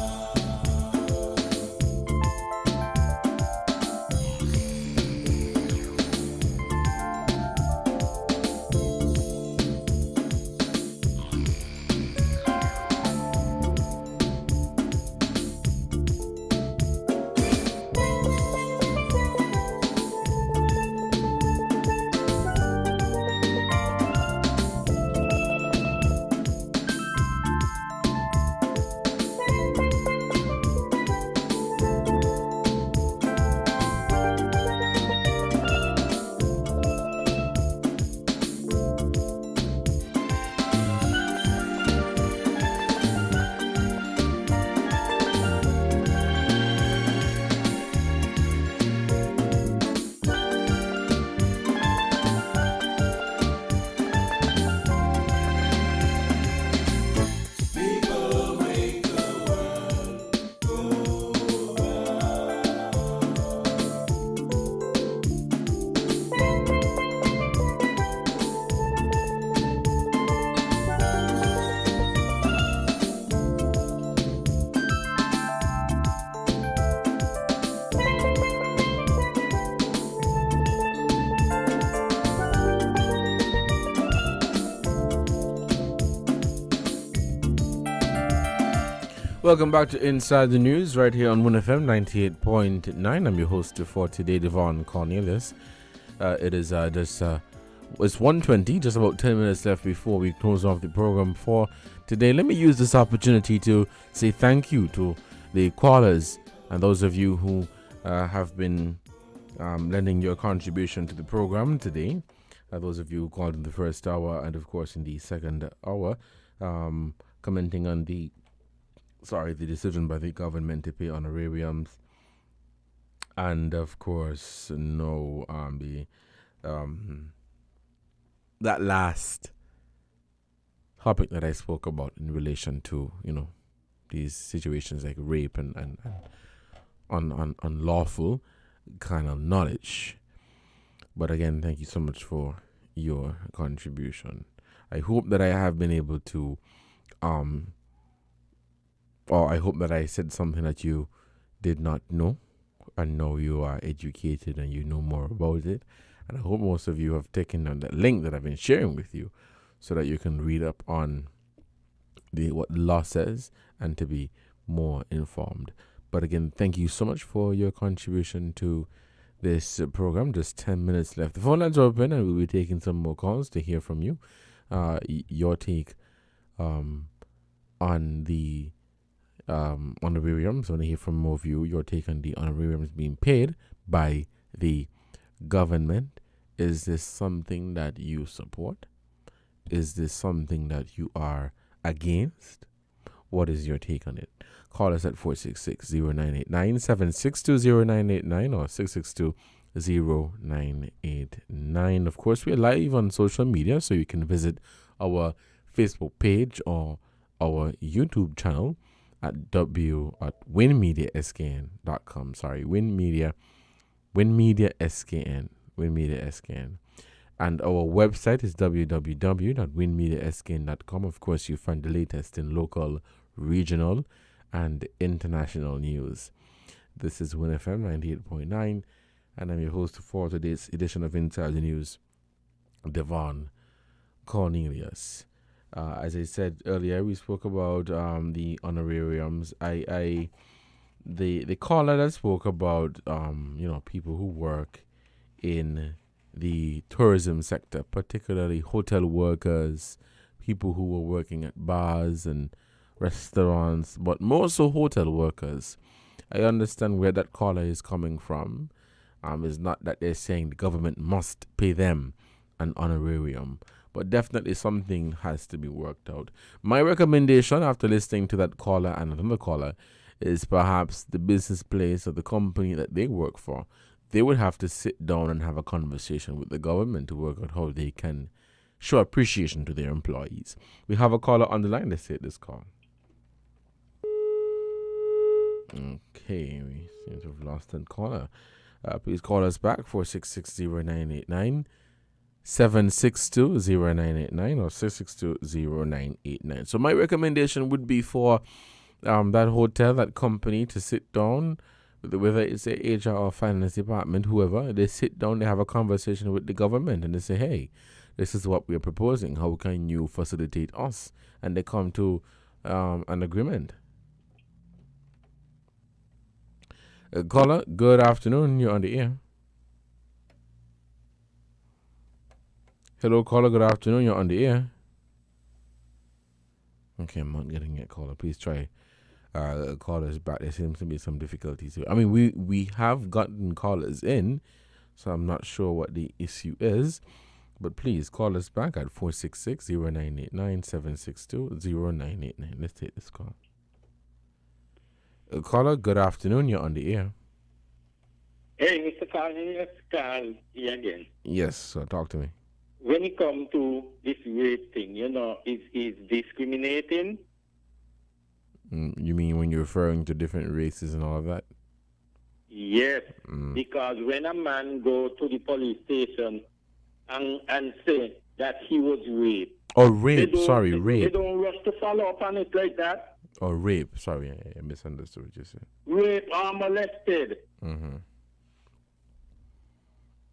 Welcome back to Inside the News right here on WinFM 98.9. I'm your host for today, Devon Cornelius. It's 1:20, just about 10 minutes left before we close off the program for today. Let me use this opportunity to say thank you to the callers and those of you who have been lending your contribution to the program today. Those of you who called in the first hour and, of course, in the second hour, commenting on the decision by the government to pay honorariums, and of course, that last topic that I spoke about in relation to, these situations like rape and unlawful kind of knowledge. But again, thank you so much for your contribution. I hope that I have been able to, or I hope that I said something that you did not know, and now you are educated and you know more about it. And I hope most of you have taken on that link that I've been sharing with you so that you can read up on what the law says and to be more informed. But again, thank you so much for your contribution to this program. Just 10 minutes left. The phone lines are open and we'll be taking some more calls to hear from you. Your take on the honorariums. I want to hear from more of you. Your take on the honorariums being paid by the government. Is this something that you support? Is this something that you are against? What is your take on it? Call us at 466-0989, 762-0989 or 662-0989. Of course, we're live on social media, so you can visit our Facebook page or our YouTube channel at winmediaskn.com. Sorry, winmedia skn. And our website is www.winmediaskn.com. Of course, you find the latest in local, regional, and international news. This is WinFM 98.9, and I'm your host for today's edition of Inside the News, Devon Cornelius. As I said earlier, we spoke about the honorariums. The caller that spoke about people who work in the tourism sector, particularly hotel workers, people who were working at bars and restaurants, but more so hotel workers. I understand where that caller is coming from. It's not that they're saying the government must pay them an honorarium, but definitely something has to be worked out. My recommendation after listening to that caller and another caller is perhaps the business place or the company that they work for. They would have to sit down and have a conversation with the government to work out how they can show appreciation to their employees. We have a caller on the line. Let's take this call. Okay, we seem to have lost that caller. Please call us back, 466-0989, 762-0989 or 662-0989. So my recommendation would be for that hotel, that company to sit down, whether it's a HR or finance department, whoever, they sit down, they have a conversation with the government and they say, hey, this is what we're proposing. How can you facilitate us? And they come to an agreement. Caller, good afternoon. You're on the air. Hello, caller. Good afternoon. You're on the air. Okay, I'm not getting it, caller. Please try. Callers back. There seems to be some difficulties here. I mean, we have gotten callers in, so I'm not sure what the issue is. But please call us back at 466-0989, 762-0989. Let's take this call. Caller, good afternoon. You're on the air. Hey, Mr. Cornelius, Carl here again. Yes, so talk to me. When it comes to this rape thing, is discriminating. You mean when you're referring to different races and all of that? Yes, because when a man go to the police station and say that he was raped. Oh, rape. Sorry, rape. rape. They don't rush to follow up on it like that. Oh, rape. Sorry, I misunderstood what you said. Rape or molested. Mm-hmm.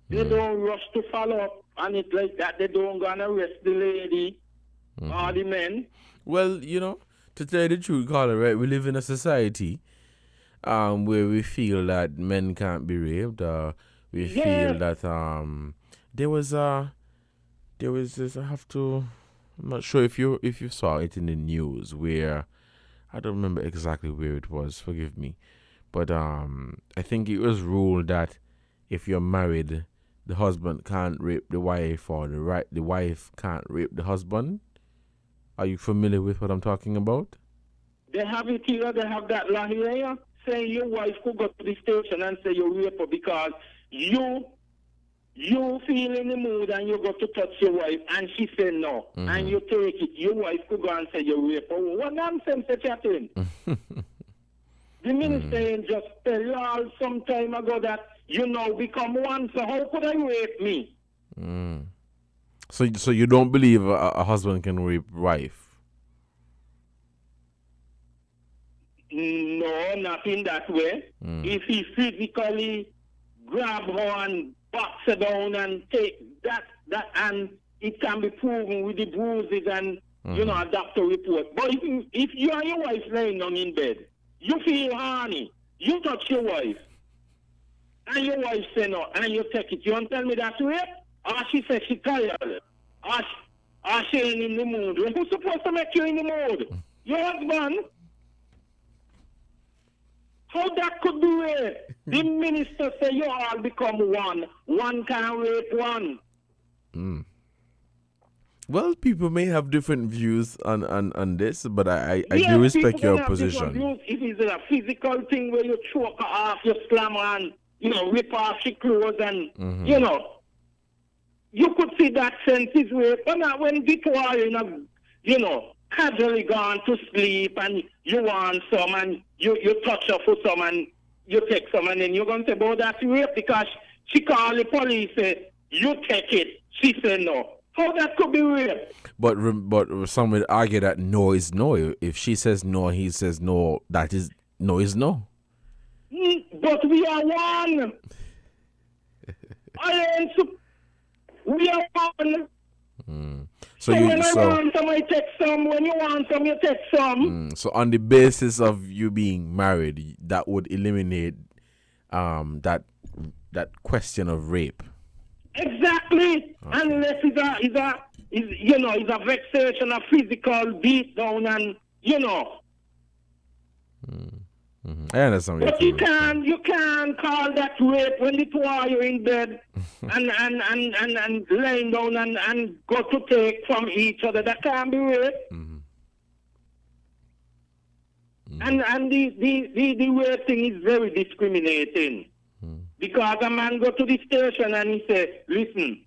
They don't rush to follow up on it like that. They don't go and arrest the lady or the men. Well, to tell you the truth, caller, right? We live in a society where we feel that men can't be raped. We feel that there was this. I'm not sure if you saw it in the news where I don't remember exactly where it was. Forgive me, but I think it was ruled that if you're married, the husband can't rape the wife, or the wife can't rape the husband. Are you familiar with what I'm talking about? They have it here. They have that law here saying your wife could go to the station and say you rape her because you you feel in the mood and you go to touch your wife and she say no, and you take it, your wife could go and say you rape her. What nonsense are chatting? The minister ain't just tell you all some time ago that you now become one, so how could I rape me? So you don't believe a husband can rape wife? No, not in that way. If he physically grab her and box her down and take that and it can be proven with the bruises and a doctor report. But if you and your wife laying down in bed, you feel horny, you touch your wife, and your wife say no, and you take it, you want to tell me that's rape? Or she says she tired? Or she ain't in the mood? Who's supposed to make you in the mood? Your husband? How that could be rape? The minister say you all become one. One can rape one. Well, people may have different views on this, but I do respect your position. If it's a physical thing where you choke her off, you slam her and, rip off your clothes and, you could see that sense is rape. But not when people are, casually gone to sleep and you want some and you touch her for some and you take some and then you're going to say, "But that's rape," because she called the police, say, "You take it." She said no. How that could be rape? But some would argue that no is no. If she says no, he says no, that is no is no. But we are one. We are one. So when I want some, I take some. When you want some, you take some. So on the basis of you being married, that would eliminate that question of rape. Exactly. Okay. Unless it's a vexation, a physical beat down, and I understand. But you can't call that rape when the two are you in bed and laying down and go to take from each other. That can't be rape. And the rape thing is very discriminating. Because a man go to the station and he say, "Listen,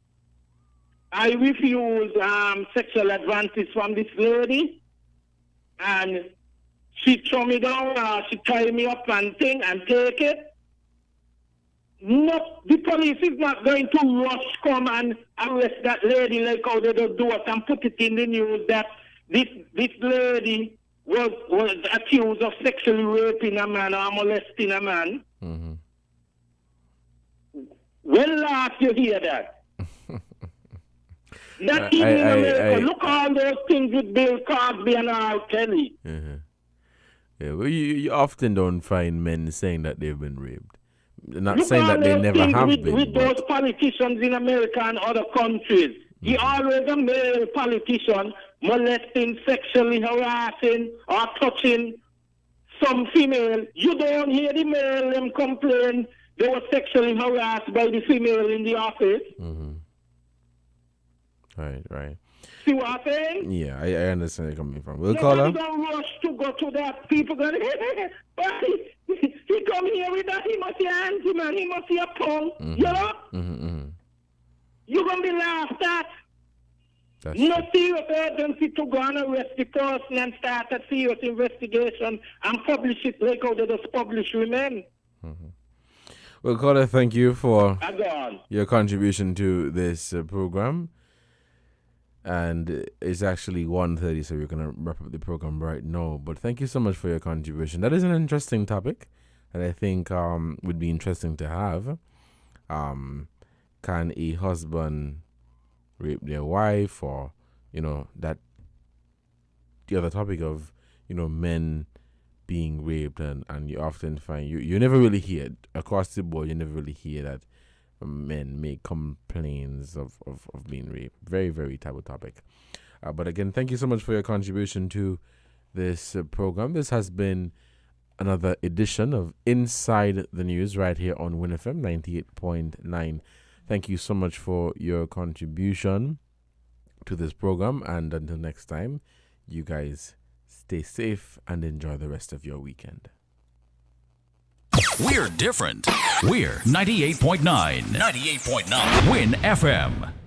I refuse sexual advances from this lady, and she throw me down, she tie me up and thing and take it." No, the police is not going to rush come and arrest that lady like how they do it and put it in the news that this lady was accused of sexually raping a man or molesting a man. When last you hear that? Not even in America. Look all those things with Bill Cosby and R. Kelly. Yeah, well, you often don't find men saying that they've been raped. Not saying that they never have been. With those politicians in America and other countries. He always a male politician molesting, sexually harassing, or touching some female. You don't hear the male them complain they were sexually harassed by the female in the office. Right. See what I'm saying? Yeah, I understand where you're coming from. We'll call her. Don't rush to go to that. People go, he come here with that. He must be anti man. He must be a punk. You know? You're going to be laughed at. No serious urgency to go and arrest the person and start a serious investigation and publish it like how they just publish women. Well, caller, thank you for your contribution to this program. And it's actually 1:30, so we're going to wrap up the program right now. But thank you so much for your contribution. That is an interesting topic that I think would be interesting to have. Can a husband rape their wife, or, that the other topic of, men being raped, and you often find, you never really hear it across the board. You never really hear that men make complaints of being raped. Very, very taboo topic. But again, thank you so much for your contribution to this program. This has been another edition of Inside the News right here on WinFM 98.9. Thank you so much for your contribution to this program. And until next time, you guys stay safe and enjoy the rest of your weekend. We're different. We're 98.9. 98.9. Win FM.